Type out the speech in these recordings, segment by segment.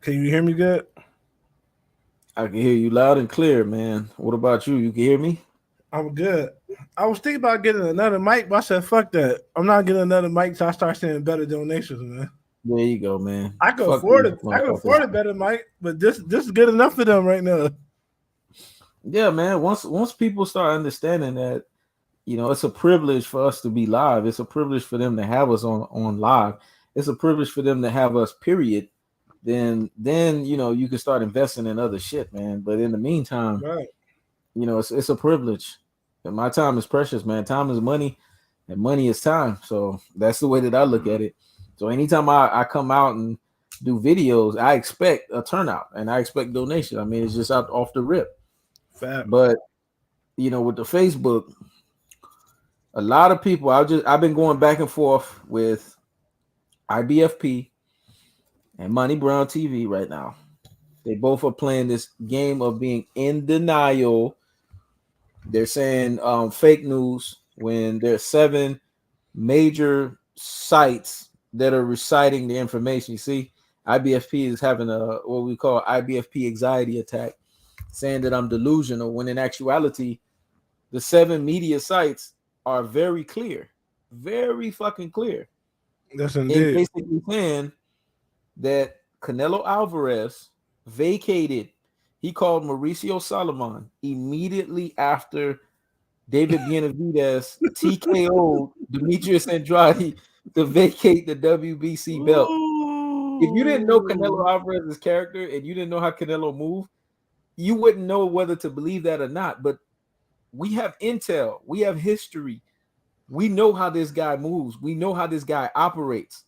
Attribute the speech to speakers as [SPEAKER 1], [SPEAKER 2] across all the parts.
[SPEAKER 1] Can you hear me good?
[SPEAKER 2] I can hear you loud and clear, man. What about you? You can hear me?
[SPEAKER 1] I'm good. I was thinking about getting another mic, but I said, fuck that. I'm not getting another mic till I start seeing better donations, man.
[SPEAKER 2] There you go, man.
[SPEAKER 1] I can
[SPEAKER 2] Fuck
[SPEAKER 1] afford
[SPEAKER 2] these
[SPEAKER 1] it. I can
[SPEAKER 2] motherfuckers.
[SPEAKER 1] afford a better mic, but this is good enough for them right now.
[SPEAKER 2] Yeah, man. Once people start understanding that, it's a privilege for us to be live. It's a privilege for them to have us on live. It's a privilege for them to have us, period. Then you can start investing in other shit, man. But in the meantime,
[SPEAKER 1] Right.
[SPEAKER 2] it's a privilege. And my time is precious, man. Time is money, and money is time. So that's the way that I look at it. So anytime I come out and do videos, I expect a turnout and I expect donation. I mean, it's just out off the rip.
[SPEAKER 1] Fat.
[SPEAKER 2] But with the Facebook, a lot of people, I've been going back and forth with IBFP and Money Brown TV right now. They both are playing this game of being in denial. They're saying fake news when there's 7 major sites that are reciting the information. You see, IBFP is having a what we call IBFP anxiety attack, saying that I'm delusional when in actuality, the 7 media sites are very clear, very fucking clear,
[SPEAKER 1] Yes,
[SPEAKER 2] in
[SPEAKER 1] indeed.
[SPEAKER 2] basically saying that Canelo Alvarez vacated. He called Mauricio Solomon immediately after David Benavidez TKO Demetrius Andrade to vacate the WBC belt. If you didn't know Canelo
[SPEAKER 1] Ooh.
[SPEAKER 2] Alvarez's character and you didn't know how Canelo moved, you wouldn't know whether to believe that or not. But we have intel, we have history, we know how this guy moves, we know how this guy operates.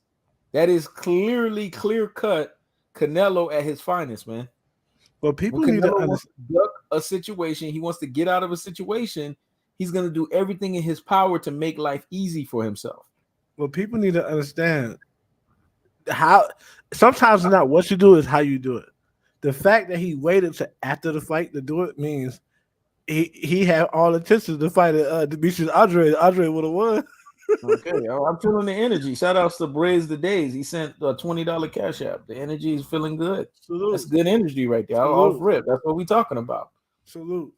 [SPEAKER 2] That is clearly clear cut Canelo at his finest, man.
[SPEAKER 1] But
[SPEAKER 2] When
[SPEAKER 1] people need to
[SPEAKER 2] Canelo wants
[SPEAKER 1] understand.
[SPEAKER 2] to duck a situation, he wants to get out of a situation, he's going to do everything in his power to make life easy for himself.
[SPEAKER 1] What people need to understand how sometimes it's not what you do, is how you do it. The fact that he waited to after the fight to do it means he had all intentions to fight Demetrius Andrade. Andrade would have won.
[SPEAKER 2] Okay, I'm feeling the energy. Shout outs to Braze the Days. He sent a $20 cash app. The energy is feeling good. That's
[SPEAKER 1] Salute.
[SPEAKER 2] good energy right there. Off
[SPEAKER 1] Salute.
[SPEAKER 2] rip. That's what we're talking about.
[SPEAKER 1] Salute.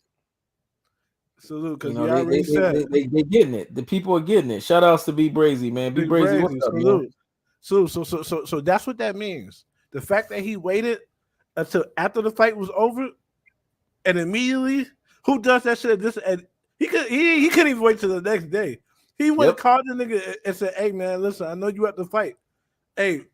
[SPEAKER 1] Salute.
[SPEAKER 2] You
[SPEAKER 1] Because
[SPEAKER 2] know,
[SPEAKER 1] we
[SPEAKER 2] they
[SPEAKER 1] already
[SPEAKER 2] they, they,
[SPEAKER 1] said
[SPEAKER 2] they, they they getting it. The people are getting it. Shout outs to Be Brazy, man. Be
[SPEAKER 1] Big
[SPEAKER 2] Brazy, what's
[SPEAKER 1] Brazy.
[SPEAKER 2] up, man?
[SPEAKER 1] Salute. So that's what that means. The fact that he waited until after the fight was over and immediately, who does that shit? This and he couldn't even wait till the next day. He went and
[SPEAKER 2] Yep.
[SPEAKER 1] called the nigga and said, "Hey man, listen, I know you at the fight. Hey,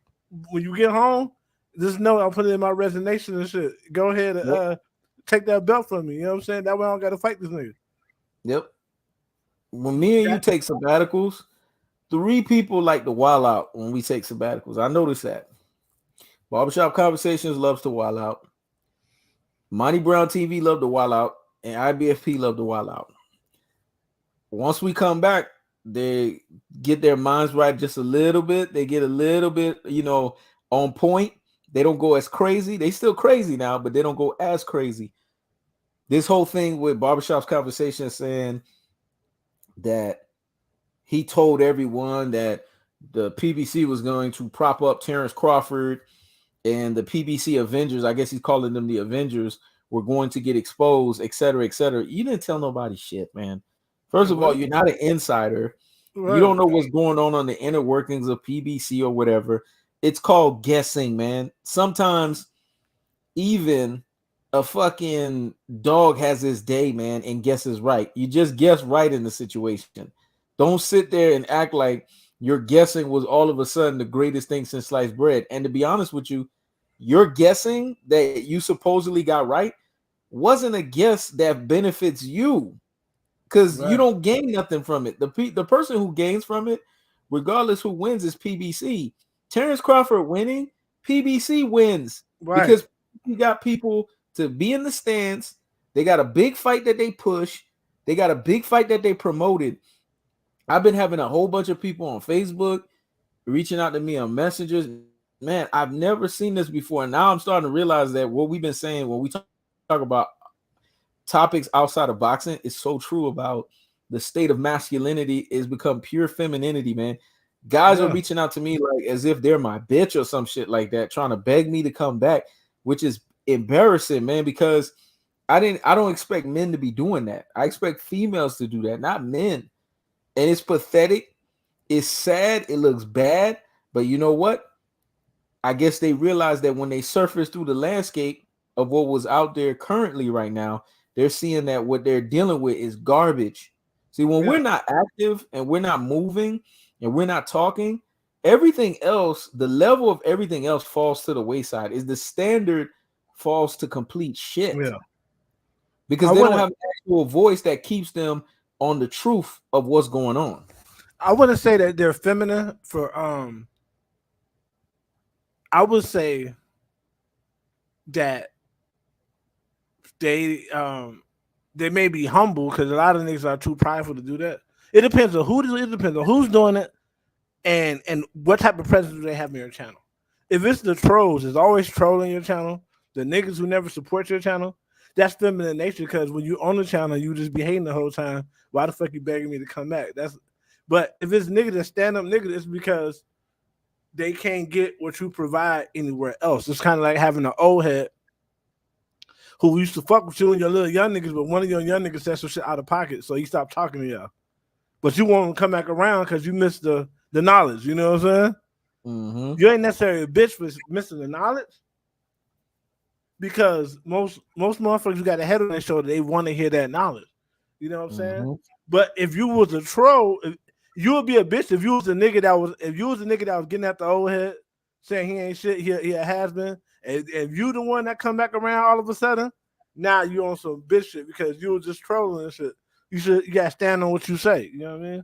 [SPEAKER 1] when you get home, just know I'll put it in my resignation and shit. Go ahead and
[SPEAKER 2] Yep.
[SPEAKER 1] take that belt from me. You know what I'm saying? That way I don't got to fight this nigga."
[SPEAKER 2] Yep. When me and you
[SPEAKER 1] That,
[SPEAKER 2] take sabbaticals, 3 people like to wild out when we take sabbaticals. I noticed that. Barbershop Conversations loves to wild out. Monty Brown TV love to wild out. And IBFP love to wild out. Once we come back, they get their minds right just a little bit. They get a little bit, on point. They don't go as crazy. They still crazy now, but they don't go as crazy. This whole thing with Barbershop's Conversation saying that he told everyone that the PBC was going to prop up Terrence Crawford and the PBC Avengers, I guess he's calling them the Avengers, were going to get exposed, et cetera, et cetera. You didn't tell nobody shit, man. First of all,
[SPEAKER 1] what?
[SPEAKER 2] you're not an insider. You
[SPEAKER 1] Right.
[SPEAKER 2] don't know what's going on the inner workings of PBC or whatever. It's called guessing, man. Sometimes even a fucking dog has his day, man, and guesses right. You just guess right in the situation. Don't sit there and act like your guessing was all of a sudden the greatest thing since sliced bread. And to be honest with you, your guessing that you supposedly got right wasn't a guess that benefits you because you
[SPEAKER 1] Right.
[SPEAKER 2] don't gain nothing from it. The person who gains from it, regardless who wins, is PBC. Terrence Crawford winning, PBC wins
[SPEAKER 1] Right.
[SPEAKER 2] because you got people to be in the stands. They got a big fight that they push. They got a big fight that they promoted. I've been having a whole bunch of people on Facebook reaching out to me on messengers. Man, I've never seen this before. And now I'm starting to realize that what we've been saying when we talk about topics outside of boxing is so true about the state of masculinity is become pure femininity, man. Guys are reaching out to me like as if they're my bitch or some shit like that, trying to beg me to come back, which is embarrassing, man, because I don't expect men to be doing that. I expect females to do that, not men. And it's pathetic. It's sad. It looks bad. But you know what? I guess they realize that when they surface through the landscape of what was out there currently right now, they're seeing that what they're dealing with is garbage. See, when we're not active and we're not moving and we're not talking, everything else, the level of everything else falls to the wayside. Is the standard falls to complete shit.
[SPEAKER 1] Yeah.
[SPEAKER 2] Because they don't have an actual voice that keeps them on the truth of what's going on.
[SPEAKER 1] I wouldn't say that they're feminine for I would say that they may be humble because a lot of niggas are too prideful to do that. It depends on it depends on who's doing it and what type of presence do they have in your channel. If it's the trolls, it's always trolling your channel, the niggas who never support your channel, that's feminine nature because when you on the channel, you just be hating the whole time. Why the fuck you begging me to come back? But if it's niggas that stand up niggas, it's because they can't get what you provide anywhere else. It's kind of like having an old head who used to fuck with you and your little young niggas, but one of your young niggas said some shit out of pocket, so he stopped talking to y'all. But you want to come back around because you missed the knowledge. You know what I'm saying?
[SPEAKER 2] Mm-hmm.
[SPEAKER 1] You ain't necessarily a bitch for missing the knowledge because most motherfuckers who got a head on their shoulder, they want to hear that knowledge. You know what I'm saying? But if you was a troll, you would be a bitch if you was a nigga that was getting at the old head saying he ain't shit, he a has been. And if you the one that come back around all of a sudden, now you on some bitch shit because you was just trolling and shit. You gotta stand on what you say. You know what I mean?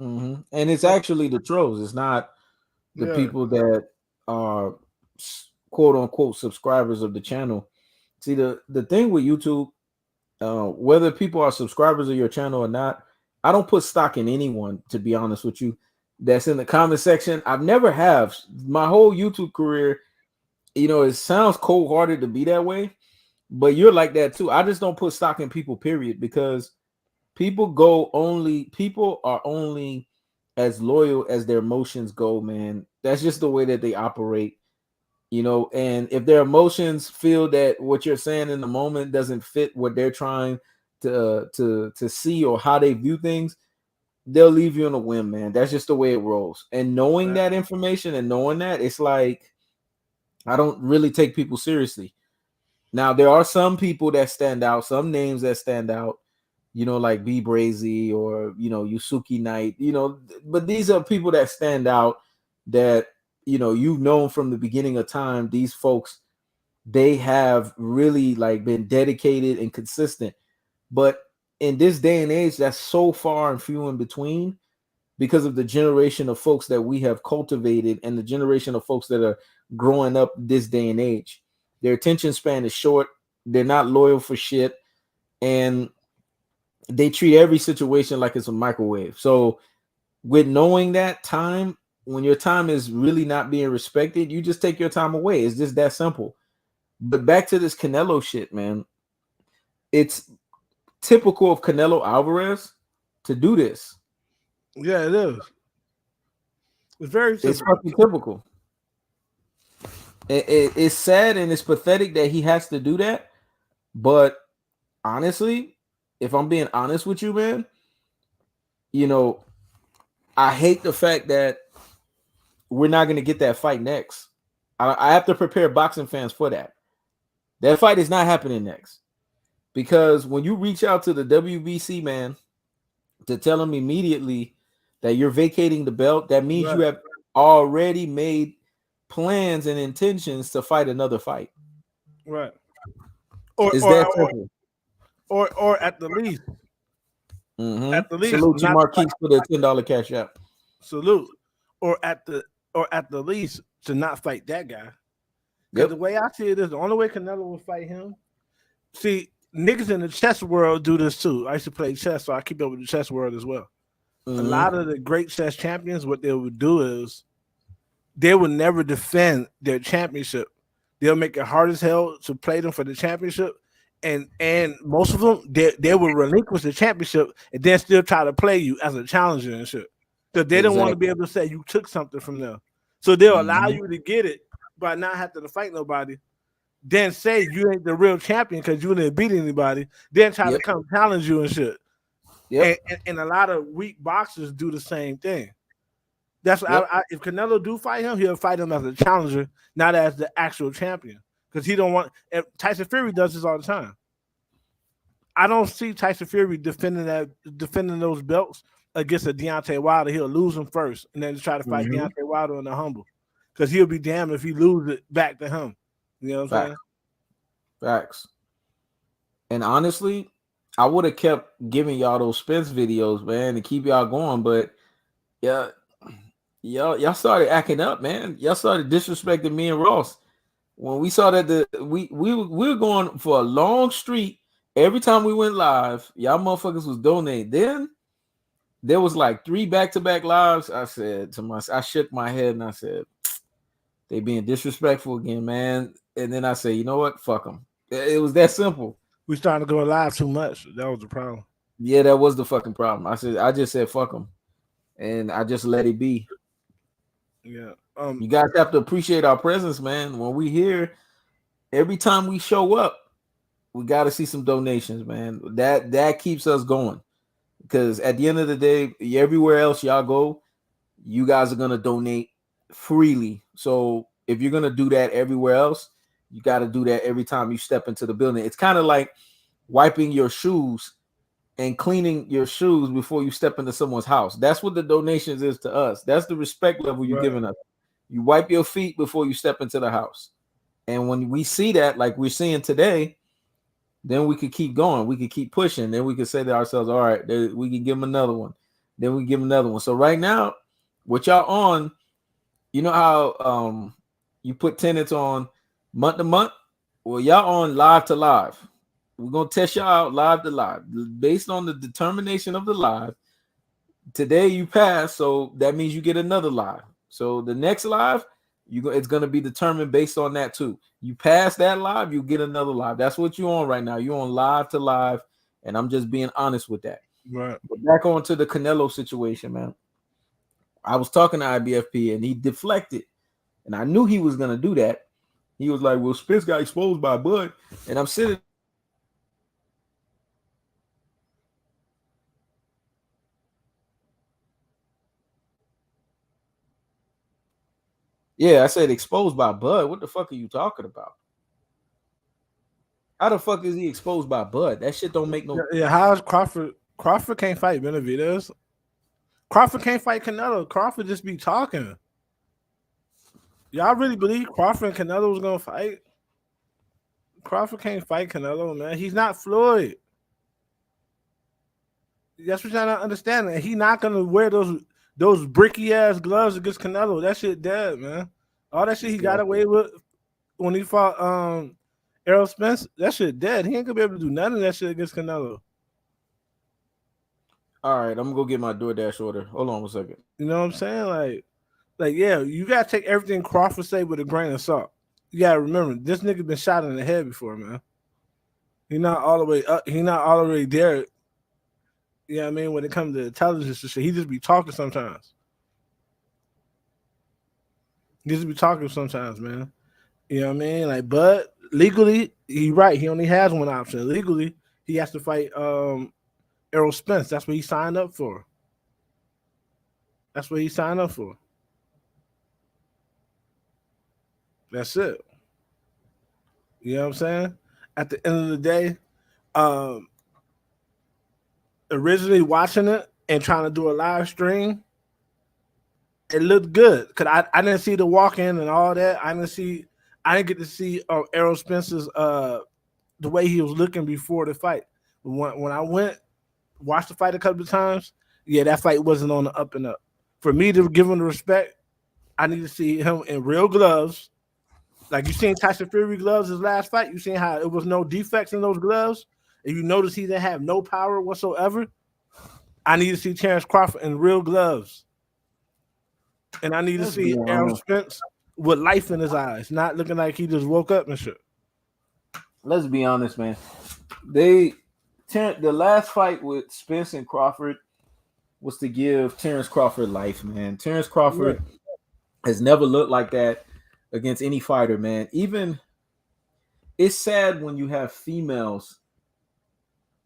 [SPEAKER 2] Mm-hmm. And it's actually the trolls. It's not the people that are quote unquote subscribers of the channel. See, the thing with YouTube, whether people are subscribers of your channel or not, I don't put stock in anyone, to be honest with you, that's in the comment section. I've never have my whole YouTube career. You know, it sounds cold-hearted to be that way, but you're like that too. I just don't put stock in people, period, because people are only as loyal as their emotions go, man. That's just the way that they operate, you know. And if their emotions feel that what you're saying in the moment doesn't fit what they're trying to see or how they view things, they'll leave you on a whim, man. That's just the way it rolls. And knowing that information and knowing that, it's like I don't really take people seriously. Now there are some people that stand out, some names that stand out, you know, like B Brazy or Yusuke Knight, but these are people that stand out that you've known from the beginning of time. These folks, they have really like been dedicated and consistent. But in this day and age, that's so far and few in between because of the generation of folks that we have cultivated and the generation of folks that are growing up this day and age. Their attention span is short. They're not loyal for shit. And they treat every situation like it's a microwave. So with knowing that time, when your time is really not being respected, you just take your time away. It's just that simple. But back to this Canelo shit, man. It's typical of Canelo Alvarez to do this.
[SPEAKER 1] Yeah, it is. It's very simple.
[SPEAKER 2] It's fucking typical. It's sad and it's pathetic that he has to do that. But honestly, if I'm being honest with you, man, I hate the fact that we're not going to get that fight next. I have to prepare boxing fans for that. That fight is not happening next. Because when you reach out to the WBC, man, to tell them immediately that you're vacating the belt, that means you have already made plans and intentions to fight another fight.
[SPEAKER 1] Right.
[SPEAKER 2] Or
[SPEAKER 1] at the least.
[SPEAKER 2] Mm-hmm.
[SPEAKER 1] At the least.
[SPEAKER 2] Salute to Marquise for the $10 cash app.
[SPEAKER 1] Salute. Or at the least to not fight that guy. Because the way I see it is the only way Canelo will fight him. See, niggas in the chess world do this too. I used to play chess, so I keep up with the chess world as well. Mm-hmm. A lot of the great chess champions, what they would do is they would never defend their championship. They'll make it hard as hell to play them for the championship. And most of them, they will relinquish the championship and then still try to play you as a challenger and shit. So they don't want to be able to say you took something from them. So they'll allow you to get it by not having to fight nobody. Then say you ain't the real champion because you didn't beat anybody. Then try to come challenge you and shit. And a lot of weak boxers do the same thing. That's what if Canelo do fight him, he'll fight him as a challenger, not as the actual champion. Because he don't want. Tyson Fury does this all the time. I don't see Tyson Fury defending those belts against a Deontay Wilder. He'll lose them first, and then try to fight Deontay Wilder in the humble. Because he'll be damned if he loses it back to him. You know what I'm saying?
[SPEAKER 2] Facts. And honestly, I would have kept giving y'all those Spence videos, man, to keep y'all going, but y'all started acting up, man. Y'all started disrespecting me and Ross. When we saw that we were going for a long streak. Every time we went live, y'all motherfuckers was donating. Then there was like 3 back-to-back lives. I said to myself, I shook my head and I said, they being disrespectful again, man. And then I said, you know what? Fuck them. It was that simple.
[SPEAKER 1] We started to go live too much. That was the problem.
[SPEAKER 2] Yeah, that was the fucking problem. I just said fuck them, and I just let it be.
[SPEAKER 1] Yeah.
[SPEAKER 2] You guys have to appreciate our presence, man. When we here, every time we show up, we got to see some donations, man. That keeps us going. Because at the end of the day, everywhere else y'all go, you guys are gonna donate freely. So if you're gonna do that everywhere else, you got to do that every time you step into the building. It's kind of like wiping your shoes and cleaning your shoes before you step into someone's house. That's what the donations is to us. That's the respect level you're giving us. You wipe your feet before you step into the house. And when we see that, like we're seeing today, then we could keep going. We could keep pushing. Then we could say to ourselves, all right, we can give them another one. Then we give them another one. So right now, what y'all on, you know how you put tenants on month to month? Well, y'all on live to live. We're going to test y'all out live to live. Based on the determination of the live, today you pass, so that means you get another live. So the next live, it's going to be determined based on that too. You pass that live, you get another live. That's what you're on right now. You're on live to live, and I'm just being honest with that.
[SPEAKER 1] Right.
[SPEAKER 2] But back on to the Canelo situation, man. I was talking to IBFP, and he deflected, and I knew he was going to do that. He was like, well, Spence got exposed by Bud, and I'm sitting. Yeah, I said exposed by Bud. What the fuck are you talking about? How the fuck is he exposed by Bud? That shit don't make no.
[SPEAKER 1] Yeah, how is Crawford? Crawford can't fight Benavidez. Crawford can't fight Canelo. Crawford just be talking. Y'all really believe Crawford and Canelo was gonna fight? Crawford can't fight Canelo, man. He's not Floyd. That's what y'all not understanding. He's not gonna wear those bricky ass gloves against Canelo. That shit dead, man. All that shit he got away with when he fought Errol Spence, that shit dead. He ain't gonna be able to do none of that shit against Canelo.
[SPEAKER 2] All right, I'm gonna go get my DoorDash order. Hold on 1 second.
[SPEAKER 1] You know what I'm saying? Like yeah, you gotta take everything Crawford say with a grain of salt. You gotta remember, this nigga been shot in the head before, man. He not all the way up. He not all the way there. You know what I mean? When it comes to intelligence and shit, he just be talking sometimes. He just be talking sometimes, man. You know what I mean? Like, but legally, he right. He only has one option. Legally, he has to fight Errol Spence. That's what he signed up for. That's what he signed up for. That's it. You know what I'm saying? At the end of the day, originally watching it and trying to do a live stream, it looked good because I didn't see the walk in and all that. I didn't get to see Errol Spence's the way he was looking before the fight. When I watched the fight a couple of times, yeah, that fight wasn't on the up and up. For me to give him the respect, I need to see him in real gloves. Like you seen Tyson Fury gloves his last fight. You seen how it was no defects in those gloves, and you notice he didn't have no power whatsoever. I need to see Terrence Crawford in real gloves, and I need to see Errol Spence with life in his eyes, not looking like he just woke up and shit.
[SPEAKER 2] Let's be honest, man. The last fight with Spence and Crawford, was to give Terrence Crawford life, man. Terrence Crawford
[SPEAKER 1] Right.
[SPEAKER 2] has never looked like that against any fighter, man. Even it's sad when you have females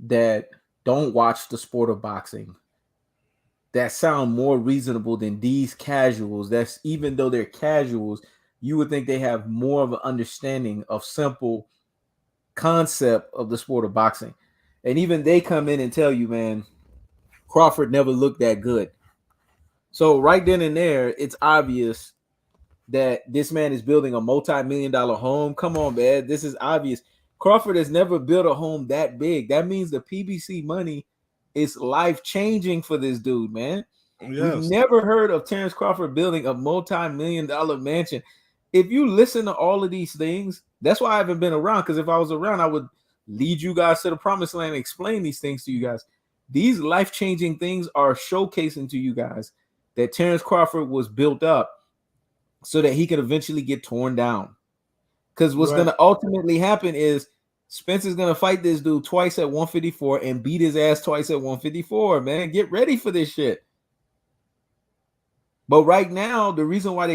[SPEAKER 2] that don't watch the sport of boxing that sound more reasonable than these casuals. That's even though they're casuals, you would think they have more of an understanding of simple concept of the sport of boxing. And even they come in and tell you, man, Crawford never looked that good. So right then and there, it's obvious that this man is building a multi-million-dollar home. Come on, man. This is obvious. Crawford has never built a home that big. That means the PBC money is life-changing for this dude, man. We've
[SPEAKER 1] Yes.
[SPEAKER 2] never heard of Terrence Crawford building a multi-million-dollar mansion. If you listen to all of these things, that's why I haven't been around, because if I was around, I would lead you guys to the promised land and explain these things to you guys. These life-changing things are showcasing to you guys that Terrence Crawford was built up so that he could eventually get torn down. Because what's going to ultimately happen is Spence is going to fight this dude twice at 154 and beat his ass twice at 154, man. Get ready for this shit. But right now, the reason why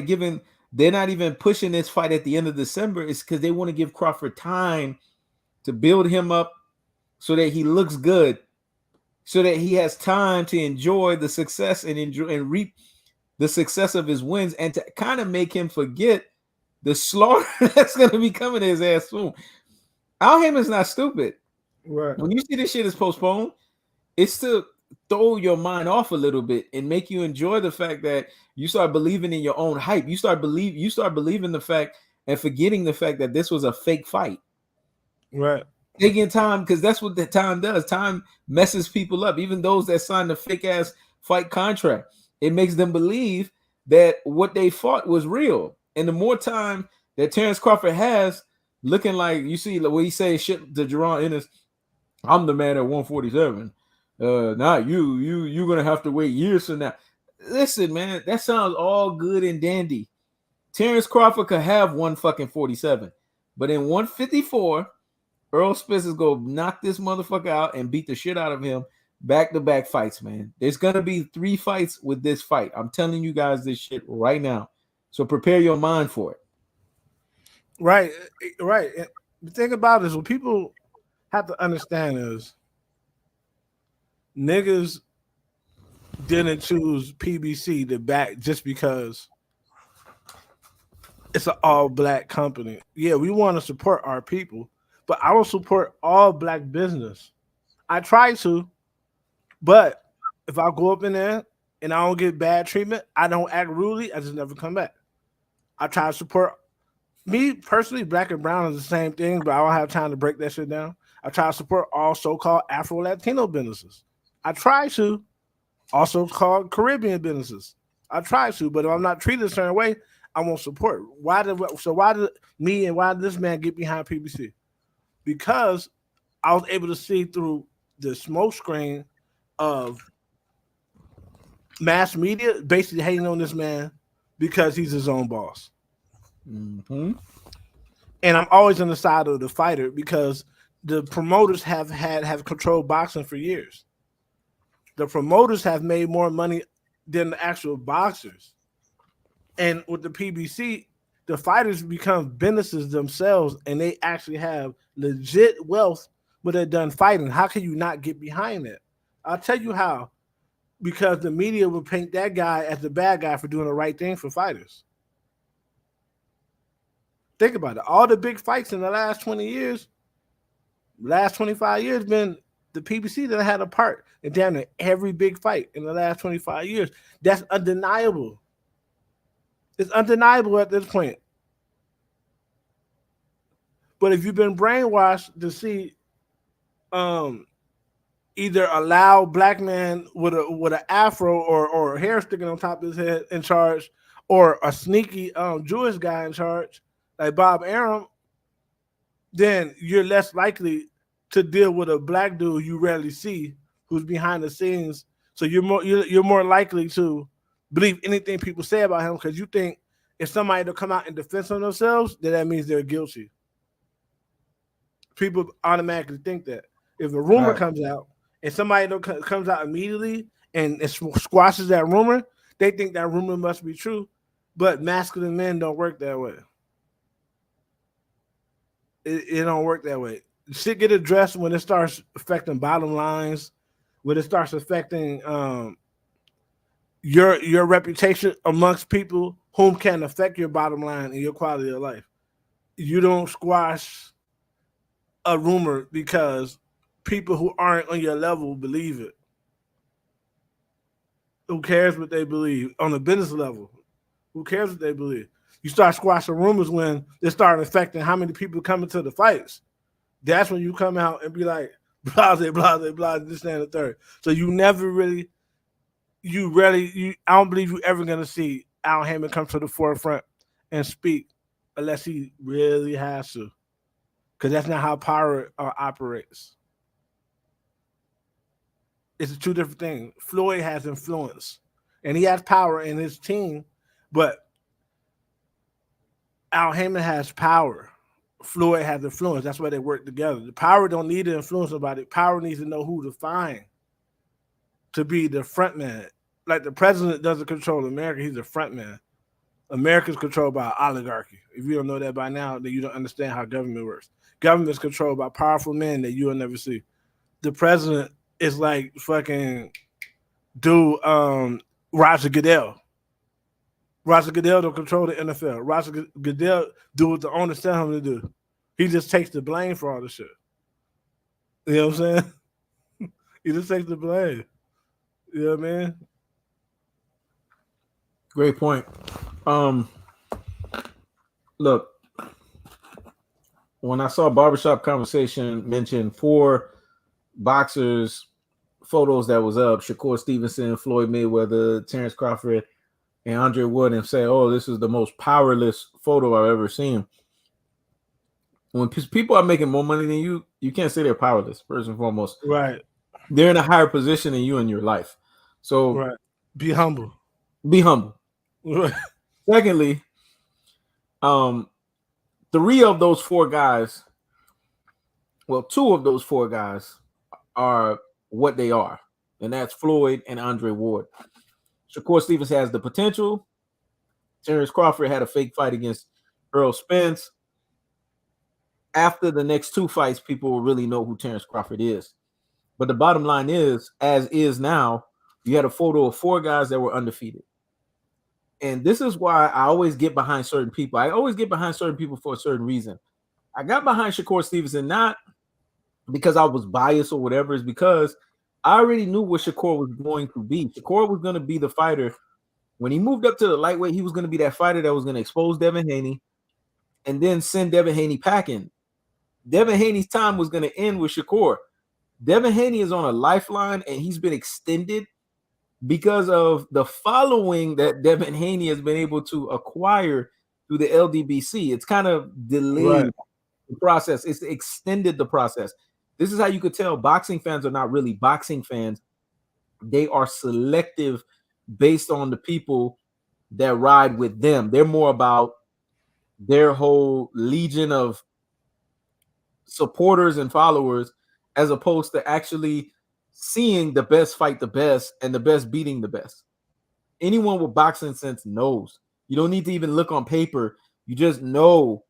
[SPEAKER 2] they're not even pushing this fight at the end of December is because they want to give Crawford time to build him up so that he looks good, so that he has time to enjoy the success and reap the success of his wins, and to kind of make him forget the slaughter that's going to be coming to his ass soon. Al Heyman's not stupid.
[SPEAKER 1] Right.
[SPEAKER 2] When you see this shit is postponed, it's to throw your mind off a little bit and make you enjoy the fact that you start believing in your own hype. You start believing the fact and forgetting the fact that this was a fake fight.
[SPEAKER 1] Right.
[SPEAKER 2] Taking time, because that's what the time does. Time messes people up. Even those that signed the fake ass fight contract, it makes them believe that what they fought was real. And the more time that Terrence Crawford has, looking like, you see what he says shit to Jerron Ennis, I'm the man at 147. Not you. You're gonna have to wait years from now. Listen, man, that sounds all good and dandy. Terrence Crawford could have 147, but in 154, Earl Spence is gonna knock this motherfucker out and beat the shit out of him. Back-to-back fights, man. There's gonna be 3 fights with this fight. I'm telling you guys this shit right now. So prepare your mind for it.
[SPEAKER 1] Right. Right. The thing about it is, what people have to understand is niggas didn't choose PBC to back just because it's an all-black company. Yeah, we want to support our people, but I don't support all black business. I try to, but if I go up in there and I don't get bad treatment, I don't act rudely, I just never come back. I try to support me personally. Black and brown is the same thing, but I don't have time to break that shit down. I try to support all so-called Afro-Latino businesses. I try to also call Caribbean businesses. I try to, but if I'm not treated a certain way, I won't support. Why did this man get behind PBC? Because I was able to see through the smoke screen of mass media basically hating on this man because he's his own boss.
[SPEAKER 2] Mm-hmm.
[SPEAKER 1] And I'm always on the side of the fighter because the promoters have controlled boxing for years. The promoters have made more money than the actual boxers. And with the PBC, the fighters become businesses themselves, and they actually have legit wealth when they're done fighting. How can you not get behind that? I'll tell you how. Because the media will paint that guy as the bad guy for doing the right thing for fighters. Think about it. All the big fights in the last 20 years, last 25 years, been the PBC that had a part in damn near every big fight in the last 25 years. That's undeniable. It's undeniable at this point. But if you've been brainwashed to see either a loud black man with an afro or hair sticking on top of his head in charge, or a sneaky Jewish guy in charge like Bob Arum, then you're less likely to deal with a black dude you rarely see who's behind the scenes. So you're more likely to believe anything people say about him because you think if somebody to come out in defense of themselves, then that means they're guilty. People automatically think that if a rumor comes out and somebody comes out immediately and it squashes that rumor, they think that rumor must be true. But masculine men don't work that way. It don't work that way. Shit get addressed when it starts affecting bottom lines, when it starts affecting your reputation amongst people whom can affect your bottom line and your quality of life. You don't squash a rumor because people who aren't on your level believe it. Who cares what they believe on the business level? Who cares what they believe? You start squashing rumors when they start affecting how many people come into the fights. That's when you come out and be like, blase, blase, blase, this and the third. So you never really, I don't believe you ever gonna see Al Heyman come to the forefront and speak unless he really has to, because that's not how power operates. It's two different things. Floyd has influence, and he has power in his team, but Al Heyman has power. Floyd has influence. That's why they work together. The power don't need to influence somebody. Power needs to know who to find to be the front man. Like the president doesn't control America, he's the front man. America's controlled by oligarchy. If you don't know that by now, then you don't understand how government works. Government is controlled by powerful men that you will never see. The president is like fucking dude, Roger Goodell. Roger Goodell don't control the NFL. Roger Goodell do what the owners tell him to do. He just takes the blame for all the shit. You know what I'm saying? He just takes the blame. You know what I mean?
[SPEAKER 2] Great point. Look, when I saw Barbershop Conversation mention 4 boxers photos that was up, Shakur Stevenson, Floyd Mayweather, Terrence Crawford, and Andre Wood, and say, oh, this is the most powerless photo I've ever seen. When people are making more money than you, you can't say they're powerless, first and foremost.
[SPEAKER 1] Right.
[SPEAKER 2] They're in a higher position than you in your life. So
[SPEAKER 1] right. Be humble.
[SPEAKER 2] Be humble.
[SPEAKER 1] Right.
[SPEAKER 2] Secondly, 3 of those 4 guys, well, 2 of those 4 guys are what they are, and that's Floyd and Andre Ward. Shakur Stevens has the potential. Terrence Crawford had a fake fight against Earl Spence. After the next 2 fights, people will really know who Terrence Crawford is. But the bottom line is, as is now, you had a photo of 4 guys that were undefeated. And this is why I always get behind certain people. I always get behind certain people for a certain reason. I got behind Shakur Stevenson not because I was biased or whatever. It's because I already knew what Shakur was going to be. Shakur was going to be the fighter. When he moved up to the lightweight, he was going to be that fighter that was going to expose Devin Haney and then send Devin Haney packing. Devin Haney's time was going to end with Shakur. Devin Haney is on a lifeline, and he's been extended because of the following that Devin Haney has been able to acquire through the LDBC. It's kind of delayed the process. It's extended the process. This is how you could tell boxing fans are not really boxing fans. They are selective based on the people that ride with them. They're more about their whole legion of supporters and followers as opposed to actually seeing the best fight the best and the best beating the best. Anyone with boxing sense knows. You don't need to even look on paper. You just know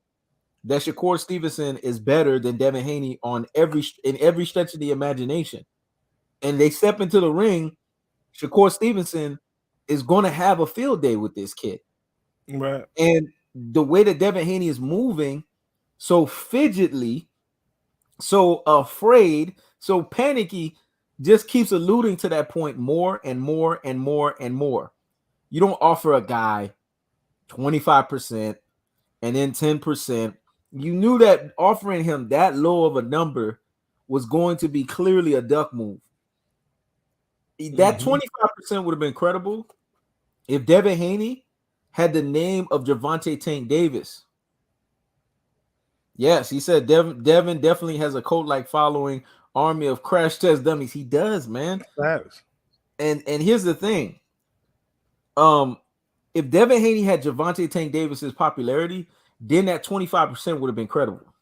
[SPEAKER 2] that Shakur Stevenson is better than Devin Haney in every stretch of the imagination. And they step into the ring, Shakur Stevenson is going to have a field day with this kid.
[SPEAKER 1] Right.
[SPEAKER 2] And the way that Devin Haney is moving so fidgetly, so afraid, so panicky, just keeps alluding to that point more and more and more and more. You don't offer a guy 25% and then 10%. You knew that offering him that low of a number was going to be clearly a duck move. That 25% would have been credible if Devin Haney had the name of Gervonta Tank Davis. Yes, he said Devin definitely has a cult-like following, army of crash test dummies. He does, man.
[SPEAKER 1] Facts.
[SPEAKER 2] And here's the thing. If Devin Haney had Gervonta Tank Davis's popularity, then that 25% would have been credible.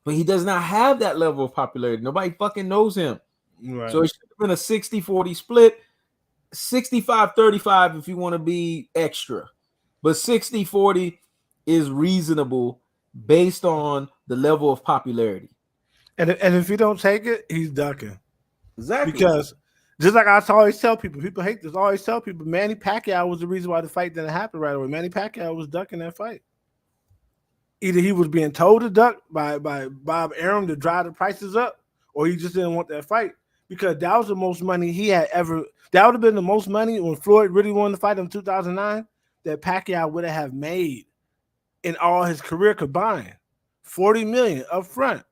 [SPEAKER 2] But he does not have that level of popularity. Nobody fucking knows him.
[SPEAKER 1] Right.
[SPEAKER 2] So it should have been a 60-40 split. 65-35 if you want to be extra, but 60-40 is reasonable based on the level of popularity.
[SPEAKER 1] And if you don't take it, he's ducking.
[SPEAKER 2] Exactly.
[SPEAKER 1] Because just like I always tell people hate this. I always tell people Manny Pacquiao was the reason why the fight didn't happen right away. Manny Pacquiao was ducking that fight. Either he was being told to duck by Bob Arum to drive the prices up, or he just didn't want that fight. Because that was the most money he had ever. That would have been the most money when Floyd really won the fight in 2009 that Pacquiao would have made in all his career combined. $40 million up front.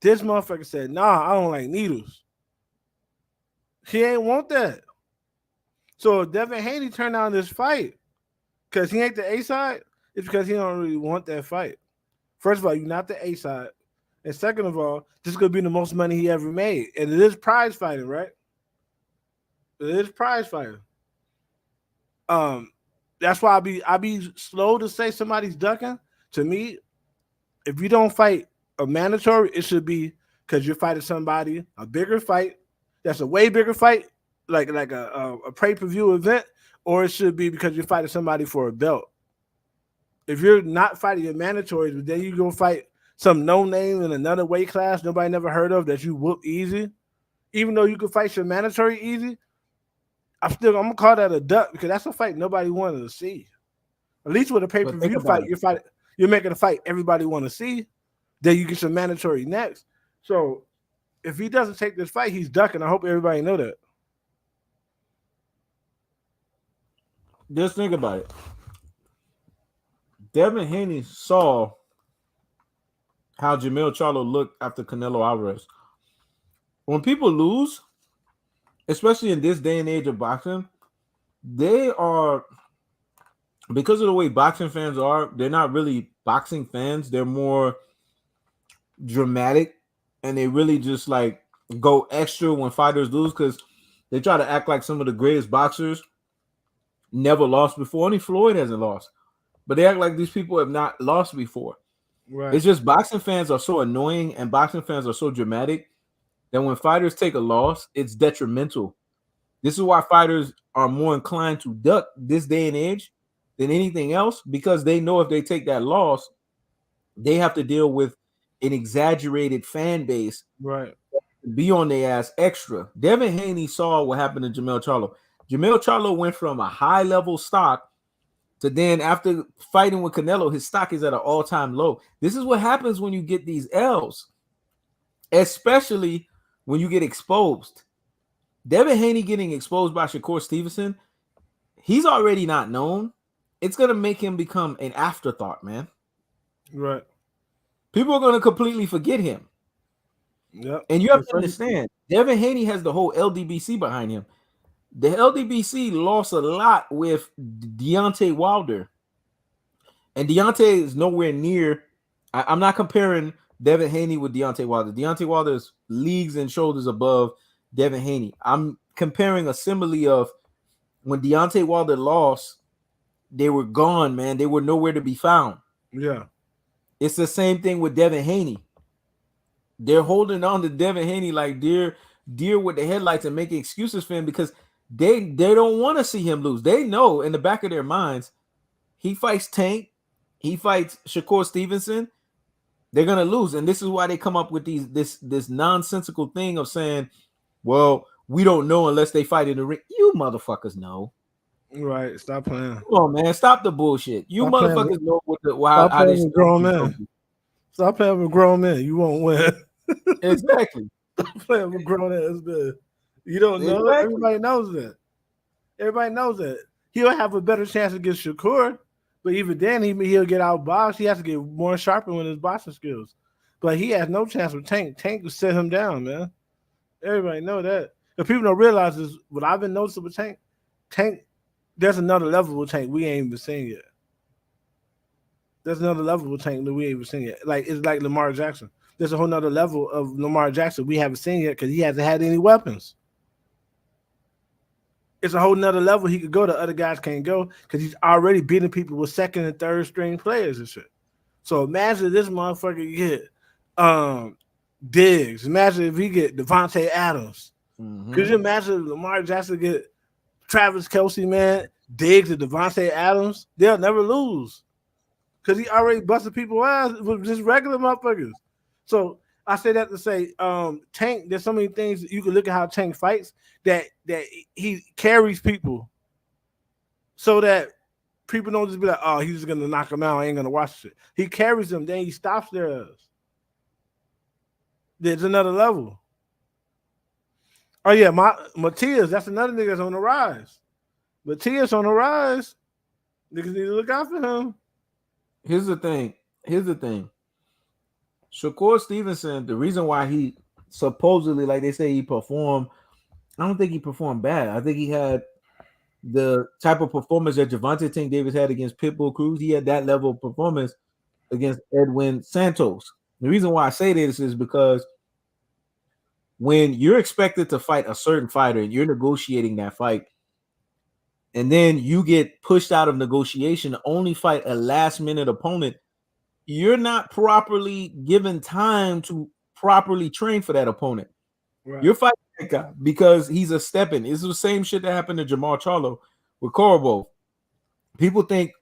[SPEAKER 1] This motherfucker said, "Nah, I don't like needles." He ain't want that. So if Devin Haney turned down this fight because he ain't the A side, it's because he don't really want that fight. First of all, you're not the A side. And second of all, this is going to be the most money he ever made. And it is prize fighting, right? It is prize fighting. That's why I be slow to say somebody's ducking. To me, if you don't fight a mandatory, it should be because you're fighting somebody, a bigger fight, that's a way bigger fight, like a pay-per-view event, or it should be because you're fighting somebody for a belt. If you're not fighting your mandatories, but then you go fight some no-name in another weight class nobody never heard of that you whoop easy, even though you can fight your mandatory easy, I'm gonna call that a duck because that's a fight nobody wanted to see. At least with a pay-per-view fight, you're making a fight everybody want to see. Then you get your mandatory next. So if he doesn't take this fight, he's ducking. I hope everybody know that.
[SPEAKER 2] Just think about it. Devin Haney saw how Jermell Charlo looked after Canelo Alvarez. When people lose, especially in this day and age of boxing, they are, because of the way boxing fans are, they're not really boxing fans. They're more dramatic, and they really just like go extra when fighters lose because they try to act like some of the greatest boxers never lost before. Only Floyd hasn't lost, but they act like these people have not lost before. Right. It's just boxing fans are so annoying and boxing fans are so dramatic that when fighters take a loss, it's detrimental. This is why fighters are more inclined to duck this day and age than anything else, because they know if they take that loss, they have to deal with an exaggerated fan base,
[SPEAKER 1] right?
[SPEAKER 2] Be on their ass extra. Devin Haney saw what happened to Jermell Charlo. Jermell Charlo went from a high level stock to then after fighting with Canelo, his stock is at an all-time low. This is what happens when you get these L's, especially when you get exposed. Devin Haney getting exposed by Shakur Stevenson, he's already not known. It's going to make him become an afterthought, man.
[SPEAKER 1] Right.
[SPEAKER 2] People are going to completely forget him.
[SPEAKER 1] Yep.
[SPEAKER 2] And you have to understand, Devin Haney has the whole LDBC behind him. The LDBC lost a lot with Deontay Wilder. And Deontay is nowhere near. I'm not comparing Devin Haney with Deontay Wilder. Deontay Wilder is leagues and shoulders above Devin Haney. I'm comparing a simile of when Deontay Wilder lost, they were gone, man. They were nowhere to be found.
[SPEAKER 1] Yeah.
[SPEAKER 2] It's the same thing with Devin Haney. They're holding on to Devin Haney like deer with the headlights and making excuses for him because they don't want to see him lose. They know in the back of their minds, he fights Tank, he fights Shakur Stevenson, they're gonna lose. And this is why they come up with this nonsensical thing of saying, well, we don't know unless they fight in the ring. You motherfuckers know.
[SPEAKER 1] Right. Stop playing.
[SPEAKER 2] Come on, man. Stop the bullshit. You
[SPEAKER 1] Stop
[SPEAKER 2] motherfuckers know
[SPEAKER 1] how this grown man. Stop playing with grown men. You won't win.
[SPEAKER 2] Exactly.
[SPEAKER 1] Stop playing with grown ass men. You don't know. Exactly. Everybody knows that. Everybody knows that. He'll have a better chance against Shakur, but even then he'll get outboxed. He has to get more sharper with his boxing skills. But he has no chance with Tank. Tank will set him down, man. Everybody know that. If people don't realize this, what I've been noticing with Tank, there's another level with Tank we ain't even seen yet. There's another level with Tank that we ain't even seen yet. Like it's like Lamar Jackson. There's a whole nother level of Lamar Jackson we haven't seen yet because he hasn't had any weapons. It's a whole nother level he could go that other guys can't go because he's already beating people with second and third string players and shit. So imagine this motherfucker get Diggs. Imagine if he get Devontae Adams. Could you imagine Lamar Jackson get Travis Kelce, man, Diggs and Devontae Adams, they'll never lose because he already busted people's ass with just regular motherfuckers. So I say that to say, Tank. There's so many things you can look at how Tank fights that he carries people, so that people don't just be like, oh, he's just gonna knock him out. I ain't gonna watch it. He carries them, then he stops their ass. There's another level. Oh yeah, Matias, that's another nigga that's on the rise. Matias on the rise. Niggas need to look out for him.
[SPEAKER 2] Here's the thing. Shakur Stevenson, the reason why he supposedly, like they say, he performed, I don't think he performed bad. I think he had the type of performance that Gervonta Tank Davis had against Pitbull Cruz. He had that level of performance against Edwin Santos. The reason why I say this is because when you're expected to fight a certain fighter and you're negotiating that fight, and then you get pushed out of negotiation to only fight a last-minute opponent, you're not properly given time to properly train for that opponent. Right. You're fighting that guy because he's a step-in. It's the same shit that happened to Jamal Charlo with Korobov. People think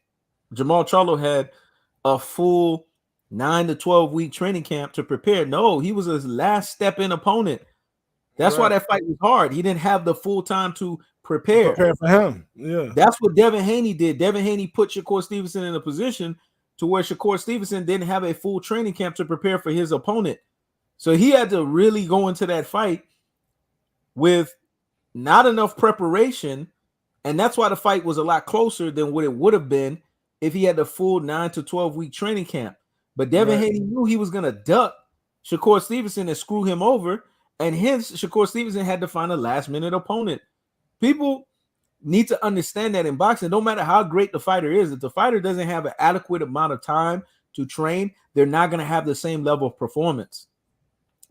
[SPEAKER 2] Jamal Charlo had a full 9 to 12 week training camp to prepare. No, he was his last step-in opponent. That's why that fight was hard. He didn't have the full time to prepare.
[SPEAKER 1] Prepare for him. Yeah.
[SPEAKER 2] That's what Devin Haney did. Devin Haney put Shakur Stevenson in a position to where Shakur Stevenson didn't have a full training camp to prepare for his opponent. So he had to really go into that fight with not enough preparation. And that's why the fight was a lot closer than what it would have been if he had the full 9 to 12 week training camp. But Devin Haney knew he was going to duck Shakur Stevenson and screw him over. And hence, Shakur Stevenson had to find a last-minute opponent. People need to understand that in boxing, no matter how great the fighter is, if the fighter doesn't have an adequate amount of time to train, they're not going to have the same level of performance.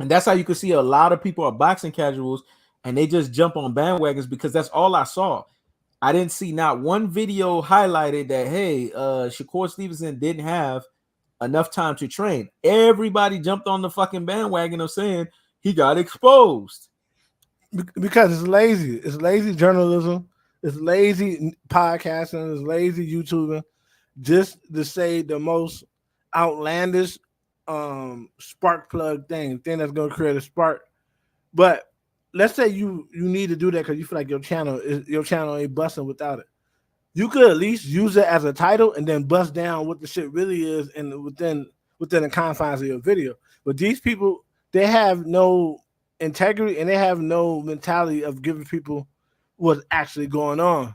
[SPEAKER 2] And that's how you can see a lot of people are boxing casuals, and they just jump on bandwagons because that's all I saw. I didn't see not one video highlighted that, hey, Shakur Stevenson didn't have enough time to train. Everybody jumped on the fucking bandwagon of saying, he got exposed
[SPEAKER 1] because it's lazy. It's lazy journalism. It's lazy podcasting. It's lazy YouTubing. Just to say the most outlandish spark plug thing that's going to create a spark. But let's say you need to do that because you feel like your channel ain't busting without it. You could at least use it as a title and then bust down what the shit really is and within the confines of your video. But these people, they have no integrity and they have no mentality of giving people what's actually going on.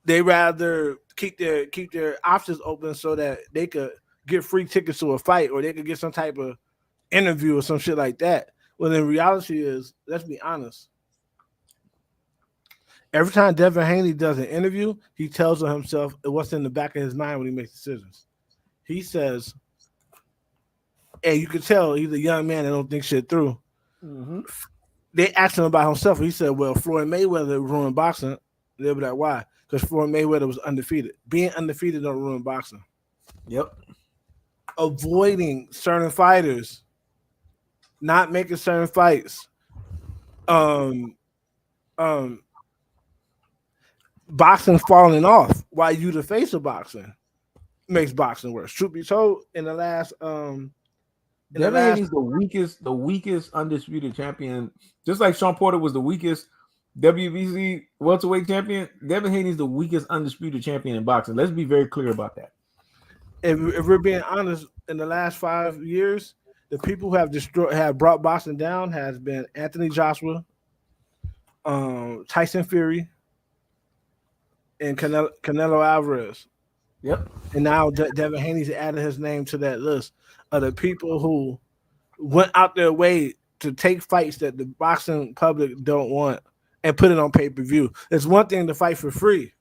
[SPEAKER 1] They rather keep their options open so that they could get free tickets to a fight or they could get some type of interview or some shit like that. Well, in reality is, let's be honest. Every time Devin Haney does an interview, he tells himself what's in the back of his mind when he makes decisions. He says, and you can tell he's a young man that don't think shit through. Mm-hmm. They asked him about himself. He said, well, Floyd Mayweather ruined boxing. They'll be like, why? Because Floyd Mayweather was undefeated. Being undefeated don't ruin boxing.
[SPEAKER 2] Yep.
[SPEAKER 1] Avoiding certain fighters. Not making certain fights. Boxing falling off while you the face of boxing makes boxing worse. Truth be told, in the last
[SPEAKER 2] Devin Haney's the weakest undisputed champion. Just like Sean Porter was the weakest WBC welterweight champion, Devin Haney's the weakest undisputed champion in boxing. Let's be very clear about that.
[SPEAKER 1] If we're being honest, in the last 5 years, the people who have brought boxing down has been Anthony Joshua, Tyson Fury, and Canelo Alvarez.
[SPEAKER 2] Yep.
[SPEAKER 1] And now Devin Haney's added his name to that list of the people who went out their way to take fights that the boxing public don't want and put it on pay-per-view. It's one thing to fight for free.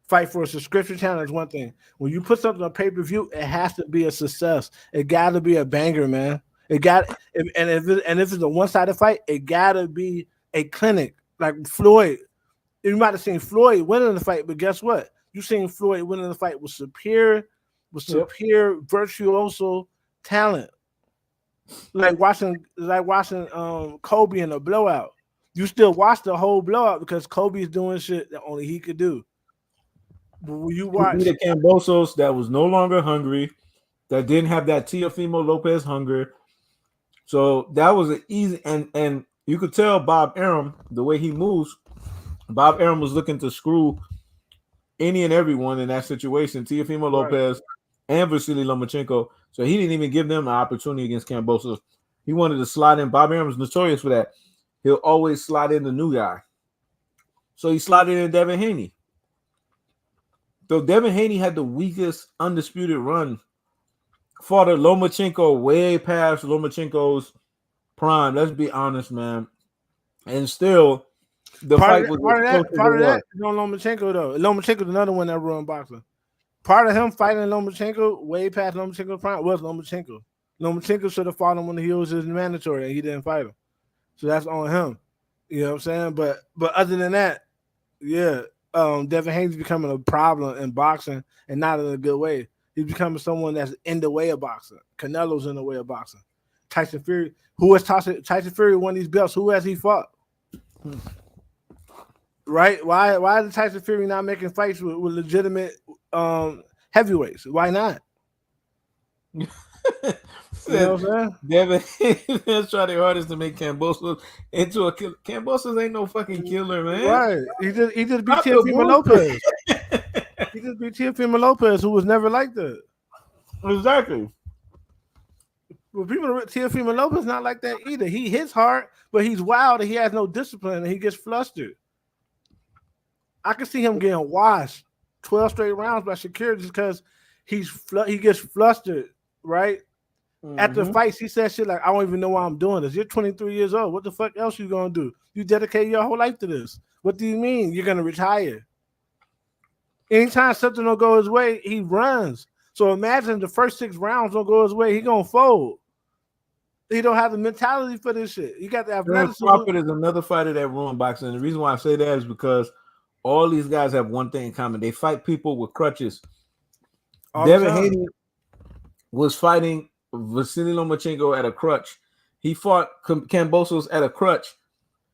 [SPEAKER 1] Fight for a subscription channel is one thing. When you put something on pay-per-view, it has to be a success. It got to be a banger, man. If it's a one-sided fight, it got to be a clinic. Like Floyd. You might have seen Floyd winning the fight, but guess what? You seen Floyd winning the fight with superior virtuoso talent. Like watching Kobe in a blowout. You still watch the whole blowout because Kobe's doing shit that only he could do. But when you
[SPEAKER 2] He
[SPEAKER 1] watch,
[SPEAKER 2] beat a Cambosos that was no longer hungry, that didn't have that Teofimo Lopez hunger. So that was an easy and you could tell Bob Arum the way he moves. Bob Arum was looking to screw any and everyone in that situation, Teofimo
[SPEAKER 1] right.
[SPEAKER 2] Lopez and Vasily Lomachenko. So he didn't even give them an opportunity against Cambosos. He wanted to slide in. Bob Arum was notorious for that. He'll always slide in the new guy. So he slotted in Devin Haney. Though Devin Haney had the weakest undisputed run, fought a Lomachenko way past Lomachenko's prime. Let's be honest, man. And still, the fight was
[SPEAKER 1] part of that is on Lomachenko though. Lomachenko's another one that ruined boxing. Part of him fighting Lomachenko way past Lomachenko's prime was Lomachenko. Lomachenko should have fought him when he was his mandatory and he didn't fight him. So that's on him. You know what I'm saying? But other than that, yeah, Devin Haney's becoming a problem in boxing and not in a good way. He's becoming someone that's in the way of boxing. Canelo's in the way of boxing. Tyson Fury, Tyson Fury won these belts? Who has he fought? Right? Why is Tyson Fury not making fights with legitimate heavyweights? Why not? You know what I'm saying?
[SPEAKER 2] Devin has tried their hardest to make Cambosos into a killer. Cambosos ain't no fucking killer, man.
[SPEAKER 1] Right. He just beat Teofimo Lopez. He just beat Teofimo Lopez, who was never like that.
[SPEAKER 2] Exactly.
[SPEAKER 1] Well, Teofimo Lopez not like that either. He hits hard, but he's wild and he has no discipline and he gets flustered. I can see him getting washed 12 straight rounds by Shakir just because he gets flustered, right? Mm-hmm. After fights, he says shit like, I don't even know why I'm doing this. You're 23 years old. What the fuck else you gonna do? You dedicate your whole life to this. What do you mean? You're gonna retire? Anytime something don't go his way, he runs. So imagine the first 6 rounds don't go his way, he gonna fold. He don't have the mentality for this shit. You got the athleticism.
[SPEAKER 2] Crawford is another fighter that ruined boxing. And the reason why I say that is because all these guys have one thing in common. They fight people with crutches. Devin Haney was fighting Vasily Lomachenko at a crutch. He fought Cambosos at a crutch.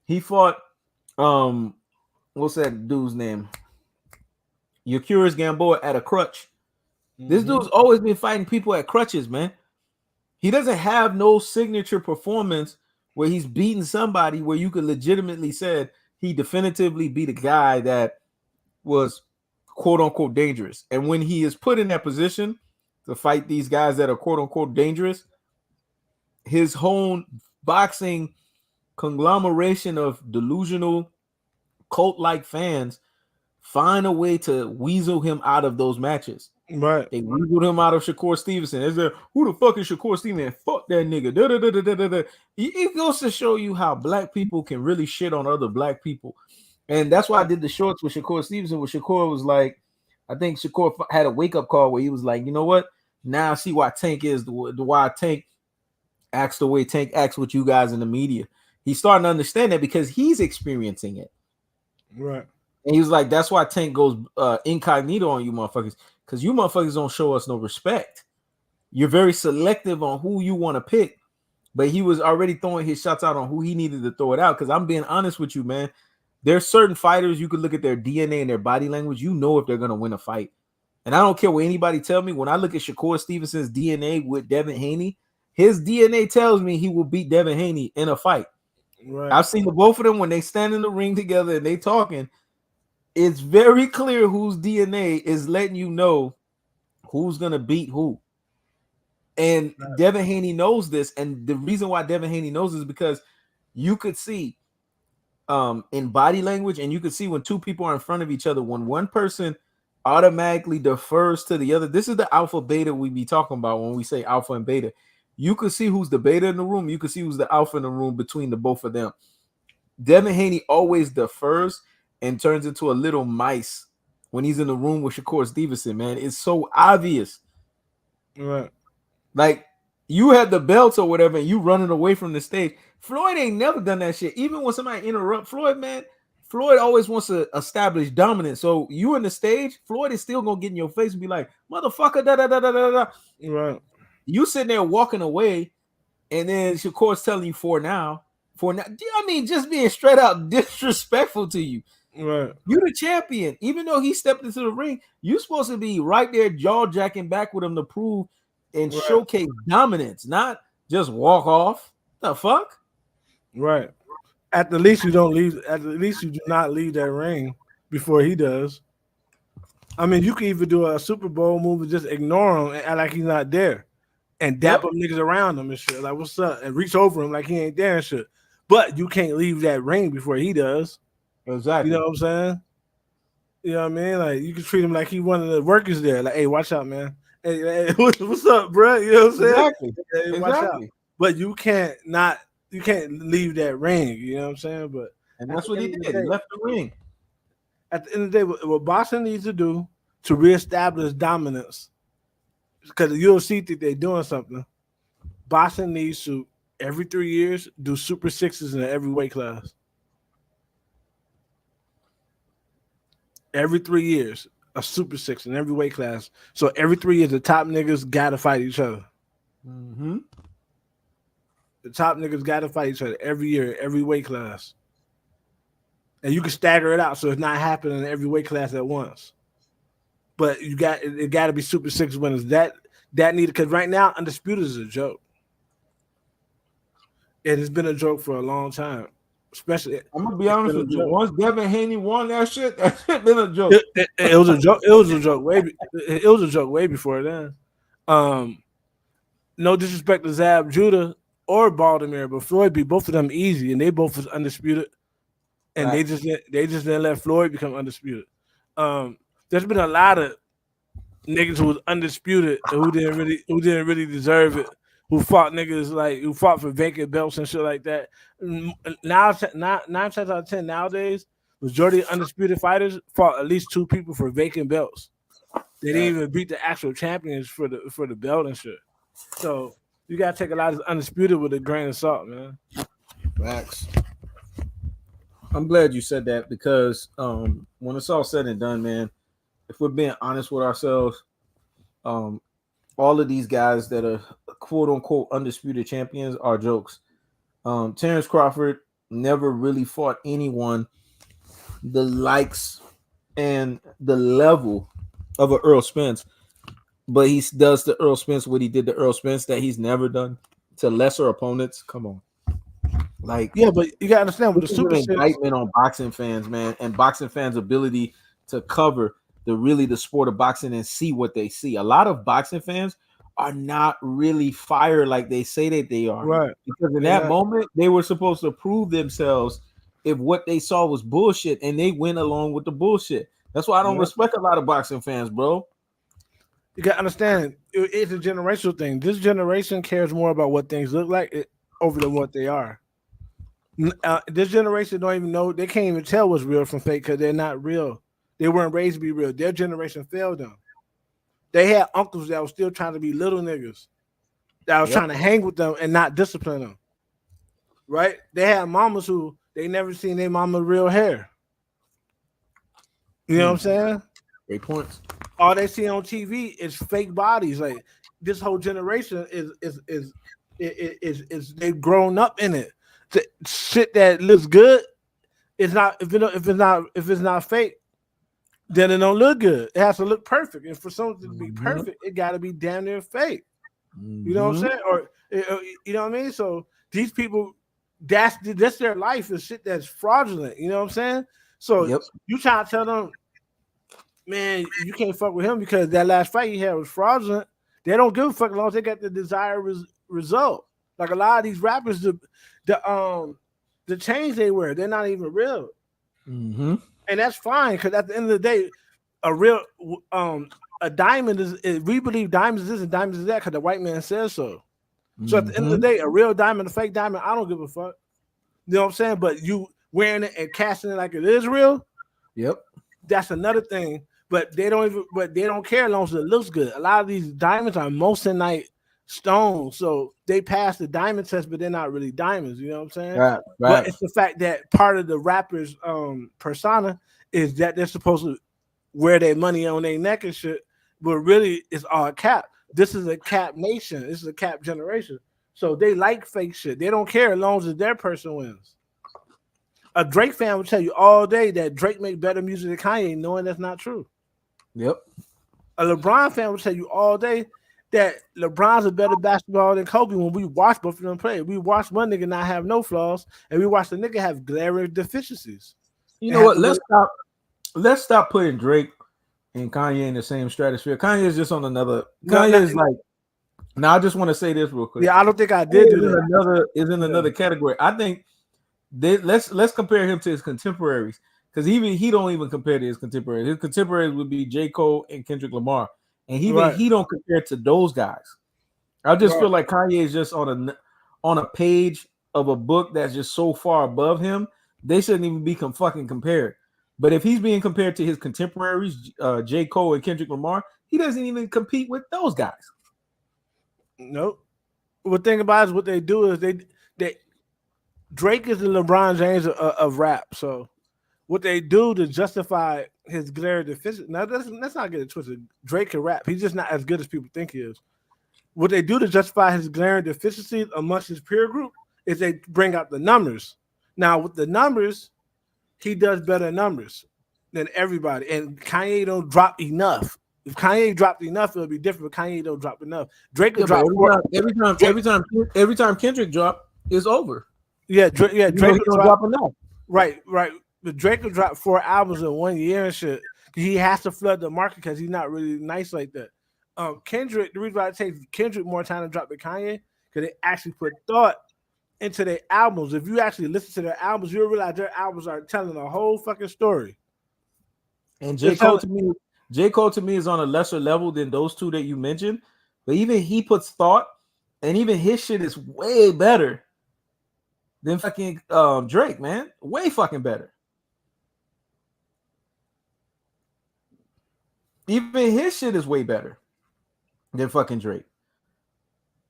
[SPEAKER 2] He fought what's that dude's name? Yakuris Gamboa at a crutch. Mm-hmm. This dude's always been fighting people at crutches, man. He doesn't have no signature performance where he's beating somebody where you could legitimately say he definitively beat a guy that was quote unquote dangerous. And when he is put in that position to fight these guys that are quote unquote dangerous, his whole boxing conglomeration of delusional cult-like fans find a way to weasel him out of those matches.
[SPEAKER 1] Right.
[SPEAKER 2] They weaseled him out of Shakur Stevenson. Is there who the fuck is Shakur Stevenson? Fuck that nigga. It goes to show you how black people can really shit on other black people. And that's why I did the shorts with Shakur Stevenson, where Shakur was like, I think Shakur had a wake-up call where he was like, you know what? Now I see why Tank is why Tank acts the way Tank acts with you guys in the media. He's starting to understand that because he's experiencing it.
[SPEAKER 1] Right.
[SPEAKER 2] And he was like, that's why Tank goes incognito on you motherfuckers. Because you motherfuckers don't show us no respect. You're very selective on who you want to pick. But he was already throwing his shots out on who he needed to throw it out. Because I'm being honest with you, man. There's certain fighters, you could look at their DNA and their body language. You know if they're going to win a fight. And I don't care what anybody tell me. When I look at Shakur Stevenson's DNA with Devin Haney, his DNA tells me he will beat Devin Haney in a fight. Right. I've seen the both of them when they stand in the ring together and they talking. It's very clear whose DNA is letting you know who's going to beat who. And right. Devin Haney knows this. And the reason why Devin Haney knows this is because you could see in body language and you could see when two people are in front of each other, when one person automatically defers to the other. This is the alpha beta we be talking about when we say alpha and beta. You could see who's the beta in the room. You could see who's the alpha in the room between the both of them. Devin Haney always defers and turns into a little mice when he's in the room with Shakur Stevenson, man. It's so obvious.
[SPEAKER 1] Right.
[SPEAKER 2] Like, you have the belts or whatever, and you running away from the stage. Floyd ain't never done that shit. Even when somebody interrupt Floyd, man, Floyd always wants to establish dominance. So you in the stage, Floyd is still going to get in your face and be like, motherfucker, da-da-da-da-da-da.
[SPEAKER 1] Right.
[SPEAKER 2] You sitting there walking away, and then Shakur's telling you for now. for not. I mean, just being straight out disrespectful to you.
[SPEAKER 1] Right.
[SPEAKER 2] You the champion. Even though he stepped into the ring, you supposed to be right there, jaw jacking back with him to prove and showcase dominance, not just walk off. The fuck?
[SPEAKER 1] Right. At the least you don't leave. At the least you do not leave that ring before he does. I mean, you can even do a Super Bowl move and just ignore him and act like he's not there, and dap up niggas around him and shit. Like, what's up? And reach over him like he ain't there and shit. But you can't leave that ring before he does.
[SPEAKER 2] Exactly.
[SPEAKER 1] You know what I'm saying? You know what I mean? Like, you can treat him like he one of the workers there. Like, hey, watch out, man. Hey, what's up, bro? You know what I'm saying?
[SPEAKER 2] Exactly.
[SPEAKER 1] Hey, watch out. But you can't leave that ring. You know what I'm saying? But
[SPEAKER 2] and that's what he did. He left the ring.
[SPEAKER 1] At the end of the day, what boxing needs to do to reestablish dominance, because the UFC think they're doing something, boxing needs to every 3 years do Super Sixes in every weight class. Every 3 years, a Super Six in every weight class. So every 3 years, the top niggas gotta fight each other.
[SPEAKER 2] Mm-hmm.
[SPEAKER 1] The top niggas gotta fight each other every year, every weight class. And you can stagger it out so it's not happening in every weight class at once. But it got to be Super Six winners. That needed, because right now Undisputed is a joke. It has been a joke for a long time. Especially,
[SPEAKER 2] I'm gonna be honest with you. Once Devin Haney won that shit been a joke.
[SPEAKER 1] It was a joke. It was a joke way before then. No disrespect to Zab Judah or Baltimore, but Floyd beat both of them easy, and they both was undisputed. And they just didn't let Floyd become undisputed. There's been a lot of niggas who was undisputed who didn't really deserve it. Who fought for vacant belts and shit like that. Now, 9 times out of 10 nowadays, majority of undisputed fighters fought at least 2 people for vacant belts. They didn't even beat the actual champions for the belt and shit. So you gotta take a lot of undisputed with a grain of salt, man.
[SPEAKER 2] Facts. I'm glad you said that, because when it's all said and done, man, if we're being honest with ourselves, all of these guys that are quote unquote undisputed champions are jokes. Terrence Crawford never really fought anyone the likes and the level of an Earl Spence, but he does to Earl Spence what he did to Earl Spence that he's never done to lesser opponents. Come on. Like,
[SPEAKER 1] yeah, but you gotta understand with the Super
[SPEAKER 2] Six, indictment on boxing fans, man, and boxing fans' ability to cover the sport of boxing and see what they see. A lot of boxing fans are not really fire like they say that they are,
[SPEAKER 1] right?
[SPEAKER 2] Because in that moment they were supposed to prove themselves if what they saw was bullshit, and they went along with the bullshit. That's why I don't respect a lot of boxing fans, bro.
[SPEAKER 1] You gotta understand, it's a generational thing. This generation cares more about what things look like over than what they are. This generation don't even know. They can't even tell what's real from fake because they're not real. They weren't raised to be real. Their generation failed them. They had uncles that were still trying to be little niggas that was trying to hang with them and not discipline them. Right? They had mamas who they never seen their mama real hair. You know what I'm saying?
[SPEAKER 2] Great points.
[SPEAKER 1] All they see on TV is fake bodies. Like, this whole generation is they've grown up in it. Shit that looks good, it's not. If it's not fake, then it don't look good. It has to look perfect, and for something to be perfect, it got to be damn near fake. You know what I'm saying? Or you know what I mean? So these people, that's their life is shit that's fraudulent. You know what I'm saying? So you try to tell them, man, you can't fuck with him because that last fight he had was fraudulent. They don't give a fuck as long as they got the desired result. Like a lot of these rappers, the chains they wear, they're not even real. And that's fine, because at the end of the day, a real a diamond is we believe diamonds is this and diamonds is that because the white man says so. So at the end of the day, a real diamond, a fake diamond, I don't give a fuck. You know what I'm saying? But you wearing it and casting it like it is real, that's another thing. But they don't care as long as it looks good. A lot of these diamonds are moissanite stones, so they pass the diamond test, but they're not really diamonds. You know what I'm saying? Right. But it's the fact that part of the rapper's persona is that they're supposed to wear their money on their neck and shit, but really it's all cap. This is a cap nation. This is a cap generation. So they like fake shit. They don't care as long as their person wins. A Drake fan will tell you all day that Drake make better music than Kanye, knowing that's not true.
[SPEAKER 2] Yep.
[SPEAKER 1] A LeBron fan will tell you all day that LeBron's a better basketball than Kobe when we watch both of them play. We watch one nigga not have no flaws, and we watch the nigga have glaring deficiencies.
[SPEAKER 2] You know what? Let's stop putting Drake and Kanye in the same stratosphere. Kanye is just on another. Kanye is like. Now I just want to say this real quick.
[SPEAKER 1] Yeah, I don't think I did do that.
[SPEAKER 2] Is in another category. I think let's compare him to his contemporaries, because even he don't even compare to his contemporaries. His contemporaries would be J. Cole and Kendrick Lamar, and he don't compare to those guys. I just feel like Kanye is just on a page of a book that's just so far above him. They shouldn't even be fucking compared. But if he's being compared to his contemporaries, J. Cole and Kendrick Lamar, he doesn't even compete with those guys.
[SPEAKER 1] Nope. The thing about it is what they do is they Drake is the LeBron James of rap. So what they do to justify his glaring deficiency. Now let's not get it twisted. Drake can rap. He's just not as good as people think he is. What they do to justify his glaring deficiencies amongst his peer group is they bring out the numbers. Now with the numbers, he does better numbers than everybody. And Kanye don't drop enough. If Kanye dropped enough, it'll be different. But Kanye don't drop enough. Drake will drop
[SPEAKER 2] every time Kendrick drop, it's over.
[SPEAKER 1] Yeah, Drake will
[SPEAKER 2] drop enough.
[SPEAKER 1] Right. But Drake will drop 4 albums in 1 year and shit. He has to flood the market because he's not really nice like that. Kendrick, the reason why it takes Kendrick more time to drop than Kanye, because they actually put thought into their albums. If you actually listen to their albums, you'll realize their albums are telling a whole fucking story.
[SPEAKER 2] And J. Cole to me is on a lesser level than those two that you mentioned, but even he puts thought, and even his shit is way better than fucking Drake, man. Way fucking better. Even his shit is way better than fucking Drake.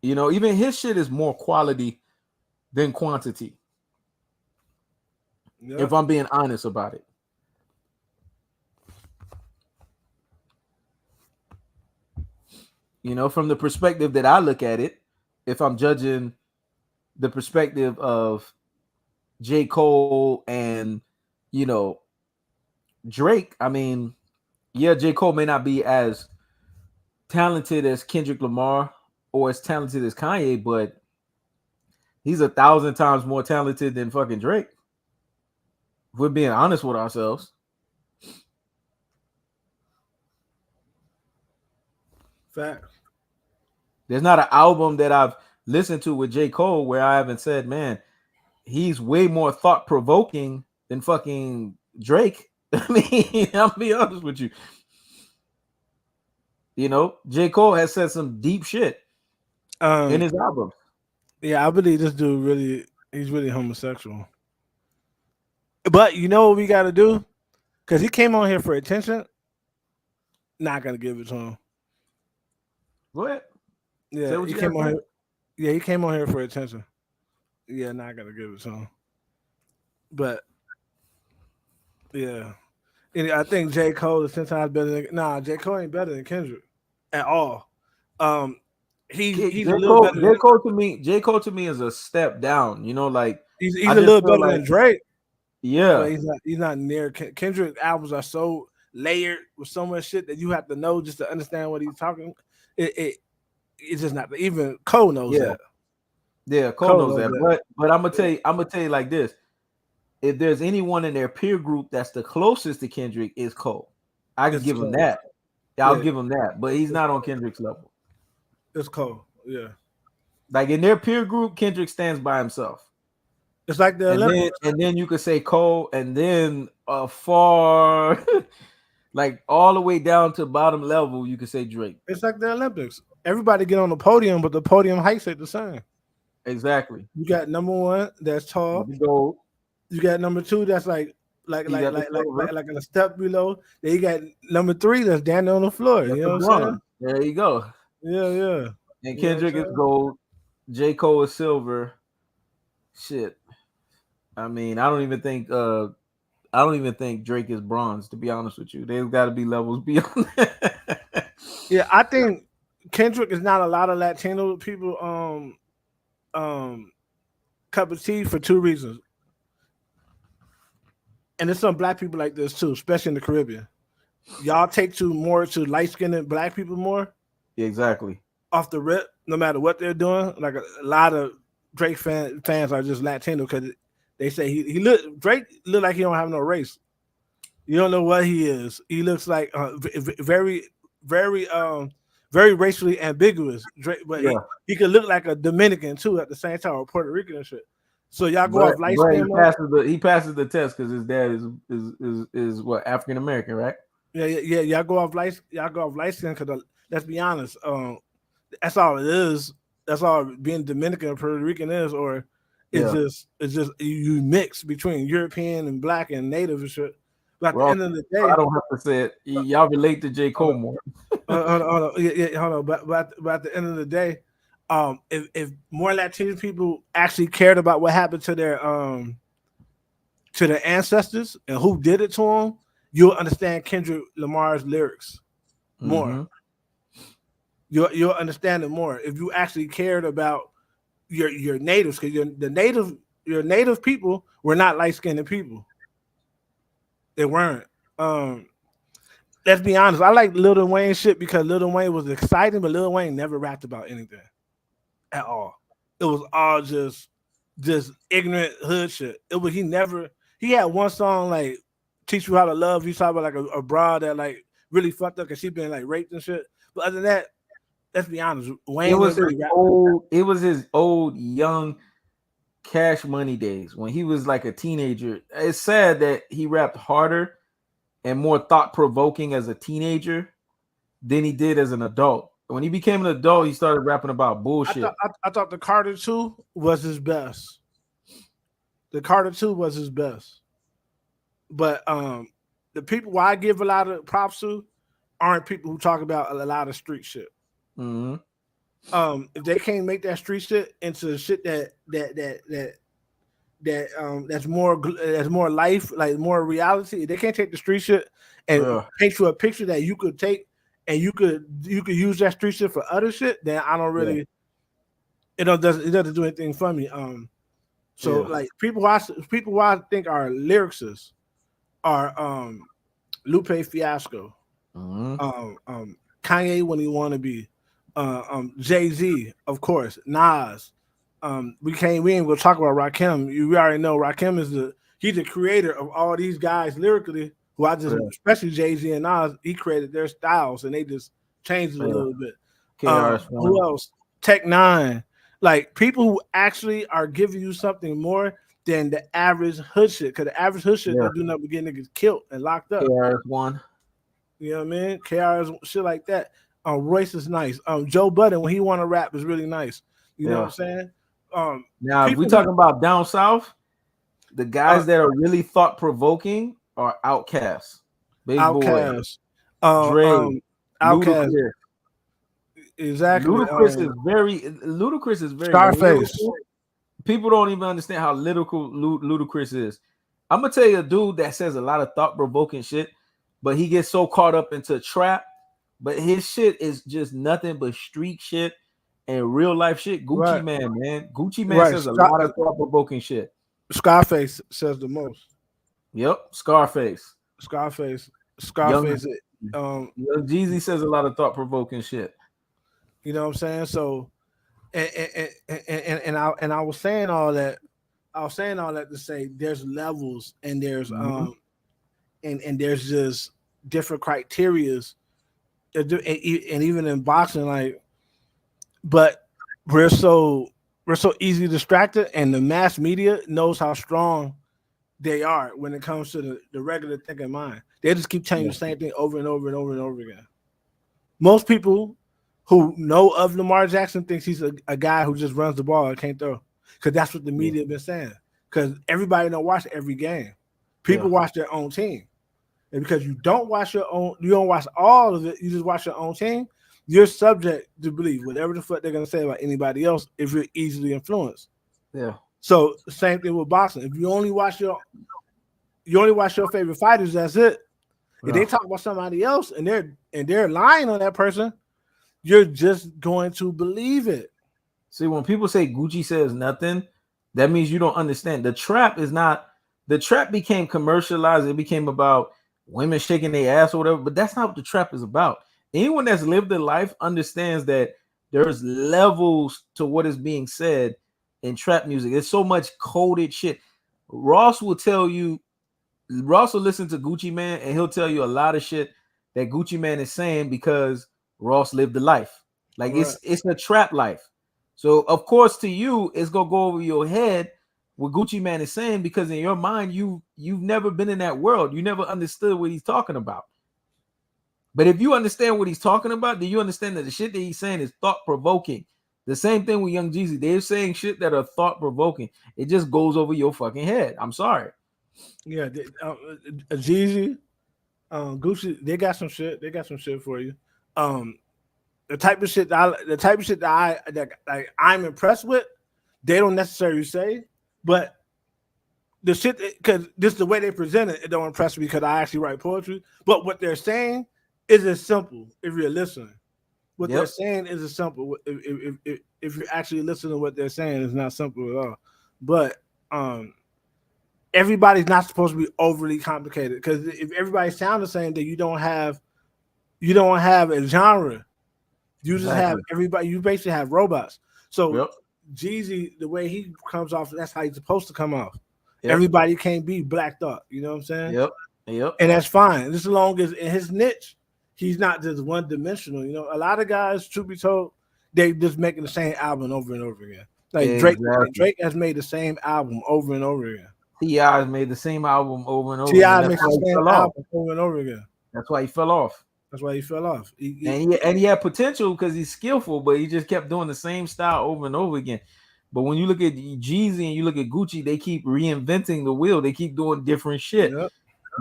[SPEAKER 2] You know, even his shit is more quality than quantity. Yep. If I'm being honest about it. You know, from the perspective that I look at it, if I'm judging the perspective of J. Cole and, you know, Drake, I mean, yeah, J. Cole may not be as talented as Kendrick Lamar or as talented as Kanye, but he's 1,000 times more talented than fucking Drake. If we're being honest with ourselves.
[SPEAKER 1] Facts.
[SPEAKER 2] There's not an album that I've listened to with J. Cole where I haven't said, man, he's way more thought-provoking than fucking Drake. I mean, I'll be honest with you. You know, J. Cole has said some deep shit in his album.
[SPEAKER 1] Yeah, I believe this dude he's really homosexual. But you know what we got to do? Because he came on here for attention. Not going to give it to him.
[SPEAKER 2] Go ahead.
[SPEAKER 1] Yeah, he came on here. Yeah, he came on here for attention. Yeah, not gonna give it to him. But yeah, and I think J. Cole is 10 times better than. J. Cole ain't better than Kendrick at all. He's a little better.
[SPEAKER 2] J. Cole to me is a step down. You know, like
[SPEAKER 1] he's a little better than Drake.
[SPEAKER 2] Yeah,
[SPEAKER 1] he's not near. Kendrick's albums are so layered with so much shit that you have to know just to understand what he's talking. It's just not. Even Cole knows that.
[SPEAKER 2] Yeah, Cole knows that. But I'm gonna tell you like this: if there's anyone in their peer group that's the closest to Kendrick, is Cole. I can give him that. I'll give him that. But he's not on Kendrick's level.
[SPEAKER 1] It's Cole. Yeah.
[SPEAKER 2] Like in their peer group, Kendrick stands by himself.
[SPEAKER 1] It's like the Olympics.
[SPEAKER 2] And then you could say Cole, and then far, like all the way down to bottom level, you could say Drake.
[SPEAKER 1] It's like the Olympics. Everybody get on the podium, but the podium heights ain't the same.
[SPEAKER 2] Exactly.
[SPEAKER 1] You got number 1 that's tall. You got number 2 that's like a step below. Then you got number 3 that's down on the floor. You know what I'm saying?
[SPEAKER 2] There you go.
[SPEAKER 1] Yeah.
[SPEAKER 2] And Kendrick is gold. J. Cole is silver. Shit. I mean, I don't even think Drake is bronze, to be honest with you. There's got to be levels beyond that.
[SPEAKER 1] Yeah, I think Kendrick is not a lot of Latino people cup of tea for two reasons. And there's some black people like this too, especially in the Caribbean. Y'all take to light skinned black people more.
[SPEAKER 2] Exactly.
[SPEAKER 1] Off the rip, no matter what they're doing. Like a lot of Drake fans are just Latino because they say Drake look like he don't have no race. You don't know what he is. He looks like very, very, very racially ambiguous. Drake, but he could look like a Dominican too at the same time, or Puerto Rican and shit. So y'all go off light skin.
[SPEAKER 2] He passes the test because his dad is what, African American, right?
[SPEAKER 1] Yeah. Y'all go off light skin because let's be honest, that's all it is. That's all being Dominican or Puerto Rican is, or it's just you mix between European and black and native and shit. But at the end of the day,
[SPEAKER 2] I don't have to say it. Y'all relate to J. Cole more.
[SPEAKER 1] Hold on. But at the end of the day, if more Latino people actually cared about what happened to their ancestors and who did it to them, you'll understand Kendrick Lamar's lyrics more. Mm-hmm. You'll understand it more if you actually cared about your natives, because your native people were not light-skinned people. They weren't. Let's be honest. I like Lil Wayne shit because Lil Wayne was exciting, but Lil Wayne never rapped about anything at all. It was all just ignorant hood shit. He had one song like "Teach You How to Love." He talked about like a broad that like really fucked up because she been like raped and shit. But other than that, let's be honest. Wayne
[SPEAKER 2] it was his old young Cash Money days when he was like a teenager. It's sad that he rapped harder and more thought-provoking as a teenager than he did as an adult. When he became an adult, he started rapping about bullshit.
[SPEAKER 1] I thought the Carter 2 was his best. The Carter 2 was his best. But the people who I give a lot of props to aren't people who talk about a lot of street shit.
[SPEAKER 2] Mm-hmm.
[SPEAKER 1] If they can't make that street shit into shit that's more life, like more reality, they can't take the street shit and paint you a picture that you could take and you could use that street shit for other shit, then I don't really it doesn't do anything for me. Like people who I think are lyricists are Lupe Fiasco, Kanye when he wanna be, Jay-Z, of course, Nas. We ain't gonna talk about Rakim. We already know Rakim he's the creator of all these guys lyrically. Who especially Jay-Z and Nas, he created their styles and they just changed it a little bit. Who else? Tech Nine, like people who actually are giving you something more than the average hood shit. Because the average hood shit don't do nothing but get niggas killed and locked up.
[SPEAKER 2] KRS-One,
[SPEAKER 1] you know what I mean? KRS, shit like that. Royce is nice. Joe Budden when he want to rap is really nice. You know what I'm saying?
[SPEAKER 2] Now, if we talking about down south, the guys that are really thought provoking are Outkast, Big Boy, Dre, Ludacris.
[SPEAKER 1] Exactly.
[SPEAKER 2] Ludacris is very
[SPEAKER 1] Scarface.
[SPEAKER 2] People don't even understand how lyrical Ludacris is. I'm gonna tell you a dude that says a lot of thought provoking shit, but he gets so caught up into trap. But his shit is just nothing but street shit and real life shit. Gucci man. Gucci man says a lot of thought provoking shit.
[SPEAKER 1] Scarface says the most.
[SPEAKER 2] Yep, Scarface.
[SPEAKER 1] Young
[SPEAKER 2] Jeezy says a lot of thought provoking shit.
[SPEAKER 1] You know what I'm saying? So, and I was saying all that. I was saying all that to say there's levels and there's and there's just different criterias, and even in boxing, like, but we're so easily distracted, and the mass media knows how strong they are when it comes to the regular thinking mind. They just keep telling you the same thing over and over and over and over again. Most people who know of Lamar Jackson thinks he's a guy who just runs the ball and can't throw, because that's what the media have been saying. Because everybody don't watch every game. People watch their own team, and because you don't watch all of it, you just watch your own team. You're subject to believe whatever the fuck they're gonna say about anybody else if you're easily influenced.
[SPEAKER 2] Yeah.
[SPEAKER 1] So same thing with boxing. If you only watch your favorite fighters, that's it. If they talk about somebody else and they're lying on that person, you're just going to believe it.
[SPEAKER 2] See, when people say Gucci says nothing, That means you don't understand. The trap became commercialized. It became about women shaking their ass or whatever, but that's not what the trap is about. Anyone that's lived a life understands that there's levels to what is being said in trap music. There's so much coded shit. Ross will listen to Gucci Mane and he'll tell you a lot of shit that Gucci Mane is saying because Ross lived the life. Like it's a trap life. So of course to you, it's gonna go over your head what Gucci Mane is saying, because in your mind, you've never been in that world. You never understood what he's talking about. But if you understand what he's talking about, then you understand that the shit that he's saying is thought-provoking. The same thing with Young Jeezy. They're saying shit that are thought-provoking. It just goes over your fucking head. I'm sorry.
[SPEAKER 1] Yeah, Jeezy, Gucci, they got some shit. They got some shit for you. The type of shit that I'm impressed with, they don't necessarily say, but the shit, because this is the way they present it, it don't impress me because I actually write poetry. But what they're saying isn't simple if you're listening. What they're saying isn't simple. If you're actually listening to what they're saying, it's not simple at all. But everybody's not supposed to be overly complicated, because if everybody sounds the same, then you don't have a genre. You just have everybody. You basically have robots. So Jeezy, the way he comes off, that's how he's supposed to come off. Everybody can't be Black Thought. You know what I'm saying? And that's fine. Just as long as in his niche, he's not just one dimensional. You know, a lot of guys, truth be told, they just making the same album over and over again. Like Drake has made the same album over and over again.
[SPEAKER 2] T.I. has made the same album over and over.
[SPEAKER 1] T.I. makes the same album over and over again.
[SPEAKER 2] That's why he fell off.
[SPEAKER 1] And
[SPEAKER 2] he had potential because he's skillful, but he just kept doing the same style over and over again. But when you look at Jeezy and you look at Gucci, they keep reinventing the wheel. They keep doing different shit. Now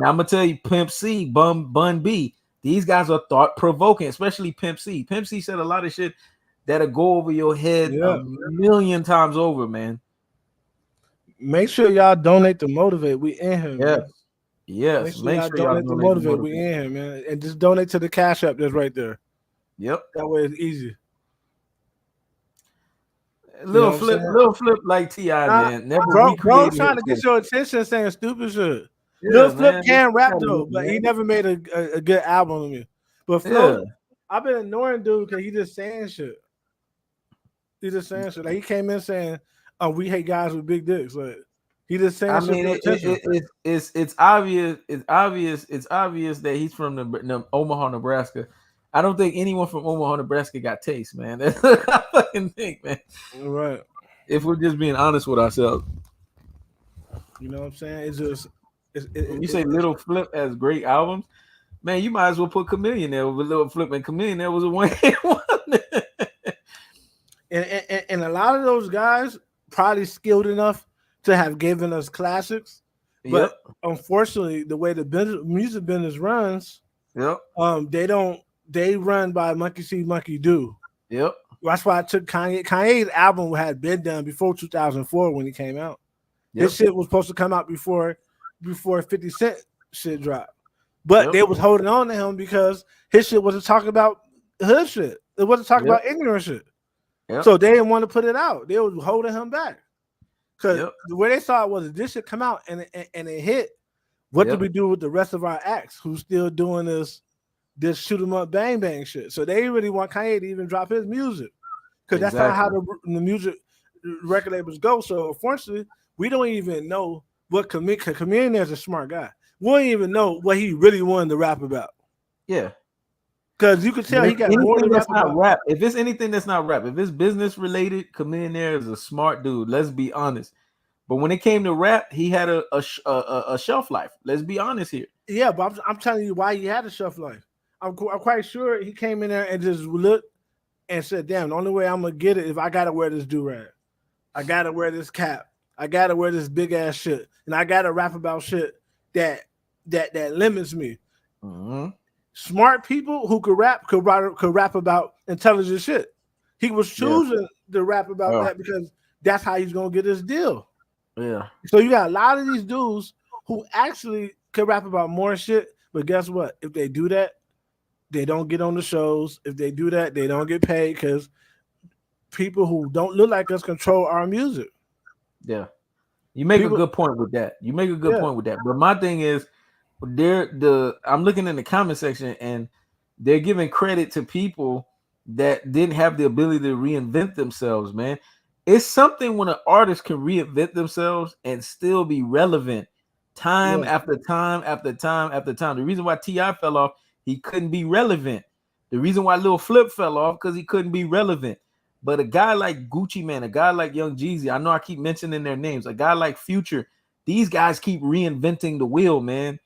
[SPEAKER 2] I'm gonna tell you, Pimp C, Bun B, these guys are thought provoking, especially Pimp C. Pimp C said a lot of shit that'll go over your head a million times over, man.
[SPEAKER 1] Make sure y'all donate to Motivate. We in here. Man.
[SPEAKER 2] Yes.
[SPEAKER 1] Make sure y'all donate to Motivate. We in here, man. And just donate to the Cash App that's right there.
[SPEAKER 2] Yep.
[SPEAKER 1] That way it's easy.
[SPEAKER 2] Lil Flip like T.I., man.
[SPEAKER 1] Bro trying to get your attention saying stupid shit. Lil Flip can rap though, but he never made a good album to me. But Flo, I've been ignoring dude because he just saying shit. Like he came in saying, "Oh, we hate guys with big dicks." Like he just saying. I mean,
[SPEAKER 2] it's obvious. It's obvious that he's from the Omaha, Nebraska. I don't think anyone from Omaha, Nebraska got taste, man. That's what I fucking think, man.
[SPEAKER 1] Right.
[SPEAKER 2] If we're just being honest with ourselves.
[SPEAKER 1] You know what I'm saying? It's just
[SPEAKER 2] you say Lil Flip has great albums, man. You might as well put Chameleon there with Lil Flip, and Chameleon there was a one-hit wonder.
[SPEAKER 1] And a lot of those guys probably skilled enough to have given us classics, but unfortunately, the way the music business runs, they run by monkey see, monkey do. That's why I took Kanye. Kanye's album had been done before 2004 when he came out. This shit was supposed to come out before 50 Cent shit dropped. But they was holding on to him because his shit wasn't talking about hood shit. It wasn't talking about ignorant shit. So they didn't want to put it out. They was holding him back. Because the way they saw it was, this should come out and it hit. What do we do with the rest of our acts who's still doing this shoot 'em up bang bang shit? So they really want Kanye to even drop his music. Because that's not how the music record labels go. So unfortunately, we don't even know what Chameleon is a smart guy. We don't even know what he really wanted to rap about. Because you could tell he got more to rap about.
[SPEAKER 2] Rap. If it's anything that's not rap, if it's business related, Chameleon is a smart dude. Let's be honest. But when it came to rap, he had a shelf life. Let's be honest here.
[SPEAKER 1] Yeah, but I'm telling you why he had a shelf life. I'm quite sure he came in there and just looked and said, "Damn, the only way I'm gonna get it is if I gotta wear this do-rag. I gotta wear this cap. I gotta wear this big ass shit, and I gotta rap about shit that limits me." Smart people who could rap about intelligent shit. He was choosing to rap about that because that's how he's gonna get his deal. So you got a lot of these dudes who actually could rap about more shit, but guess what? If they do that, they don't get on the shows. If they do that, they don't get paid because people who don't look like us control our music.
[SPEAKER 2] Yeah. You make
[SPEAKER 1] People,
[SPEAKER 2] a good point with that. You make a good
[SPEAKER 1] yeah,
[SPEAKER 2] point with that. But my thing is, I'm looking in the comment section and they're giving credit to people that didn't have the ability to reinvent themselves, man. It's something when an artist can reinvent themselves and still be relevant time
[SPEAKER 1] yeah.
[SPEAKER 2] after time after time after time. The reason why T.I. fell off, he couldn't be relevant. The reason why Lil Flip fell off, because he couldn't be relevant. But a guy like Gucci Man, a guy like Young Jeezy, I know I keep mentioning their names, a guy like Future, these guys keep reinventing the wheel, man.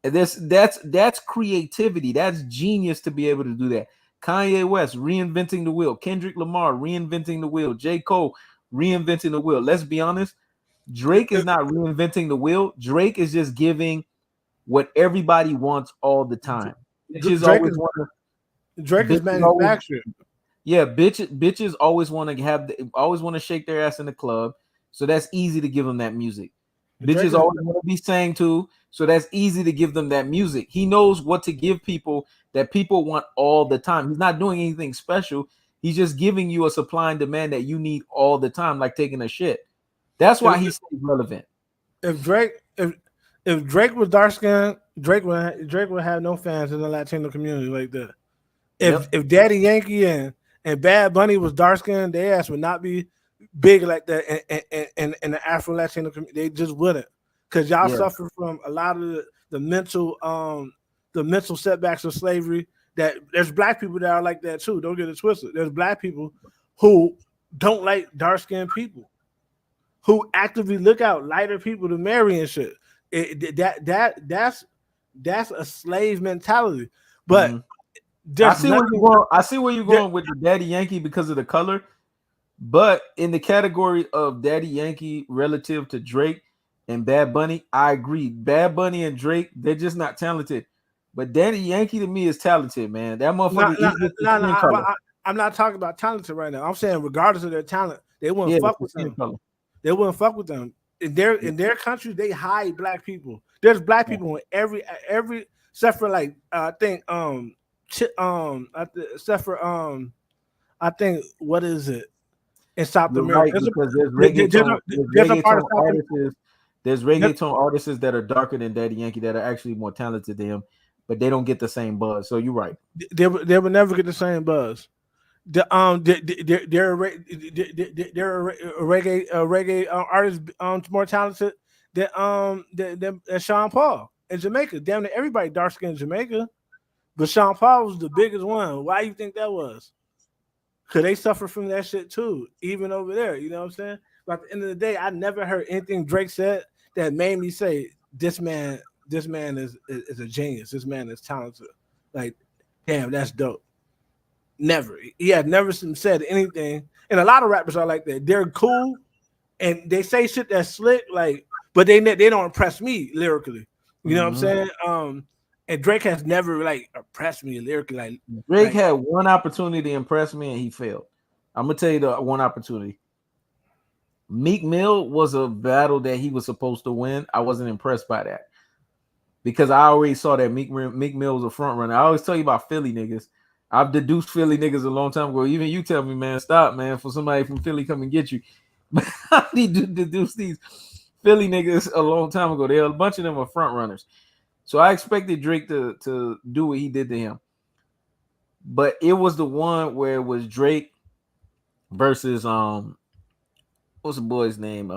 [SPEAKER 2] And that's creativity. That's genius to be able to do that. Kanye West reinventing the wheel. Kendrick Lamar reinventing the wheel. J. Cole reinventing the wheel. Let's be honest. Drake is not reinventing the wheel. Drake is just giving what everybody wants all the time. Bitches
[SPEAKER 1] Drake
[SPEAKER 2] always
[SPEAKER 1] is
[SPEAKER 2] want to.
[SPEAKER 1] Drake is
[SPEAKER 2] Bitches always,
[SPEAKER 1] manufactured.
[SPEAKER 2] yeah, bitches always want to always want to shake their ass in the club. So that's easy to give them that music.
[SPEAKER 1] Drake
[SPEAKER 2] Bitches
[SPEAKER 1] is
[SPEAKER 2] always want to be sang to, so that's easy to give them that music. He knows what to give people that people want all the time. He's not doing anything special. He's just giving you a supply and demand that you need all the time, like taking a shit. That's why he stays relevant.
[SPEAKER 1] if Drake if Drake was dark skinned, Drake would have no fans in the Latino community like that. If Daddy Yankee and Bad Bunny was dark skinned, their ass would not be big like that in the Afro Latino community. They just wouldn't, because y'all suffer from a lot of the mental setbacks of slavery. That there's black people that are like that too. Don't get it twisted. There's black people who don't like dark skinned people, who actively look out lighter people to marry and shit. That's a slave mentality. But
[SPEAKER 2] I see where you're going. I see where you're going with the Daddy Yankee because of the color. But in the category of Daddy Yankee relative to Drake and Bad Bunny, I agree. Bad Bunny and Drake, they're just not talented. But Daddy Yankee to me is talented, man. That motherfucker
[SPEAKER 1] I'm not talking about talented right now. I'm saying regardless of their talent, they wouldn't fuck with them. They wouldn't fuck with them. In their country, they hide black people. There's black people in every except for like except for I think what is it in South America?
[SPEAKER 2] Right, because there's reggaeton artists. There's reggaeton artists that are darker than Daddy Yankee that are actually more talented than him, but they don't get the same buzz. So you're right.
[SPEAKER 1] They would never get the same buzz. They're a reggae artist more talented than Sean Paul in Jamaica. Damn it, everybody dark skinned in Jamaica, but Sean Paul was the biggest one. Why do you think that was? Because they suffer from that shit too, even over there. You know what I'm saying? But at the end of the day, I never heard anything Drake said that made me say this man is a genius. This man is talented. Like, damn, that's dope. Never. He had never said anything. And a lot of rappers are like that. They're cool and they say shit that's slick, like, but they don't impress me lyrically. You know what I'm saying? And Drake has never like impressed me lyrically. Like
[SPEAKER 2] Drake had one opportunity to impress me and he failed. I'm gonna tell you the one opportunity. Meek Mill was a battle that he was supposed to win. I wasn't impressed by that because I already saw that Meek Mill was a front runner. I always tell you about Philly niggas. I've deduced Philly niggas a long time ago. Even you tell me, man, stop, man, for somebody from Philly come and get you. But I need to deduce these Philly niggas a long time ago. A bunch of them are front runners. So I expected Drake to do what he did to him. But it was the one where it was Drake versus what's the boy's name?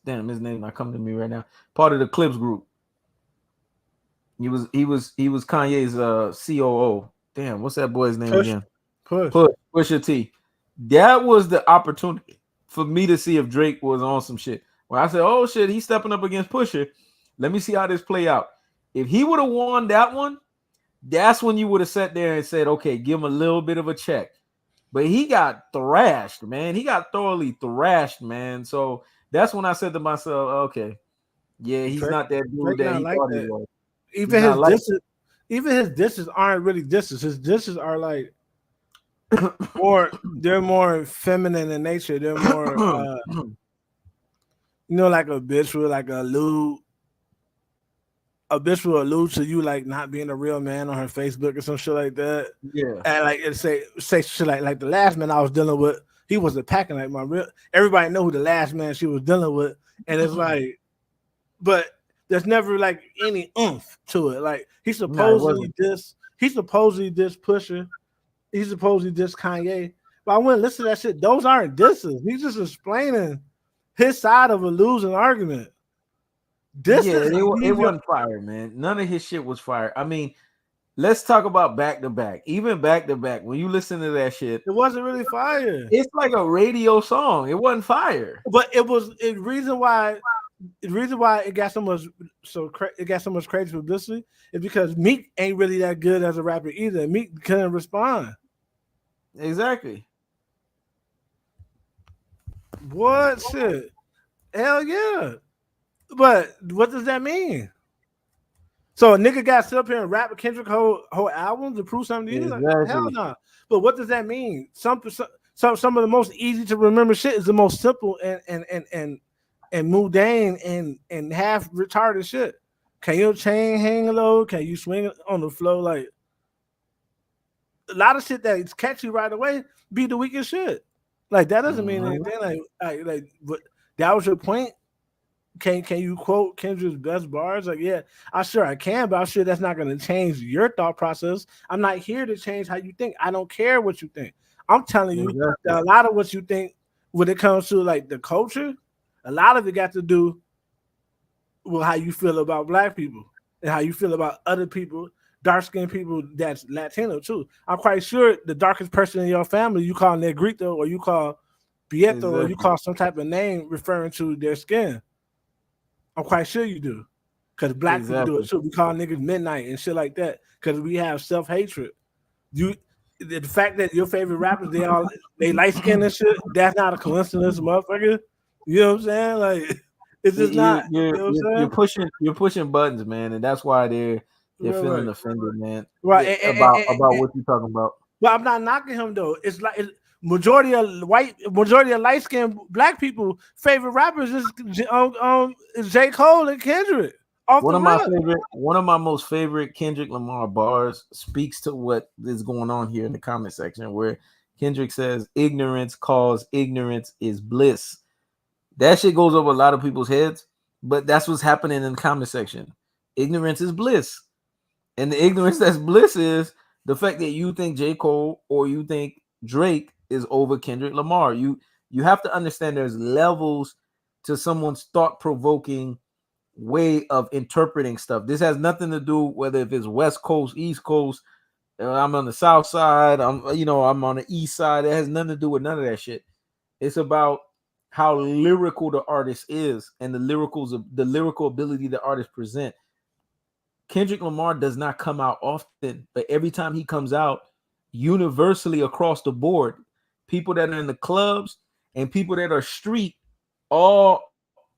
[SPEAKER 2] Damn, his name not coming to me right now. Part of the Clips group. He was Kanye's COO. Damn, what's that boy's name again? Pusha T. That was the opportunity for me to see if Drake was on some shit. When I said, "Oh shit, he's stepping up against Pusha," let me see how this play out. If he would have won that one, that's when you would have sat there and said, "Okay, give him a little bit of a check." But he got thrashed, man. He got thoroughly thrashed, man. So that's when I said to myself, "Okay, yeah, he's Drake, not that dude that he thought he was."
[SPEAKER 1] Even his disses aren't really disses. His disses are like they're more feminine in nature. They're more like a bitch will allude to you like not being a real man on her Facebook or some shit like that.
[SPEAKER 2] Yeah.
[SPEAKER 1] And like it say shit like the last man I was dealing with, he wasn't packing like my real. Everybody know who the last man she was dealing with, and it's like, but there's never like any oomph to it. Like he supposedly this Pusha, he supposedly this Kanye. But I went and listen to that shit. Those aren't disses. He's just explaining his side of a losing argument.
[SPEAKER 2] It wasn't fire, man. None of his shit was fire. I mean, let's talk about back to back. Even back to back, when you listen to that shit,
[SPEAKER 1] it wasn't really fire.
[SPEAKER 2] It's like a radio song. It wasn't fire.
[SPEAKER 1] But it was the reason why it got so much crazy publicity is because Meek ain't really that good as a rapper either. Meek couldn't respond.
[SPEAKER 2] Exactly.
[SPEAKER 1] What shit? Hell yeah. But what does that mean? So a nigga got sit up here and rap Kendrick whole album to prove something to you?
[SPEAKER 2] Exactly.
[SPEAKER 1] Like, hell no. But what does that mean? Some of the most easy to remember shit is the most simple and mundane and half retarded shit. Can your chain hang low? Can you swing on the floor? Like a lot of shit that's catchy right away be the weakest shit. Like that doesn't mean anything. Like but that was your point. Can you quote Kendrick's best bars? Like, yeah, I'm sure I can, but I'm sure that's not going to change your thought process. I'm not here to change how you think. I don't care what you think. I'm telling you that a lot of what you think when it comes to like the culture, a lot of it got to do with how you feel about black people and how you feel about other people, dark-skinned people that's Latino too. I'm quite sure the darkest person in your family you call Negrito or you call Prieto or you call some type of name referring to their skin. I'm quite sure you do. Because black people do it too. We call niggas midnight and shit like that. Because we have self-hatred. The fact that your favorite rappers, they light skinned and shit, that's not a coincidence, motherfucker. You know what I'm saying? Like it's just not.
[SPEAKER 2] You're pushing buttons, man, and that's why they're feeling offended, man.
[SPEAKER 1] Right.
[SPEAKER 2] About what you're talking about.
[SPEAKER 1] But I'm not knocking him though. It's like majority of light skinned black people favorite rappers is J. Cole and Kendrick.
[SPEAKER 2] One of my most favorite Kendrick Lamar bars speaks to what is going on here in the comment section, where Kendrick says, "Ignorance cause ignorance is bliss." That shit goes over a lot of people's heads, but that's what's happening in the comment section. Ignorance is bliss, and the ignorance that's bliss is the fact that you think J. Cole or you think Drake is over Kendrick Lamar. You have to understand there's levels to someone's thought-provoking way of interpreting stuff. This has nothing to do whether if it's West Coast, East Coast, I'm on the South Side, I'm on the East Side. It has nothing to do with none of that shit. It's about how lyrical the artist is and the lyrical ability the artist present. Kendrick Lamar does not come out often, but every time he comes out, universally across the board, people that are in the clubs and people that are street all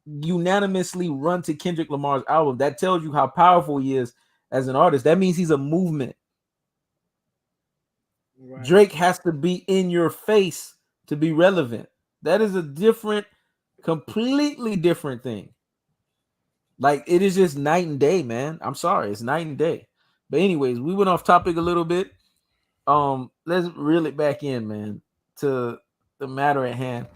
[SPEAKER 2] unanimously run to Kendrick Lamar's album. That tells you how powerful he is as an artist. That means he's a movement. Right. Drake has to be in your face to be relevant. That is a completely different thing. Like it is just night and day, man. I'm sorry, it's night and day. But anyways, we went off topic a little bit. Let's reel it back in, man, to the matter at hand.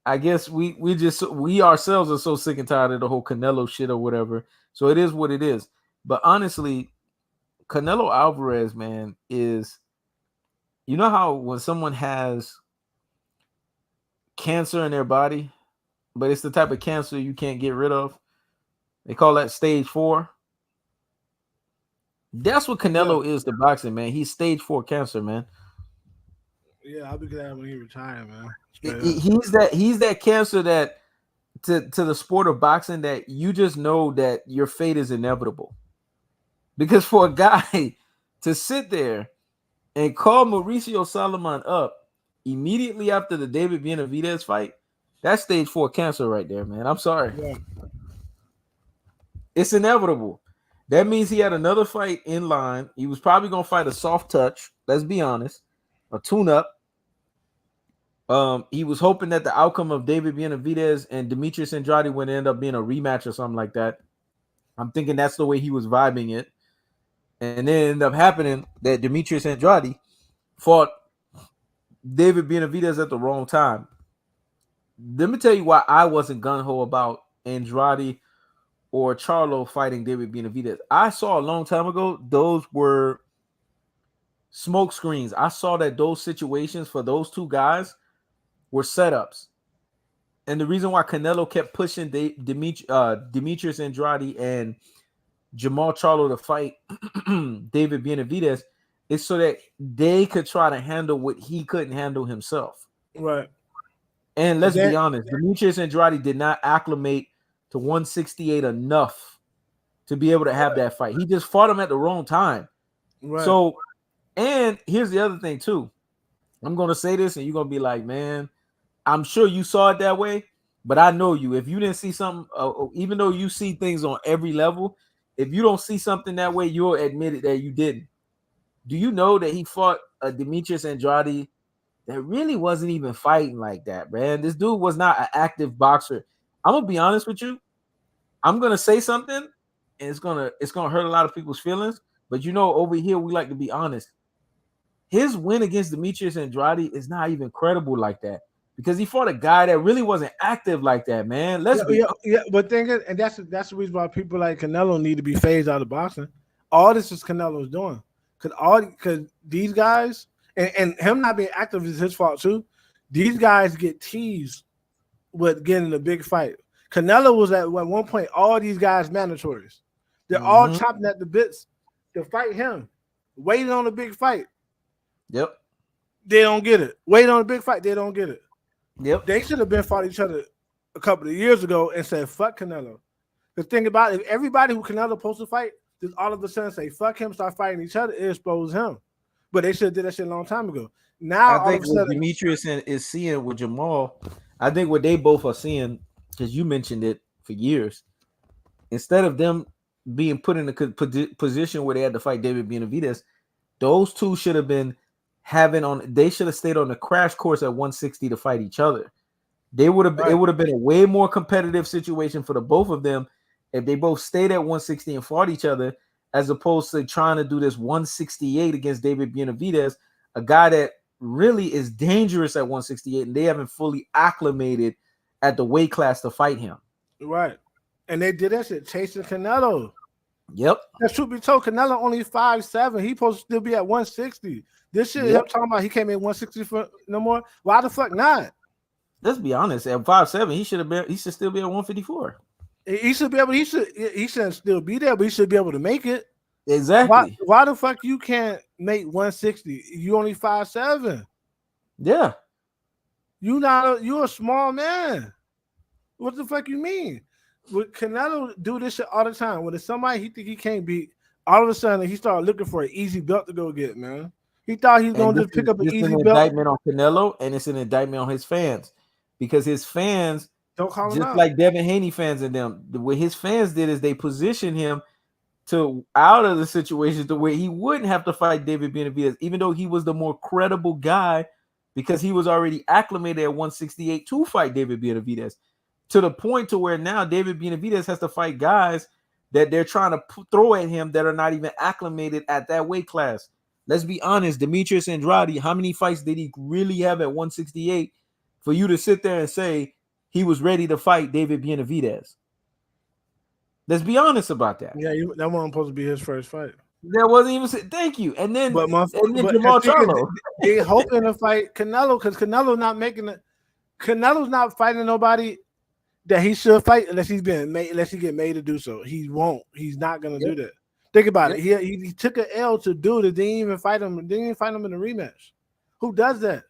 [SPEAKER 2] I guess we ourselves are so sick and tired of the whole Canelo shit or whatever. So it is what it is. But honestly, Canelo Alvarez, man, is, you know how when someone has cancer in their body, but it's the type of cancer you can't get rid of. They call that stage 4. That's what Canelo is to boxing, man. He's stage 4 cancer, man.
[SPEAKER 1] Yeah, I'll be glad when he retires, man.
[SPEAKER 2] He's that cancer that to the sport of boxing that you just know that your fate is inevitable. Because for a guy to sit there and call Mauricio Salomon up immediately after the David Benavidez fight, that's stage 4 cancer right there, man. I'm sorry. Yeah. It's inevitable. That means he had another fight in line. He was probably going to fight a soft touch. Let's be honest. A tune-up. He was hoping that the outcome of David Benavidez and Demetrius Andrade would end up being a rematch or something like that. I'm thinking that's the way he was vibing it. And then it ended up happening that Demetrius Andrade fought David Benavidez at the wrong time. Let me tell you why I wasn't gung-ho about Andrade or Charlo fighting David Benavidez. I saw a long time ago, those were smoke screens. I saw that those situations for those two guys were setups. And the reason why Canelo kept pushing Demetrius Andrade and Jamal Charlo to fight David Benavidez is so that they could try to handle what he couldn't handle himself.
[SPEAKER 1] Right.
[SPEAKER 2] And let's be honest, Demetrius Andrade did not acclimate to 168 enough to be able to have that fight. He just fought him at the wrong time.
[SPEAKER 1] Right.
[SPEAKER 2] So, and here's the other thing too. I'm going to say this and you're going to be like, man, I'm sure you saw it that way, but I know you. If you didn't see something, even though you see things on every level, if you don't see something that way, you'll admit it that you didn't. Do you know that he fought a Demetrius Andrade that really wasn't even fighting like that, man? This dude was not an active boxer. I'm gonna be honest with you. I'm gonna say something, and it's gonna hurt a lot of people's feelings. But you know, over here we like to be honest. His win against Demetrius Andrade is not even credible like that because he fought a guy that really wasn't active like that, man.
[SPEAKER 1] But thing is, and that's the reason why people like Canelo need to be phased out of boxing. All this is Canelo's doing. Because these guys and him not being active is his fault too. These guys get teased with getting a big fight. Canelo was at one point all these guys mandatories. They're all chopping at the bits to fight him, waiting on a big fight.
[SPEAKER 2] Yep.
[SPEAKER 1] They don't get it. Waiting on a big fight, they don't get it.
[SPEAKER 2] Yep.
[SPEAKER 1] They should have been fought each other a couple of years ago and said fuck Canelo. The thing about it, if everybody who Canelo supposed to fight just all of a sudden say fuck him, start fighting each other, it expose him. But they should have did that shit a long time ago. Now
[SPEAKER 2] I think what Demetrius is seeing with Jamal, I think what they both are seeing, because you mentioned it for years, instead of them being put in a position where they had to fight David Benavidez, those two should have been they should have stayed on the crash course at 160 to fight each other. It would have been a way more competitive situation for the both of them if they both stayed at 160 and fought each other, as opposed to trying to do this 168 against David Benavidez, a guy that really is dangerous at 168, and they haven't fully acclimated at the weight class to fight him.
[SPEAKER 1] Right. And they did that shit chasing Canelo.
[SPEAKER 2] Yep.
[SPEAKER 1] That should be told. Canelo only 5'7". He supposed to still be at 160. This shit him talking about he came in 160 for no more. Why the fuck not?
[SPEAKER 2] Let's be honest. At 5'7", he should still be at 154.
[SPEAKER 1] He should be able. He shouldn't still be there, but he should be able to make it.
[SPEAKER 2] Exactly.
[SPEAKER 1] Why the fuck you can't make 160? You only 5'7".
[SPEAKER 2] Yeah.
[SPEAKER 1] You're a small man. What the fuck you mean? Would Canelo do this shit all the time? When there's somebody he think he can't beat, all of a sudden he started looking for an easy belt to go get, man. He thought he was going to just pick up an easy belt.
[SPEAKER 2] It's an indictment on Canelo, and it's an indictment on his fans, because his fans,
[SPEAKER 1] don't call him
[SPEAKER 2] just
[SPEAKER 1] out.
[SPEAKER 2] like Devin Haney fans and them, what his fans did is they positioned him to out of the situation to where he wouldn't have to fight David Benavidez, even though he was the more credible guy, because he was already acclimated at 168 to fight David Benavidez, to the point to where now David Benavidez has to fight guys that they're trying to throw at him that are not even acclimated at that weight class. Let's be honest, Demetrius Andrade, how many fights did he really have at 168 for you to sit there and say he was ready to fight David Benavidez? Let's be honest about that.
[SPEAKER 1] Yeah, that wasn't supposed to be his first fight.
[SPEAKER 2] That wasn't even. Thank you. And then, Jamal Charlo.
[SPEAKER 1] They hoping to fight Canelo because Canelo's not making it. Canelo's not fighting nobody that he should fight unless he get made to do so. He won't. He's not gonna do that. Think about it. He took an L to do it. Didn't even fight him. Didn't even fight him in a rematch. Who does that?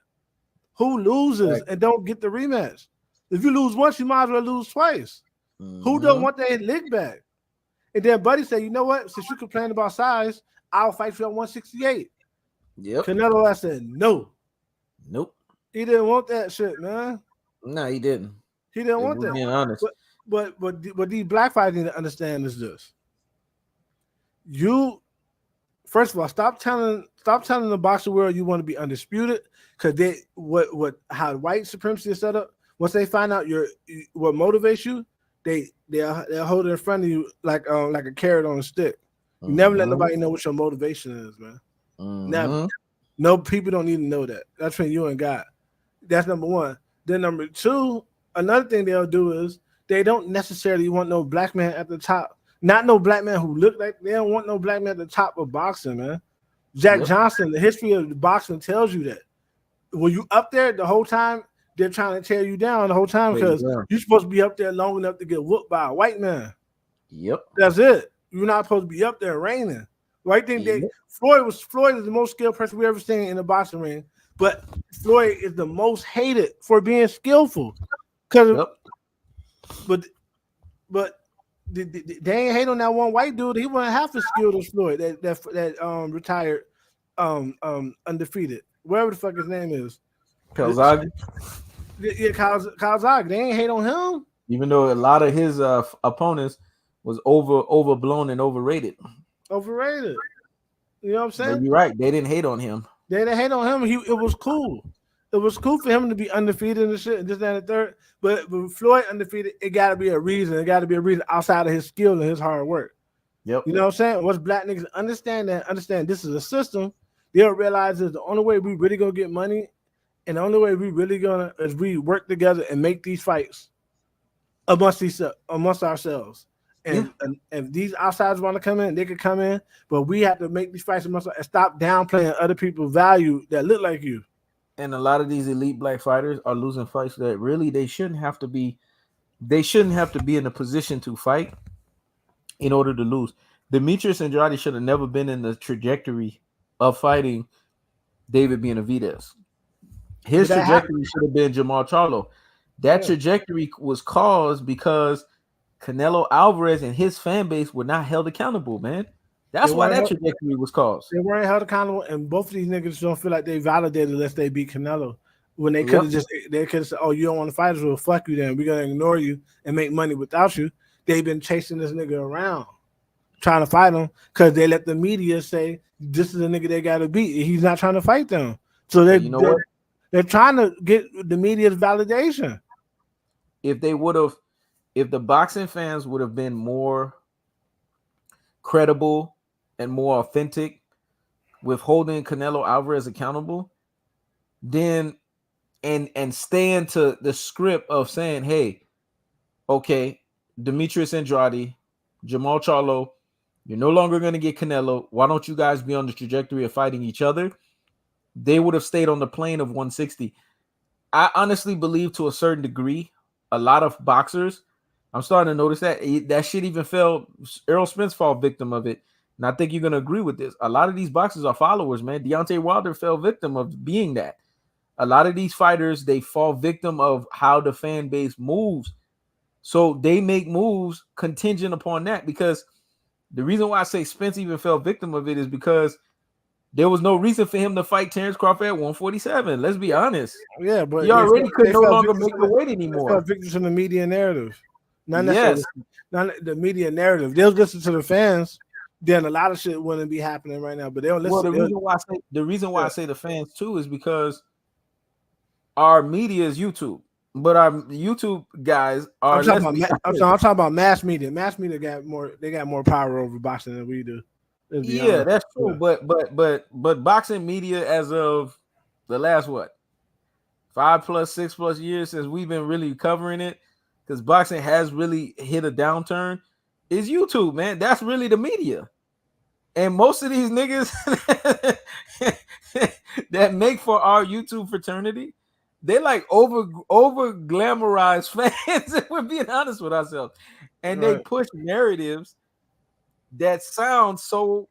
[SPEAKER 1] Who loses and don't get the rematch? If you lose once, you might as well lose twice. Who don't want that lick back? And then Buddy said, "You know what? Since you complain about size, I'll fight for 168."
[SPEAKER 2] Yep.
[SPEAKER 1] Canelo, I said no.
[SPEAKER 2] Nope.
[SPEAKER 1] He didn't want that shit, man.
[SPEAKER 2] No, he didn't.
[SPEAKER 1] He didn't want that.
[SPEAKER 2] Being honest.
[SPEAKER 1] But these black fighters need to understand is this. You, first of all, stop telling the boxing world you want to be undisputed, because how white supremacy is set up. Once they find out what motivates you, they'll hold it in front of you like a carrot on a stick. You never let nobody know what your motivation is, man. Never. No, people don't need to know that. That's between you and God. That's number one. Then number two, another thing they'll do is they don't necessarily want no black man at the top. Not no black man who look like they don't want no black man at the top of boxing, man. Jack
[SPEAKER 2] Yep.
[SPEAKER 1] Johnson, the history of the boxing tells you that. When you up there the whole time, they're trying to tear you down the whole time because you're supposed to be up there long enough to get whooped by a white man.
[SPEAKER 2] Yep.
[SPEAKER 1] That's it. You're not supposed to be up there reigning. Well, I think Floyd is the most skilled person we ever seen in the boxing ring, but Floyd is the most hated for being skillful. Because, but they ain't hate on that one white dude. He wasn't half as skilled as Floyd. That retired, undefeated. Whatever the fuck his name is.
[SPEAKER 2] Calzaghe.
[SPEAKER 1] Yeah, Calzaghe. They ain't hate on him.
[SPEAKER 2] Even though a lot of his opponents was overblown and overrated.
[SPEAKER 1] Overrated. You know what I'm saying?
[SPEAKER 2] But you're right. They didn't hate on him.
[SPEAKER 1] They didn't hate on him. It was cool. It was cool for him to be undefeated and shit, and this, that, and the third. But with Floyd undefeated, it got to be a reason. It got to be a reason outside of his skill and his hard work.
[SPEAKER 2] Yep.
[SPEAKER 1] You know what I'm saying? Once black niggas understand this is a system, they'll realize that the only way we really gonna get money, and the only way we really gonna is we work together and make these fights amongst ourselves. And if these outsiders want to come in, they could come in, but we have to make these fights amongst and stop downplaying other people's value that look like you.
[SPEAKER 2] And a lot of these elite black fighters are losing fights that really they shouldn't have to be. They shouldn't have to be in a position to fight in order to lose. Demetrius Andrade should have never been in the trajectory of fighting David Benavidez. His trajectory should have been Jamal Charlo. That trajectory was caused because Canelo Alvarez and his fan base were not held accountable, man. That's why that trajectory was caused.
[SPEAKER 1] They weren't held accountable, and both of these niggas don't feel like they validated unless they beat Canelo. When they could have they could have said, "Oh, you don't want to fight us? Well, fuck you then. We're gonna ignore you and make money without you." They've been chasing this nigga around, trying to fight him because they let the media say this is the nigga they got to beat. He's not trying to fight them, so they're trying to get the media's validation.
[SPEAKER 2] If the boxing fans would have been more credible and more authentic with holding Canelo Alvarez accountable, then and staying to the script of saying, hey, okay, Demetrius Andrade, Jamal Charlo, you're no longer going to get Canelo. Why don't you guys be on the trajectory of fighting each other? They would have stayed on the plane of 160. I honestly believe to a certain degree, a lot of boxers, I'm starting to notice that shit even fell. Errol Spence fall victim of it. And I think you're going to agree with this. A lot of these boxers are followers, man. Deontay Wilder fell victim of being that. A lot of these fighters, they fall victim of how the fan base moves. So they make moves contingent upon that, because the reason why I say Spence even fell victim of it is because there was no reason for him to fight Terrence Crawford at 147. Let's be honest.
[SPEAKER 1] Yeah, but
[SPEAKER 2] he already could no longer make the weight anymore.
[SPEAKER 1] They fell victim to the media narrative. Not necessarily not the media narrative. They'll listen to the fans, then a lot of shit wouldn't be happening right now. But they don't listen.
[SPEAKER 2] Well, the reason why I say the fans too is because our media is YouTube, but our YouTube guys are.
[SPEAKER 1] I'm talking about mass media. Mass media got more power over boxing than we do.
[SPEAKER 2] Yeah, that's true. Yeah. But boxing media, as of the last 5+6+ years since we've been really covering it, because boxing has really hit a downturn, is YouTube, man. That's really the media. And most of these niggas that make for our YouTube fraternity, they like over glamorized fans, if we're being honest with ourselves. And they push narratives that sound so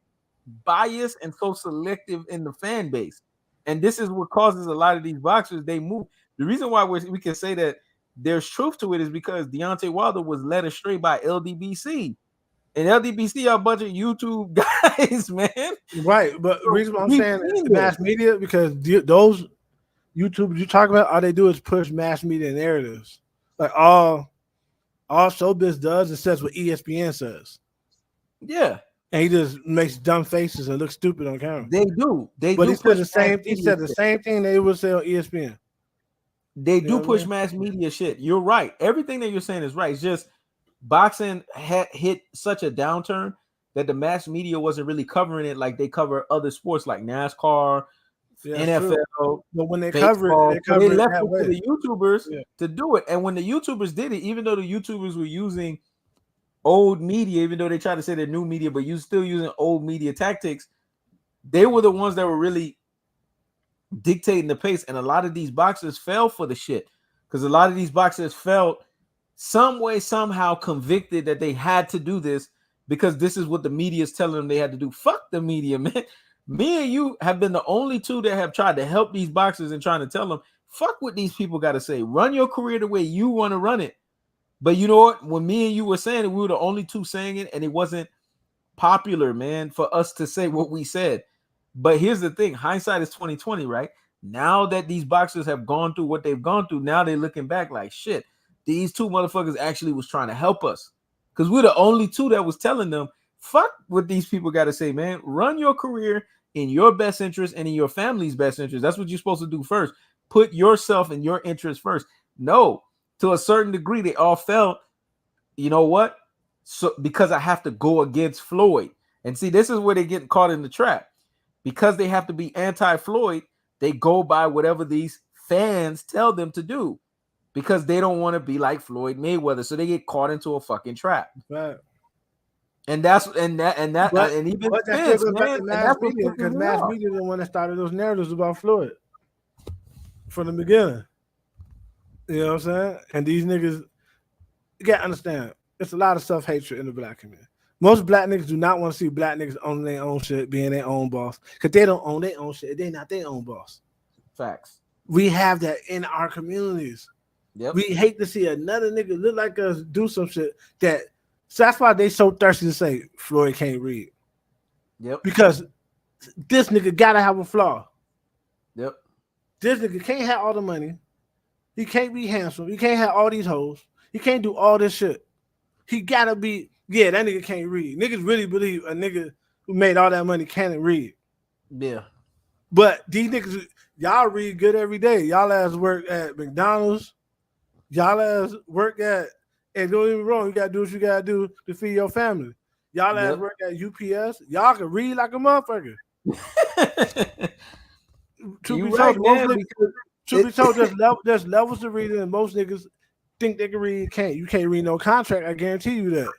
[SPEAKER 2] biased and so selective in the fan base. And this is what causes a lot of these boxers, they move. The reason why we can say that there's truth to it is because Deontay Wilder was led astray by LDBC. And LDBC are a bunch of YouTube guys, man.
[SPEAKER 1] Right. But the reason why I'm saying mass media, because those YouTubers you talk about, all they do is push mass media narratives. Like all showbiz does is says what ESPN says.
[SPEAKER 2] Yeah.
[SPEAKER 1] And he just makes dumb faces and looks stupid on camera.
[SPEAKER 2] They do.
[SPEAKER 1] But he said the same thing they would say on ESPN.
[SPEAKER 2] They do push mass media shit. You're right. Everything that you're saying is right. It's just boxing had hit such a downturn that the mass media wasn't really covering it like they cover other sports like NASCAR,
[SPEAKER 1] Yeah,
[SPEAKER 2] NFL,
[SPEAKER 1] but when they
[SPEAKER 2] baseball.
[SPEAKER 1] they
[SPEAKER 2] So
[SPEAKER 1] cover
[SPEAKER 2] they
[SPEAKER 1] it
[SPEAKER 2] left
[SPEAKER 1] that
[SPEAKER 2] it to
[SPEAKER 1] way.
[SPEAKER 2] the YouTubers
[SPEAKER 1] Yeah.
[SPEAKER 2] to do it. And when the YouTubers did it, even though the YouTubers were using old media, even though they tried to say they're new media, but you still using old media tactics, they were the ones that were really dictating the pace. And a lot of these boxers fell for the shit because a lot of these boxers felt some way, somehow convicted that they had to do this because this is what the media is telling them they had to do. Fuck the media, man. Me and you have been the only two that have tried to help these boxers and trying to tell them, fuck what these people got to say. Run your career the way you want to run it. But you know what? When me and you were saying it, we were the only two saying it, and it wasn't popular, man, for us to say what we said. But here's the thing: hindsight is 2020, right? Now that these boxers have gone through what they've gone through, now they're looking back like shit. These two motherfuckers actually was trying to help us because we're the only two that was telling them, fuck what these people got to say, man. Run your career in your best interest and in your family's best interest. That's what you're supposed to do first. Put yourself and your interest first. No, to a certain degree, they all felt, you know what? So because I have to go against Floyd. And see, this is where they get caught in the trap. Because they have to be anti-Floyd, they go by whatever these fans tell them to do. Because they don't want to be like Floyd Mayweather. So they get caught into a fucking trap.
[SPEAKER 1] Right.
[SPEAKER 2] And that's and even
[SPEAKER 1] but that
[SPEAKER 2] Spence,
[SPEAKER 1] still goes back
[SPEAKER 2] man,
[SPEAKER 1] to
[SPEAKER 2] and
[SPEAKER 1] mass
[SPEAKER 2] that's what
[SPEAKER 1] media
[SPEAKER 2] pisses
[SPEAKER 1] because
[SPEAKER 2] me
[SPEAKER 1] mass
[SPEAKER 2] off.
[SPEAKER 1] media is the one that started those narratives about Floyd from the beginning. You know what I'm saying? And these niggas, you gotta understand, it's a lot of self-hatred in the black community. Most black niggas do not want to see black niggas own their own shit, being their own boss, because they don't own their own shit. They not their own boss.
[SPEAKER 2] Facts.
[SPEAKER 1] We have that in our communities.
[SPEAKER 2] Yep.
[SPEAKER 1] We hate to see another nigga look like us do some shit that. So that's why they so thirsty to say Floyd can't read.
[SPEAKER 2] Yep.
[SPEAKER 1] Because this nigga gotta have a flaw.
[SPEAKER 2] Yep.
[SPEAKER 1] This nigga can't have all the money. He can't be handsome. He can't have all these hoes. He can't do all this shit. He gotta be, yeah, that nigga can't read. Niggas really believe a nigga who made all that money can't read.
[SPEAKER 2] Yeah.
[SPEAKER 1] But these niggas, y'all read good every day. Y'all ass work at McDonald's. Y'all ass work at, and don't get me wrong, you gotta do what you gotta do to feed your family. Y'all ass work at UPS. Y'all can read like a motherfucker. Truth be told, there's levels to reading, and most niggas think they can read, can't. You can't read no contract. I guarantee you that.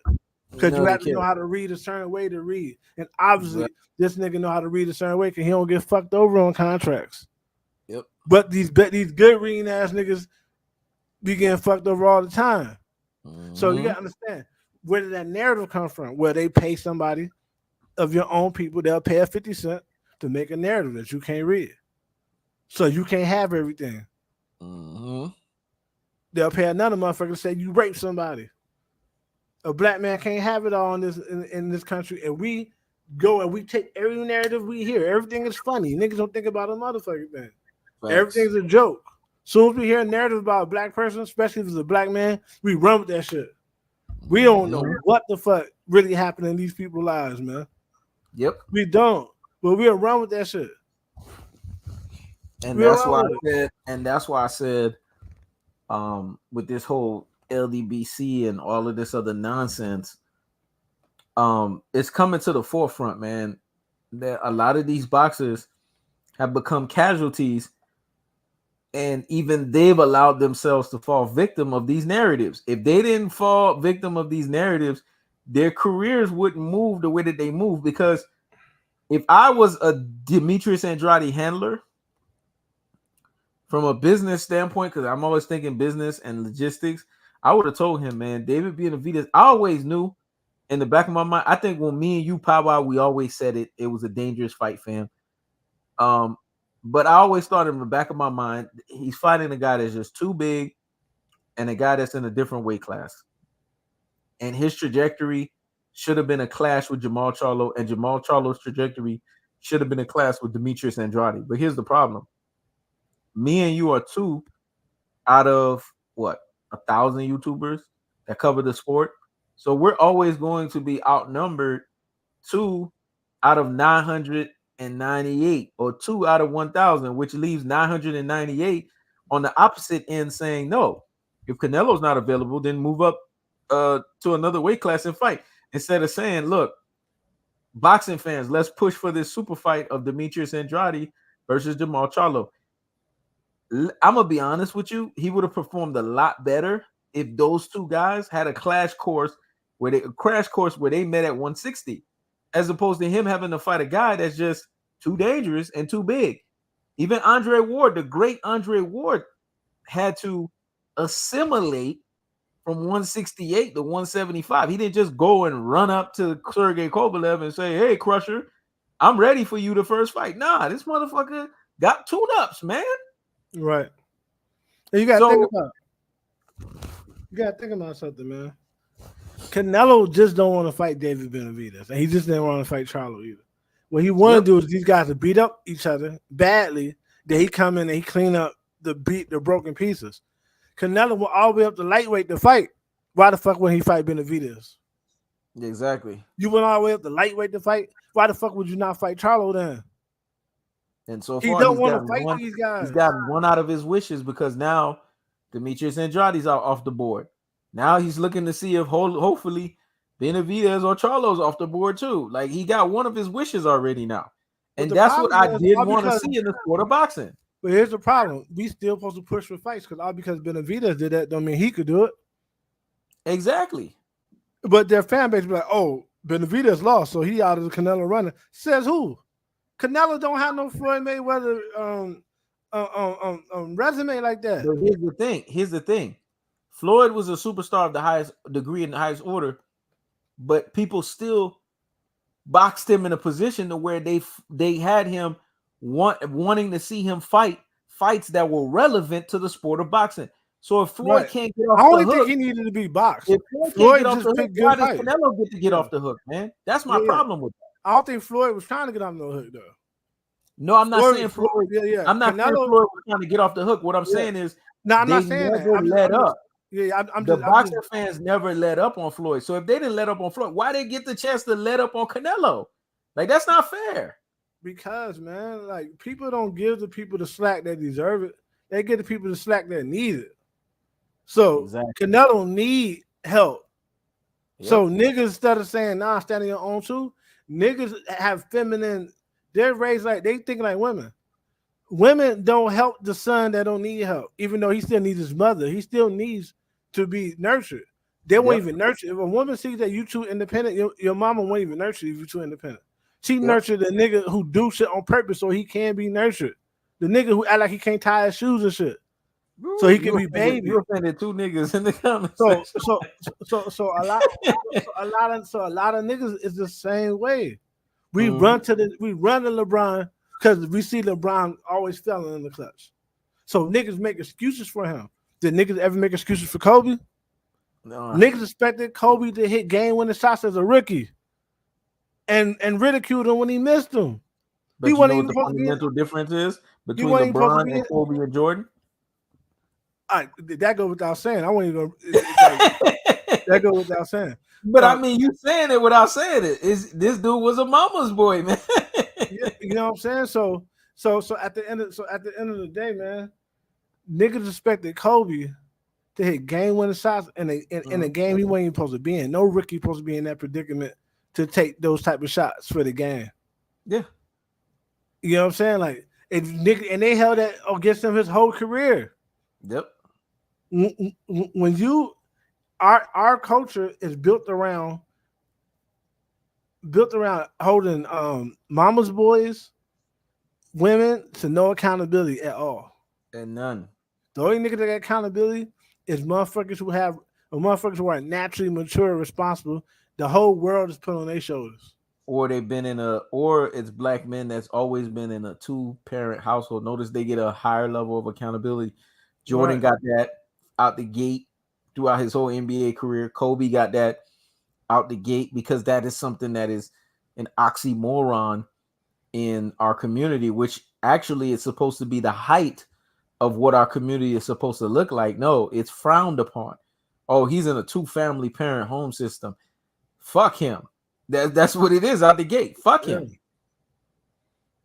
[SPEAKER 1] Because you have to know how to read a certain way to read. And obviously, this nigga know how to read a certain way because he don't get fucked over on contracts.
[SPEAKER 2] Yep.
[SPEAKER 1] But these good reading ass niggas be getting fucked over all the time. Mm-hmm. So you gotta understand, where did that narrative come from? Where they pay somebody of your own people, they'll pay a 50 cents to make a narrative that you can't read. So you can't have everything. Mm-hmm. They'll pay another motherfucker to say you raped somebody. A black man can't have it all in this country, and we go and we take every narrative we hear. Everything is funny. Niggas don't think about a motherfucking thing. Facts. Everything's a joke. Soon as we hear a narrative about a black person, especially if it's a black man, we run with that shit. We don't know what the fuck really happened in these people's lives, man.
[SPEAKER 2] Yep.
[SPEAKER 1] We don't. But we'll run with that shit.
[SPEAKER 2] And that's why I said, with this whole LDBC and all of this other nonsense, it's coming to the forefront, man. That a lot of these boxers have become casualties, and even they've allowed themselves to fall victim of these narratives. If they didn't fall victim of these narratives, their careers wouldn't move the way that they move. Because if I was a Demetrius Andrade handler, from a business standpoint, because I'm always thinking business and logistics, I would have told him, man, David Benavidez, I always knew in the back of my mind, I think when me and you powwow, we always said it was a dangerous fight, fam. But I always thought in the back of my mind, he's fighting a guy that's just too big and a guy that's in a different weight class. And his trajectory should have been a clash with Jamal Charlo, and Jamal Charlo's trajectory should have been a clash with Demetrius Andrade. But here's the problem. Me and you are two out of 1,000 YouTubers that cover the sport. So we're always going to be outnumbered 2 out of 998 or 2 out of 1,000, which leaves 998 on the opposite end saying, no, if Canelo's not available, then move up to another weight class and fight. Instead of saying, look, boxing fans, let's push for this super fight of Demetrius Andrade versus Jamal Charlo. I'm gonna be honest with you. He would have performed a lot better if those two guys had a crash course where they met at 160, as opposed to him having to fight a guy that's just too dangerous and too big. Even Andre Ward, the great Andre Ward, had to assimilate from 168 to 175. He didn't just go and run up to Sergey Kovalev and say, "Hey, Crusher, I'm ready for you the first fight." Nah, this motherfucker got tune-ups, man.
[SPEAKER 1] Right. And you gotta think about something, man. Canelo just don't want to fight David Benavidez, and he just didn't want to fight Charlo either. What he want to do is these guys to beat up each other badly. Then he come in and he clean up the broken pieces. Canelo will all the way up to lightweight to fight. Why the fuck would he fight Benavidez?
[SPEAKER 2] Exactly.
[SPEAKER 1] You went all the way up to lightweight to fight. Why the fuck would you not fight Charlo then?
[SPEAKER 2] And so
[SPEAKER 1] he
[SPEAKER 2] far,
[SPEAKER 1] don't want to fight these guys.
[SPEAKER 2] He's got one out of his wishes because now Demetrius Andrade's out off the board. Now he's looking to see if hopefully Benavidez or Charlo's off the board too. Like he got one of his wishes already now. And that's what I did want to see in the sport of boxing.
[SPEAKER 1] But here's the problem. We still supposed to push for fights because all because Benavidez did that don't mean he could do it.
[SPEAKER 2] Exactly.
[SPEAKER 1] But their fan base be like, oh, Benavidez lost, so he out of the Canelo running. Says who? Canelo don't have no Floyd Mayweather resume like that.
[SPEAKER 2] But here's the thing. Floyd was a superstar of the highest degree in the highest order, but people still boxed him in a position to where they had him wanting to see him fights that were relevant to the sport of boxing. So if Floyd can't get off the hook,
[SPEAKER 1] think he needed to be boxed.
[SPEAKER 2] If Floyd can't get off the hook, why does Canelo get to get off the hook, man? That's my problem with that.
[SPEAKER 1] I don't think Floyd was trying to get off the hook, though.
[SPEAKER 2] No, I'm not saying Floyd. I'm not saying Floyd was trying to get off the hook. What I'm saying is,
[SPEAKER 1] I'm not saying that.
[SPEAKER 2] I'm let up.
[SPEAKER 1] The
[SPEAKER 2] boxing fans never let up on Floyd. So if they didn't let up on Floyd, why they get the chance to let up on Canelo? Like that's not fair.
[SPEAKER 1] Because man, like people don't give the people the slack that deserve it. They give the people the slack that need it. So Canelo need help. Yep. So niggas instead of saying nah, stand on your own too. Niggas have feminine. They're raised like they think like women. Women don't help the son that don't need help, even though he still needs his mother. He still needs to be nurtured. They won't even nurture. If a woman sees that you too independent, your mama won't even nurture you if you too independent. She nurtured the nigga who do shit on purpose so he can be nurtured. The nigga who act like he can't tie his shoes and shit. So he can be baby.
[SPEAKER 2] You offended two niggas in the comments.
[SPEAKER 1] So a lot of niggas is the same way. We run to LeBron because we see LeBron always failing in the clutch. So niggas make excuses for him. Did niggas ever make excuses for Kobe? No. Niggas expected Kobe to hit game-winning shots as a rookie, and ridiculed him when he missed them.
[SPEAKER 2] But you know what the fundamental difference is between LeBron and Kobe and Jordan?
[SPEAKER 1] That goes without saying. I won't even. That goes without saying.
[SPEAKER 2] But I mean, you saying it without saying it. This dude was a mama's boy, man.
[SPEAKER 1] You know what I'm saying? So at the end of the day, man, niggas expected Kobe to hit game-winning shots in a game he wasn't even supposed to be in. No rookie supposed to be in that predicament to take those type of shots for the game.
[SPEAKER 2] Yeah.
[SPEAKER 1] You know what I'm saying? Like, and they held that against him his whole career.
[SPEAKER 2] Yep.
[SPEAKER 1] When our culture is built around holding mama's boys, women to no accountability at all.
[SPEAKER 2] And none.
[SPEAKER 1] The only nigga that got accountability is motherfuckers who are naturally mature and responsible. The whole world is put on their shoulders.
[SPEAKER 2] Or it's black men that's always been in a 2-parent household. Notice they get a higher level of accountability. Jordan got that out the gate throughout his whole NBA career. Kobe got that out the gate because that is something that is an oxymoron in our community, which actually is supposed to be the height of what our community is supposed to look like. No, it's frowned upon. Oh, he's in a 2-family parent home system. Fuck him. That's what it is out the gate. Fuck him.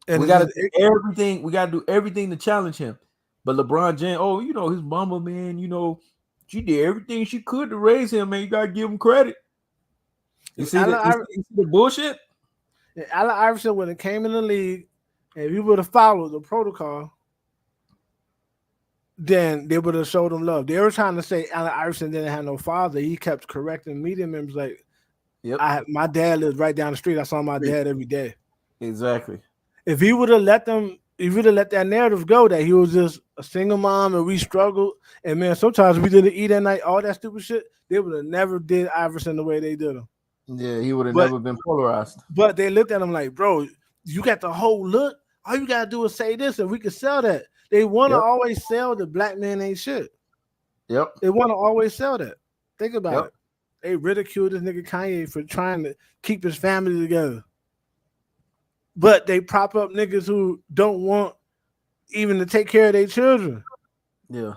[SPEAKER 2] And we gotta do everything. We gotta do everything to challenge him. But LeBron James, his mama, man, she did everything she could to raise him, man. You gotta give him credit. You see the bullshit?
[SPEAKER 1] Allen Iverson, when it came in the league, And if you would have followed the protocol, then they would have showed him love. They were trying to say Allen Iverson didn't have no father. He kept correcting media members like,
[SPEAKER 2] Yep.
[SPEAKER 1] my dad lives right down the street. I saw my dad every day.
[SPEAKER 2] Exactly.
[SPEAKER 1] If he would have let them, if he would have let that narrative go that he was just a single mom and we struggled, and man, sometimes we didn't eat at night, all that stupid shit, they would have never did Iverson the way they did him.
[SPEAKER 2] Yeah, he would have never been polarized.
[SPEAKER 1] But they looked at him like, bro, you got the whole look. All you gotta do is say this, and we can sell that. They want to always sell the black man ain't shit.
[SPEAKER 2] Yep.
[SPEAKER 1] They want to always sell that. Think about it. They ridiculed this nigga Kanye for trying to keep his family together. But they prop up niggas who don't want even to take care of their children.
[SPEAKER 2] Yeah.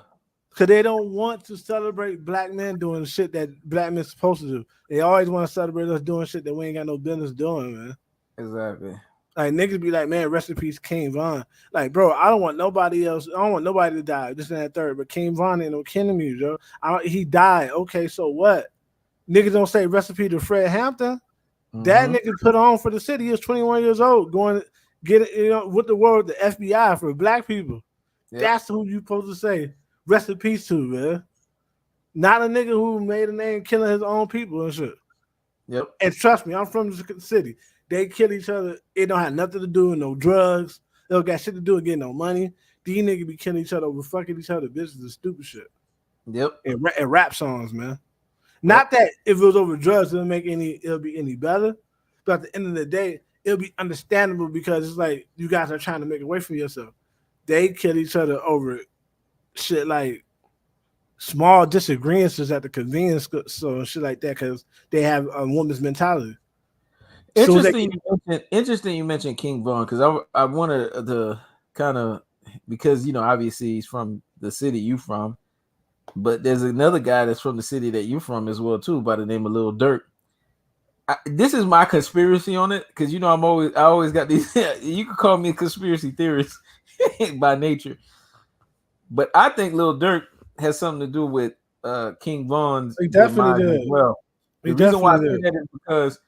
[SPEAKER 1] Because they don't want to celebrate black men doing shit that black men supposed to do. They always want to celebrate us doing shit that we ain't got no business doing, man.
[SPEAKER 2] Exactly.
[SPEAKER 1] Like, niggas be like, man, rest in peace, King Von. Like, bro, I don't want nobody else. I don't want nobody to die. This and that third. But King Von ain't no kin to me, bro. He died. Okay, so what? Niggas don't say rest in peace to Fred Hampton. That nigga put on for the city. He was 21 years old, going to get it, with the word, the FBI for black people. Yep. That's who you supposed to say rest in peace to, man. Not a nigga who made a name killing his own people and shit.
[SPEAKER 2] Yep.
[SPEAKER 1] And trust me, I'm from the city. They kill each other. It don't have nothing to do with no drugs. They don't got shit to do with getting no money. These niggas be killing each other over fucking each other. This is the stupid shit.
[SPEAKER 2] Yep.
[SPEAKER 1] And rap songs, man. Not that if it was over drugs, it'll be any better. But at the end of the day, it'll be understandable because it's like you guys are trying to make away from yourself. They kill each other over shit like small disagreements at the convenience store and shit like that because they have a woman's mentality.
[SPEAKER 2] Interesting you mentioned King Von because I wanted to kind of because obviously he's from the city you from. But there's another guy that's from the city that you're from as well too, by the name of Lil Durk. This is my conspiracy on it because I always got these. You could call me a conspiracy theorist by nature, but I think Lil Durk has something to do with King Von's.
[SPEAKER 1] He definitely did.
[SPEAKER 2] As well, the reason why I say that is because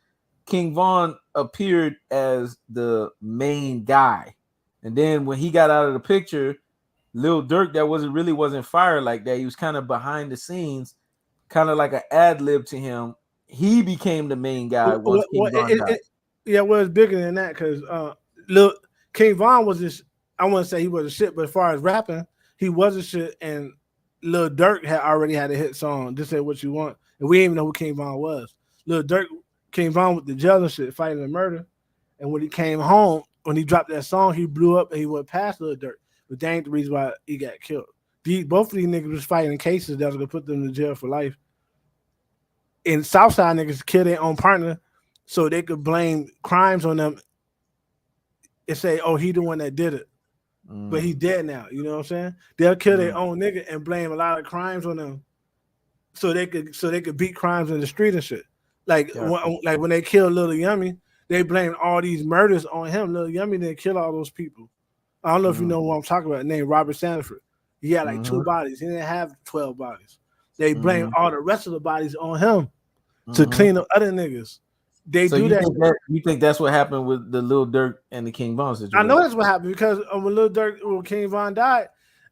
[SPEAKER 2] King Von appeared as the main guy, and then when he got out of the picture. Lil Durk that wasn't fired like that. He was kind of behind the scenes, kind of like an ad lib to him. He became the main guy once King Von died.
[SPEAKER 1] It's bigger than that because Lil King Von was this. I wouldn't say he was a shit, but as far as rapping, he was a shit. And Lil Durk had already had a hit song. This Ain't What You Want, and we didn't even know who King Von was. Lil Durk came on with the jail and shit, fighting the murder. And when he came home, when he dropped that song, he blew up and he went past Lil Durk. But that ain't the reason why he got killed. Both of these niggas was fighting cases that was gonna put them in jail for life. And Southside niggas kill their own partner so they could blame crimes on them and say, oh, he the one that did it. But he's dead now. You know what I'm saying? They'll kill their own nigga and blame a lot of crimes on them so they could beat crimes in the street and shit. Like when they killed Lil Yummy, they blamed all these murders on him. Lil Yummy didn't kill all those people. I don't know if you know what I'm talking about. Named Robert Sanford. He had like 2 bodies. He didn't have 12 bodies. They blame all the rest of the bodies on him to clean up other niggas. They do that.
[SPEAKER 2] You think that's what happened with the Lil Durk and the King Von situation?
[SPEAKER 1] I know that's what happened because when King Von died,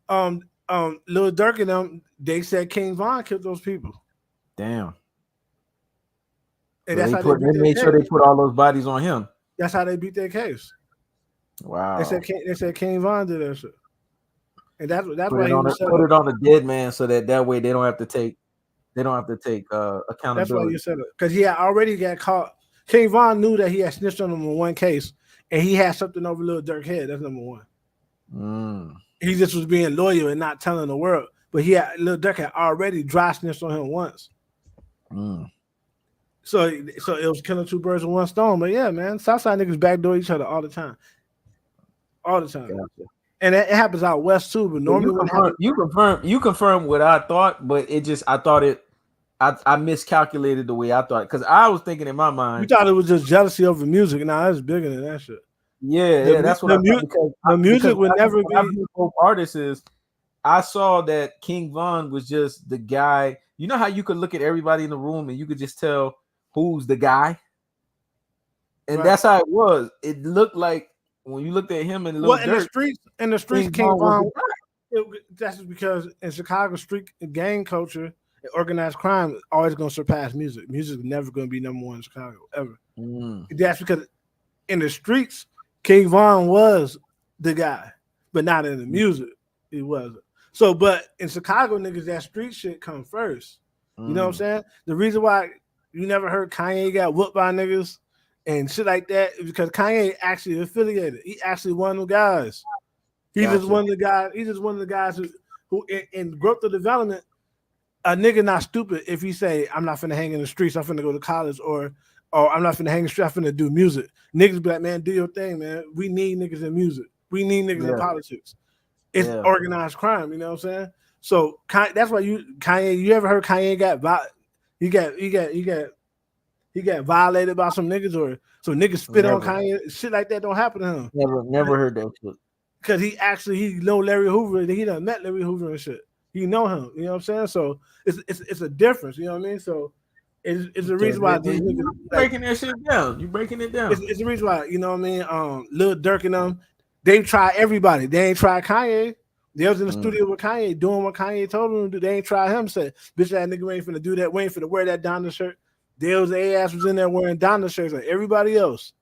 [SPEAKER 1] Lil Durk and them, they said King Von killed those people.
[SPEAKER 2] Damn.
[SPEAKER 1] And
[SPEAKER 2] so they made sure they put all those bodies on him.
[SPEAKER 1] That's how they beat their case.
[SPEAKER 2] Wow.
[SPEAKER 1] They said King Von did that shit. And that's
[SPEAKER 2] put
[SPEAKER 1] why
[SPEAKER 2] it on the dead man so that way they don't have to take accountability.
[SPEAKER 1] That's why you said it. Because he had already got caught. King Von knew that he had snitched on him in one case, and he had something over Lil Durk's head. That's number one. He just was being loyal and not telling the world. But Lil Durk had already dry snitched on him once. So it was killing 2 birds with 1 stone. But yeah, man, Southside niggas backdoor each other all the time. All the time. Gotcha. And it happens out west too, but normally
[SPEAKER 2] you confirm what I thought, but I miscalculated the way I thought because I was thinking in my mind.
[SPEAKER 1] You thought it was just jealousy over music. Now that's bigger than that shit.
[SPEAKER 2] Yeah, that's what
[SPEAKER 1] the music would never be.
[SPEAKER 2] Both artists I saw that King Von was just the guy. You know how you could look at everybody in the room and you could just tell who's the guy, and that's how it was. It looked like when you looked at him and Lil
[SPEAKER 1] Well, in the
[SPEAKER 2] Durk,
[SPEAKER 1] streets,
[SPEAKER 2] King
[SPEAKER 1] King
[SPEAKER 2] Von was
[SPEAKER 1] Von.
[SPEAKER 2] the guy.
[SPEAKER 1] That's just because in Chicago, street gang culture, and organized crime is always going to surpass music. Music is never going to be number one in Chicago ever. That's because in the streets, King Von was the guy, but not in the music. He wasn't. So, but in Chicago, niggas, that street shit come first. You know what I'm saying? The reason why you never heard Kanye got whooped by niggas and shit like that is because Kanye actually affiliated. He actually one of the guys. He's just one of the guys. He's just one of the guys who in growth of development, a nigga not stupid if he say, I'm not finna hang in the streets, I'm finna go to college, or I'm not finna hang in the streets, I'm finna do music. Niggas be like, man, do your thing, man. We need niggas in music. We need niggas in politics. It's organized crime, you know what I'm saying? So that's why Kanye, you ever heard Kanye got violated by some niggas, or so niggas spit on Kanye? Shit like that don't happen to him.
[SPEAKER 2] Never heard that shit.
[SPEAKER 1] Because he know Larry Hoover, he done met Larry Hoover and shit. He know him, you know what I'm saying? So it's a difference, you know what I mean? So it's the reason why these niggas
[SPEAKER 2] breaking that shit down. You breaking it down.
[SPEAKER 1] It's the reason why, you know what I mean? Lil Durk and them, they try everybody. They ain't try Kanye. They was in the studio with Kanye doing what Kanye told them to do. They ain't try him. Said, bitch, that nigga ain't finna do that. We ain't finna wear that Donna shirt. Dale's ass was in there wearing Donna shirts like everybody else.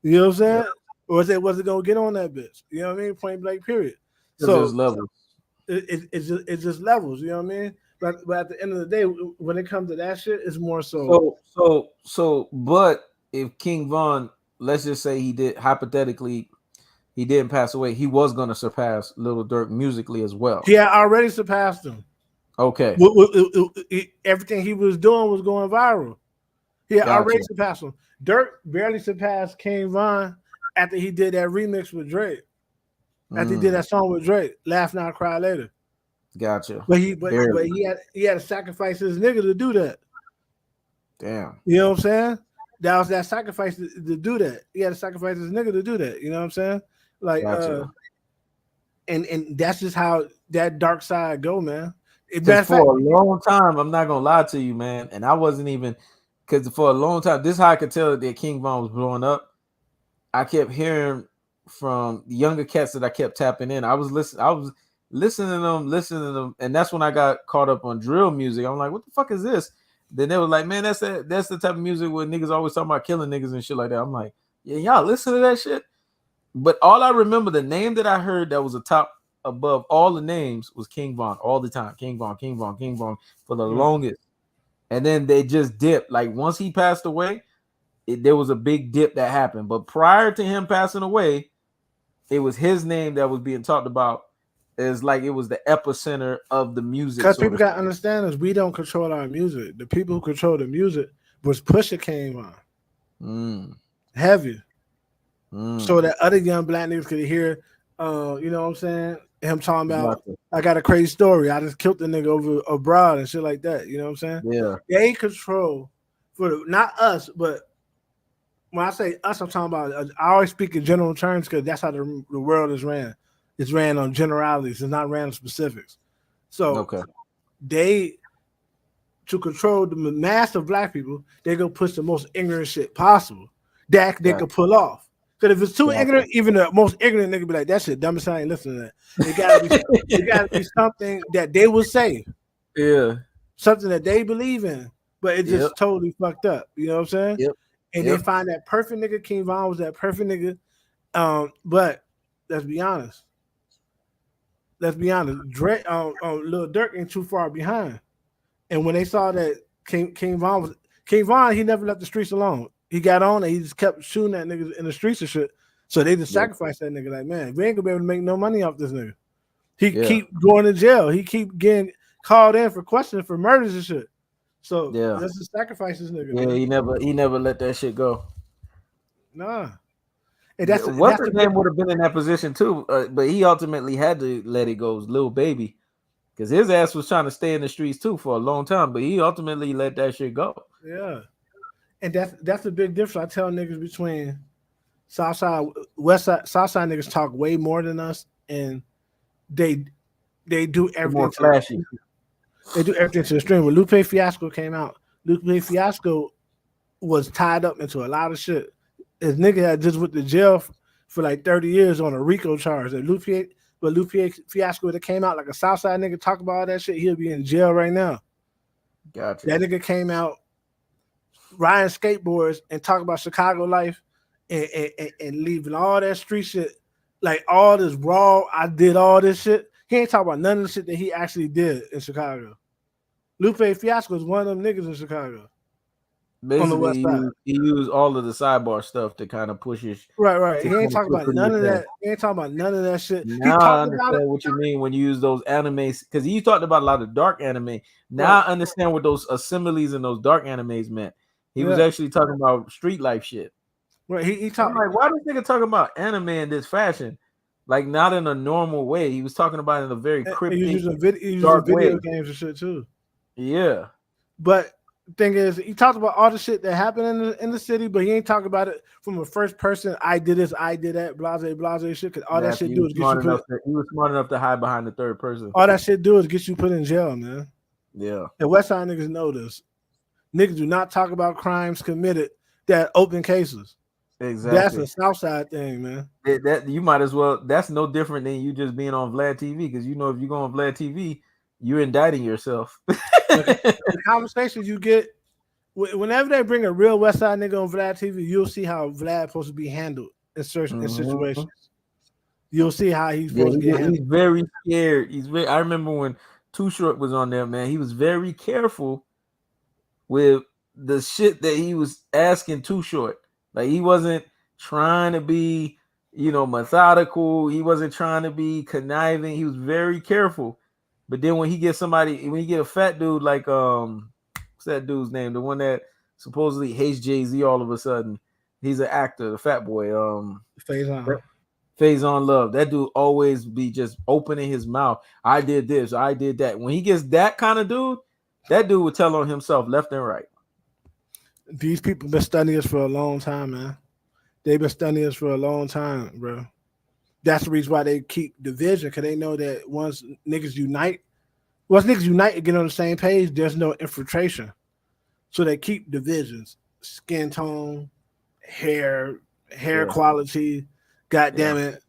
[SPEAKER 1] You know what I'm saying? Or was it gonna get on that bitch? You know what I mean? Point blank, period. So
[SPEAKER 2] it's levels.
[SPEAKER 1] It's just levels. You know what I mean? But at the end of the day, when it comes to that shit, it's more so.
[SPEAKER 2] But if King Von, let's just say he didn't pass away, he was gonna surpass Lil Durk musically as well.
[SPEAKER 1] He had already surpassed him.
[SPEAKER 2] Okay.
[SPEAKER 1] Everything he was doing was going viral. He had already surpassed him. Durk barely surpassed King Von after he did that remix with Drake. After he did that song with Drake, Laugh Now, Cry Later.
[SPEAKER 2] Gotcha.
[SPEAKER 1] But he had to sacrifice his nigga to do that.
[SPEAKER 2] Damn.
[SPEAKER 1] You know what I'm saying? That was that sacrifice to do that. He had to sacrifice his nigga to do that. You know what I'm saying? Like, and that's just how that dark side go, man.
[SPEAKER 2] For a long time, I'm not gonna lie to you, man. And I wasn't even, because for a long time, this is how I could tell that King Von was blowing up. I kept hearing from the younger cats that I kept tapping in. I was listening to them, and that's when I got caught up on drill music. I'm like, what the fuck is this? Then they were like, man, that's the type of music where niggas always talking about killing niggas and shit like that. I'm like, yeah, y'all listen to that shit. But all I remember, the name that I heard that was a top above all the names was King Von all the time. King Von for the longest. And then they just dipped. Like once he passed away, there was a big dip that happened. But prior to him passing away, it was his name that was being talked about as like it was the epicenter of the music.
[SPEAKER 1] Because people got to understand is we don't control our music. The people who control the music was Pusha King Von. Heavy. So that other young black niggas could hear, you know what I'm saying? Him talking about, I got a crazy story. I just killed the nigga over abroad and shit like that. You know what I'm saying?
[SPEAKER 2] Yeah.
[SPEAKER 1] They control not us, but when I say us, I'm talking about, I always speak in general terms because that's how the world is ran. It's ran on generalities. It's not ran on specifics. So they, to control the mass of black people, they go push the most ignorant shit possible that they could pull off. Because if it's too ignorant, even the most ignorant nigga be like, that shit dumb as I ain't listening to that. It gotta be something that they will say.
[SPEAKER 2] Yeah.
[SPEAKER 1] Something that they believe in, but it's just totally fucked up. You know what I'm saying?
[SPEAKER 2] Yep.
[SPEAKER 1] And they find that perfect nigga. King Von was that perfect nigga. But let's be honest. Lil Durk ain't too far behind. And when they saw that King Von, he never left the streets alone. He got on and he just kept shooting at niggas in the streets and shit. So they just sacrificed that nigga. Like, man, we ain't gonna be able to make no money off this nigga. He keep going to jail. He keep getting called in for questioning for murders and shit. So let's just sacrifice this nigga.
[SPEAKER 2] Yeah, man. He never let that shit go.
[SPEAKER 1] Nah.
[SPEAKER 2] And that's the name would have been in that position too, but he ultimately had to let it go. Lil Baby, because his ass was trying to stay in the streets too for a long time, but he ultimately let that shit go.
[SPEAKER 1] Yeah, and that's the big difference. I tell niggas between Southside, Westside, Southside niggas talk way more than us, and they do everything.
[SPEAKER 2] More flashy.
[SPEAKER 1] They do everything to the stream. When Lupe Fiasco came out, Lupe Fiasco was tied up into a lot of shit. His nigga had just went to jail for like 30 years on a RICO charge. And Lupe Fiasco that came out like a Southside nigga talk about all that shit, he'll be in jail right now.
[SPEAKER 2] Gotcha.
[SPEAKER 1] That nigga came out riding skateboards and talk about Chicago life and leaving all that street shit, like all this raw, I did all this shit. He ain't talking about none of the shit that he actually did in Chicago. Lupe Fiasco is one of them niggas in Chicago.
[SPEAKER 2] Basically,
[SPEAKER 1] on the west side.
[SPEAKER 2] He used all of the sidebar stuff to kind of push his
[SPEAKER 1] right. He ain't talking about none of that. He ain't talking about none of that shit.
[SPEAKER 2] Now I understand what you mean when you use those animes, because you talked about a lot of dark anime. Now I understand what those assemblies and those dark animes meant. He was actually talking about street life shit.
[SPEAKER 1] Right. He talking
[SPEAKER 2] like, why this nigga talking about anime in this fashion? Like, not in a normal way. He was talking about it in a very cryptic,
[SPEAKER 1] using video games and shit too.
[SPEAKER 2] Yeah.
[SPEAKER 1] But thing is, he talked about all the shit that happened in the city, but he ain't talking about it from a first person. I did this, I did that, blase shit. Because all that shit do is get you put.
[SPEAKER 2] He was smart enough to hide behind the third person.
[SPEAKER 1] All that shit do is get you put in jail, man.
[SPEAKER 2] Yeah.
[SPEAKER 1] And Westside niggas know this. Niggas do not talk about crimes committed that open cases.
[SPEAKER 2] Exactly.
[SPEAKER 1] That's a Southside thing, man.
[SPEAKER 2] That you might as well. That's no different than you just being on Vlad TV, because you know if you go on Vlad TV, you're indicting yourself.
[SPEAKER 1] The conversations you get whenever they bring a real Westside nigga on Vlad TV, you'll see how Vlad supposed to be handled in certain situations. You'll see how he's supposed to get handled.
[SPEAKER 2] He's very scared. I remember when Too Short was on there, man. He was very careful with the shit that he was asking Too Short. Like, he wasn't trying to be, methodical. He wasn't trying to be conniving. He was very careful. But then when you get a fat dude like what's that dude's name? The one that supposedly hates Jay-Z all of a sudden. He's an actor, the fat boy. Faison Love. That dude always be just opening his mouth. I did this, I did that. When he gets that kind of dude, that dude would tell on himself left and right.
[SPEAKER 1] These people been studying us for a long time, man. They've been studying us for a long time, bro. That's the reason why they keep division, because they know that once niggas unite and get on the same page, there's no infiltration. So they keep divisions, skin tone, hair quality, goddamn it,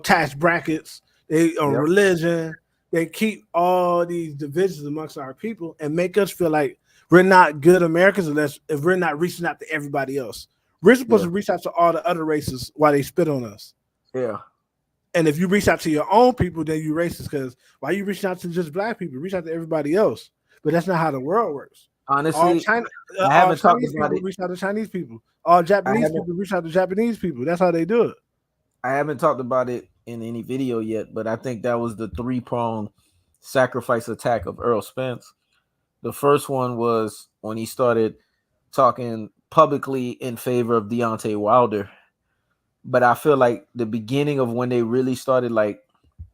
[SPEAKER 1] tax brackets, religion. They keep all these divisions amongst our people and make us feel like we're not good Americans if we're not reaching out to everybody else. We're supposed to reach out to all the other races while they spit on us.
[SPEAKER 2] Yeah.
[SPEAKER 1] And if you reach out to your own people, then you racist, because why you reaching out to just black people? Reach out to everybody else. But that's not how the world works.
[SPEAKER 2] Honestly,
[SPEAKER 1] I haven't talked about it. Reach out to Chinese people. All Japanese people reach out to Japanese people. That's how they do it.
[SPEAKER 2] I haven't talked about it in any video yet, but I think that was the 3-pronged sacrifice attack of Earl Spence. The first one was when he started talking publicly in favor of Deontay Wilder. But I feel like the beginning of when they really started like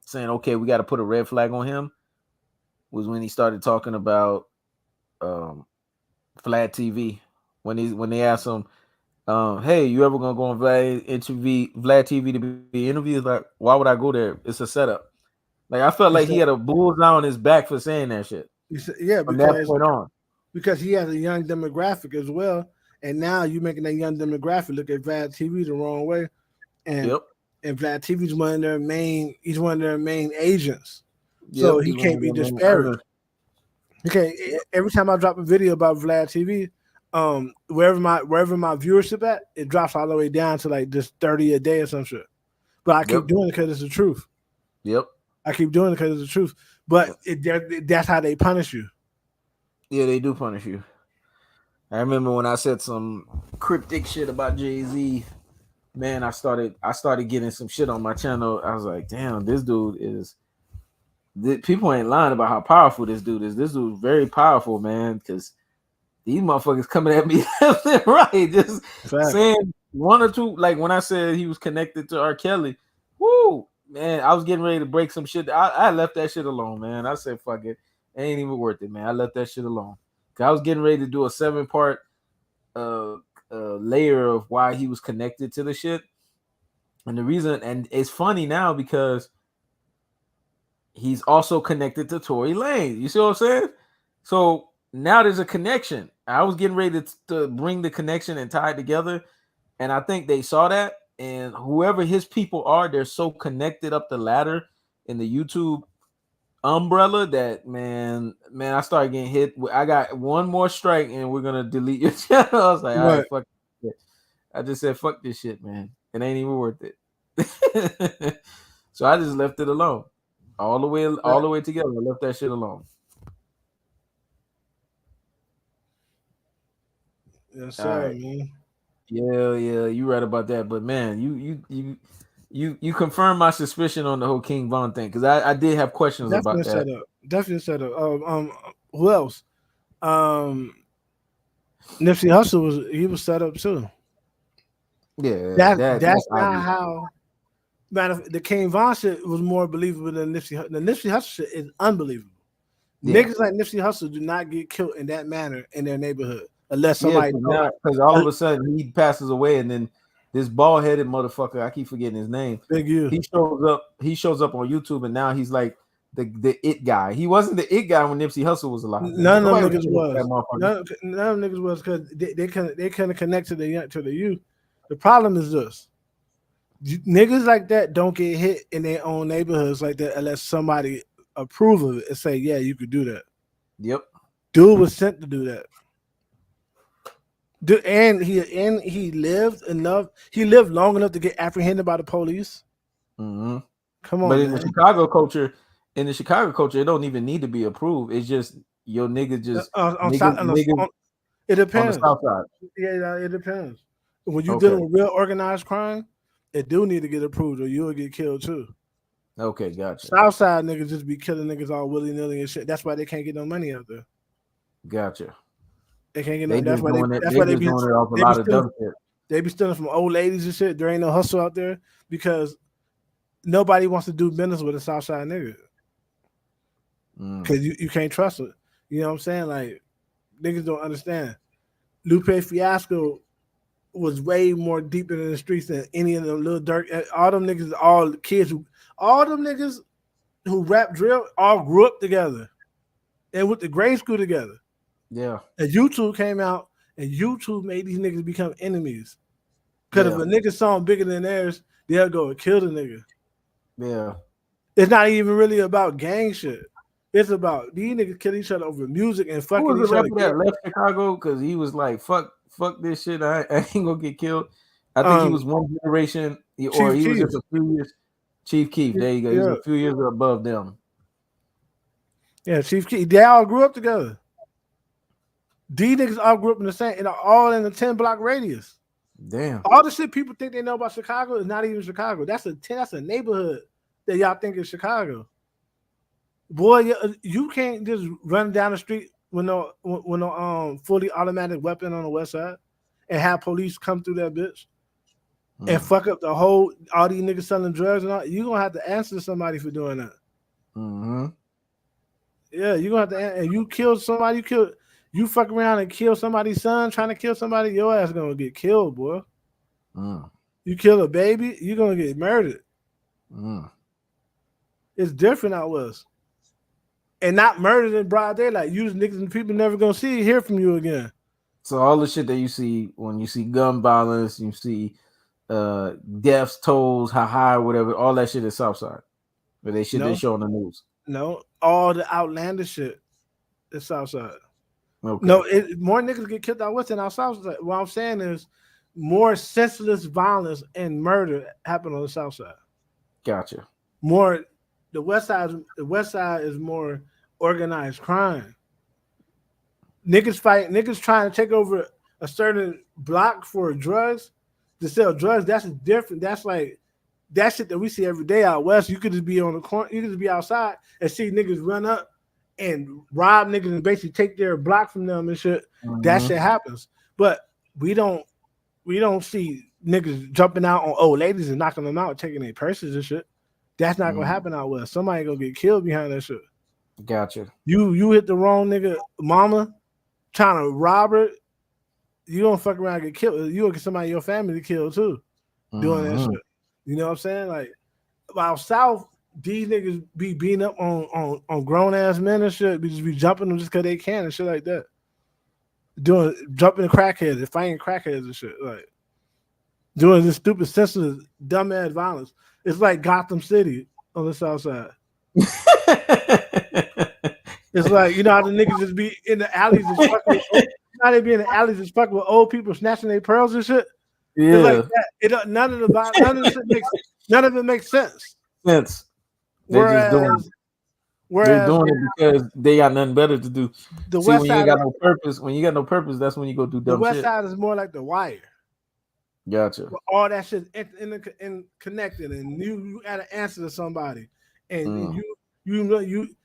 [SPEAKER 2] saying, okay, we got to put a red flag on him, was when he started talking about Vlad TV. When they asked him, hey, you ever gonna go on Vlad TV to be interviewed? Like, why would I go there? It's a setup. Like, I felt like he had a bullseye on his back for saying that shit.
[SPEAKER 1] Yeah, because he has a young demographic as well, and now you're making that young demographic look at Vlad TV the wrong way, and Vlad TV is one of their main. He's one of their main agents, so he can't be disparaged. Okay, every time I drop a video about Vlad TV, wherever my viewership at, it drops all the way down to like just 30 a day or some shit. But I keep doing it because it's the truth.
[SPEAKER 2] Yep.
[SPEAKER 1] I keep doing it because it's the truth. But that's how they punish you.
[SPEAKER 2] Yeah, they do punish you. I remember when I said some cryptic shit about Jay-Z, man, I started getting some shit on my channel. I was like, damn, this dude is... People ain't lying about how powerful this dude is. This dude's very powerful, man, because these motherfuckers coming at me left and right, just saying one or two. Like when I said he was connected to R. Kelly, whoo, man, I was getting ready to break some shit. I left that shit alone, man. I said, fuck it. It ain't even worth it, man. I left that shit alone. I was getting ready to do a 7-part layer of why he was connected to the shit. And the reason, and it's funny now because he's also connected to Tory Lanez. You see what I'm saying? So now there's a connection. I was getting ready to bring the connection and tie it together. And I think they saw that and whoever his people are, they're so connected up the ladder in the YouTube umbrella that man, I started getting hit. I got one more strike, and we're gonna delete your channel. I was like, all right, fuck this shit. I just said, fuck this shit, man. It ain't even worth it. So I just left it alone, all the way together. I left that shit alone.
[SPEAKER 1] Yes, sir, right. Man.
[SPEAKER 2] Yeah, you right about that. But man, you confirmed my suspicion on the whole King Von thing, because I did have questions about that.
[SPEAKER 1] Definitely set up. Who else? Nipsey Hussle was set up too.
[SPEAKER 2] Yeah,
[SPEAKER 1] that's not how. The King Von shit was more believable than Nipsey. The Nipsey Hussle shit is unbelievable. Yeah. Niggas like Nipsey Hussle do not get killed in that manner in their neighborhood unless somebody.
[SPEAKER 2] Because all of a sudden he passes away, and then this bald-headed motherfucker, I keep forgetting his name.
[SPEAKER 1] Big U.
[SPEAKER 2] He shows up on YouTube, and now he's like the it guy. He wasn't the it guy when Nipsey Hussle was alive.
[SPEAKER 1] None of them niggas was. None of them niggas was, because they kind of connect to the youth. The problem is this: niggas like that don't get hit in their own neighborhoods like that unless somebody approve of it and say, yeah, you could do that.
[SPEAKER 2] Yep.
[SPEAKER 1] Dude was sent to do that. And he lived enough. He lived long enough to get apprehended by the police.
[SPEAKER 2] Mm-hmm.
[SPEAKER 1] Come on,
[SPEAKER 2] but in the Chicago culture, it don't even need to be approved. It's just your niggas just
[SPEAKER 1] it depends.
[SPEAKER 2] On the south side.
[SPEAKER 1] Yeah, it depends. When you're dealing with real organized crime, it do need to get approved, or you'll get killed too.
[SPEAKER 2] Okay, gotcha.
[SPEAKER 1] Southside niggas just be killing niggas all willy-nilly and shit. That's why they can't get no money out there.
[SPEAKER 2] Gotcha.
[SPEAKER 1] They can't get no. That's why they be doing it off a lot of dumb shit. They be stealing from old ladies and shit. There ain't no hustle out there because nobody wants to do business with a Southside nigga. Because you can't trust it. You know what I'm saying? Like, niggas don't understand. Lupe Fiasco was way more deeper in the streets than any of them Lil Durk. All them niggas, all them niggas who rap drill all grew up together and went to grade school together.
[SPEAKER 2] Yeah.
[SPEAKER 1] And YouTube came out and YouTube made these niggas become enemies. Because if a nigga song bigger than theirs, they'll go and kill the nigga.
[SPEAKER 2] Yeah.
[SPEAKER 1] It's not even really about gang shit. It's about these niggas kill each other over music and fucking each other.
[SPEAKER 2] Who was the rapper that left Chicago because he was like, fuck this shit, I ain't gonna get killed. I think he was one generation, he was just a few years. Chief Keef, there you go. He was a few years above them.
[SPEAKER 1] Yeah, Chief Keef. They all grew up together. These niggas all grew up in the same, all in a 10-block radius.
[SPEAKER 2] Damn.
[SPEAKER 1] All the shit people think they know about Chicago is not even Chicago. That's a neighborhood that y'all think is Chicago. Boy, you can't just run down the street with no fully automatic weapon on the west side and have police come through that bitch and fuck up all these niggas selling drugs and all. You gonna have to answer somebody for doing that.
[SPEAKER 2] Mm-hmm.
[SPEAKER 1] Yeah, you gonna have to. And you killed somebody. You fuck around and kill somebody's son trying to kill somebody. Your ass gonna get killed, boy. You kill a baby, you gonna get murdered. It's different out west. And not murdered in broad daylight. You niggas and people never gonna hear from you again.
[SPEAKER 2] So all the shit that you see when you see gun violence, you see deaths, tolls, high, whatever, all that shit is Southside. But they show on the news.
[SPEAKER 1] No, all the outlandish shit is Southside.
[SPEAKER 2] Okay.
[SPEAKER 1] No, more niggas get killed out west than out Southside. What I'm saying is more senseless violence and murder happen on the Southside.
[SPEAKER 2] Gotcha.
[SPEAKER 1] The west side is more organized crime. Niggas trying to take over a certain block for drugs to sell drugs. That's different. That's like that shit that we see every day out west. You could just be on the corner, you could just be outside and see niggas run up and rob niggas and basically take their block from them and shit. That shit happens. But we don't see niggas jumping out on old ladies and knocking them out, taking their purses and shit. That's not gonna happen out west. Somebody gonna get killed behind that shit.
[SPEAKER 2] Gotcha.
[SPEAKER 1] You hit the wrong nigga mama trying to rob her, you gonna fuck around and get killed. You gonna get somebody in your family killed too doing that shit. You know what I'm saying? Like out south, these niggas be beating up on grown ass men and shit. Just be jumping them just because they can and shit like that. Jumping crackheads and fighting crackheads and shit. Like doing this stupid, senseless, dumbass violence. It's like Gotham City on the South Side. It's like, you know how the niggas just be in the alleys and fucking with how they be in the alleys and fucking with old people snatching their pearls and shit.
[SPEAKER 2] Yeah.
[SPEAKER 1] It's like that. None of this none of it makes sense.
[SPEAKER 2] Sense. They're just doing it. They're doing it because they got nothing better to do.
[SPEAKER 1] The
[SPEAKER 2] See,
[SPEAKER 1] West
[SPEAKER 2] when
[SPEAKER 1] Side,
[SPEAKER 2] you got no purpose, that's when you go do dumb shit.
[SPEAKER 1] The West Side is more like The Wire.
[SPEAKER 2] Gotcha.
[SPEAKER 1] All that shit in connected, and you got to answer to somebody, and you.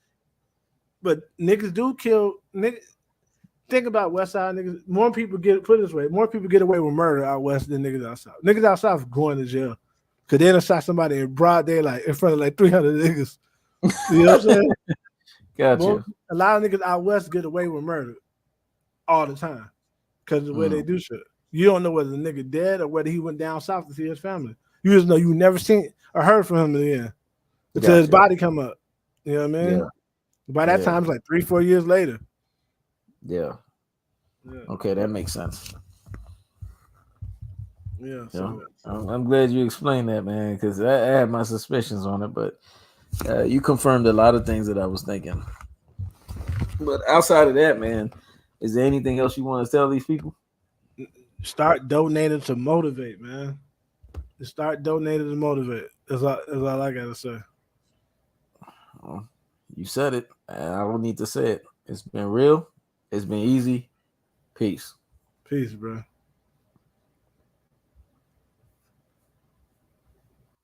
[SPEAKER 1] But niggas do kill niggas. Think about West Side niggas. More people get away with murder out west than niggas out south. Niggas out south going to jail because they done shot somebody in broad daylight in front of like 300 niggas. You know what I'm saying?
[SPEAKER 2] Gotcha.
[SPEAKER 1] A lot of niggas out west get away with murder all the time because of the way they do shit. You don't know whether the nigga dead or whether he went down south to see his family. You just know you never seen or heard from him in the end until his body come up. You know what I mean?
[SPEAKER 2] Yeah.
[SPEAKER 1] By that time, it's like 3-4 years later.
[SPEAKER 2] Yeah. Okay, that makes sense.
[SPEAKER 1] Yeah.
[SPEAKER 2] So I'm glad you explained that, man, because I had my suspicions on it, but you confirmed a lot of things that I was thinking. But outside of that, man, is there anything else you want to tell these people?
[SPEAKER 1] Start donating to motivate, man. Start donating to motivate. That's all I gotta say.
[SPEAKER 2] Well, you said it. I don't need to say it. It's been real. It's been easy. Peace.
[SPEAKER 1] Peace, bro.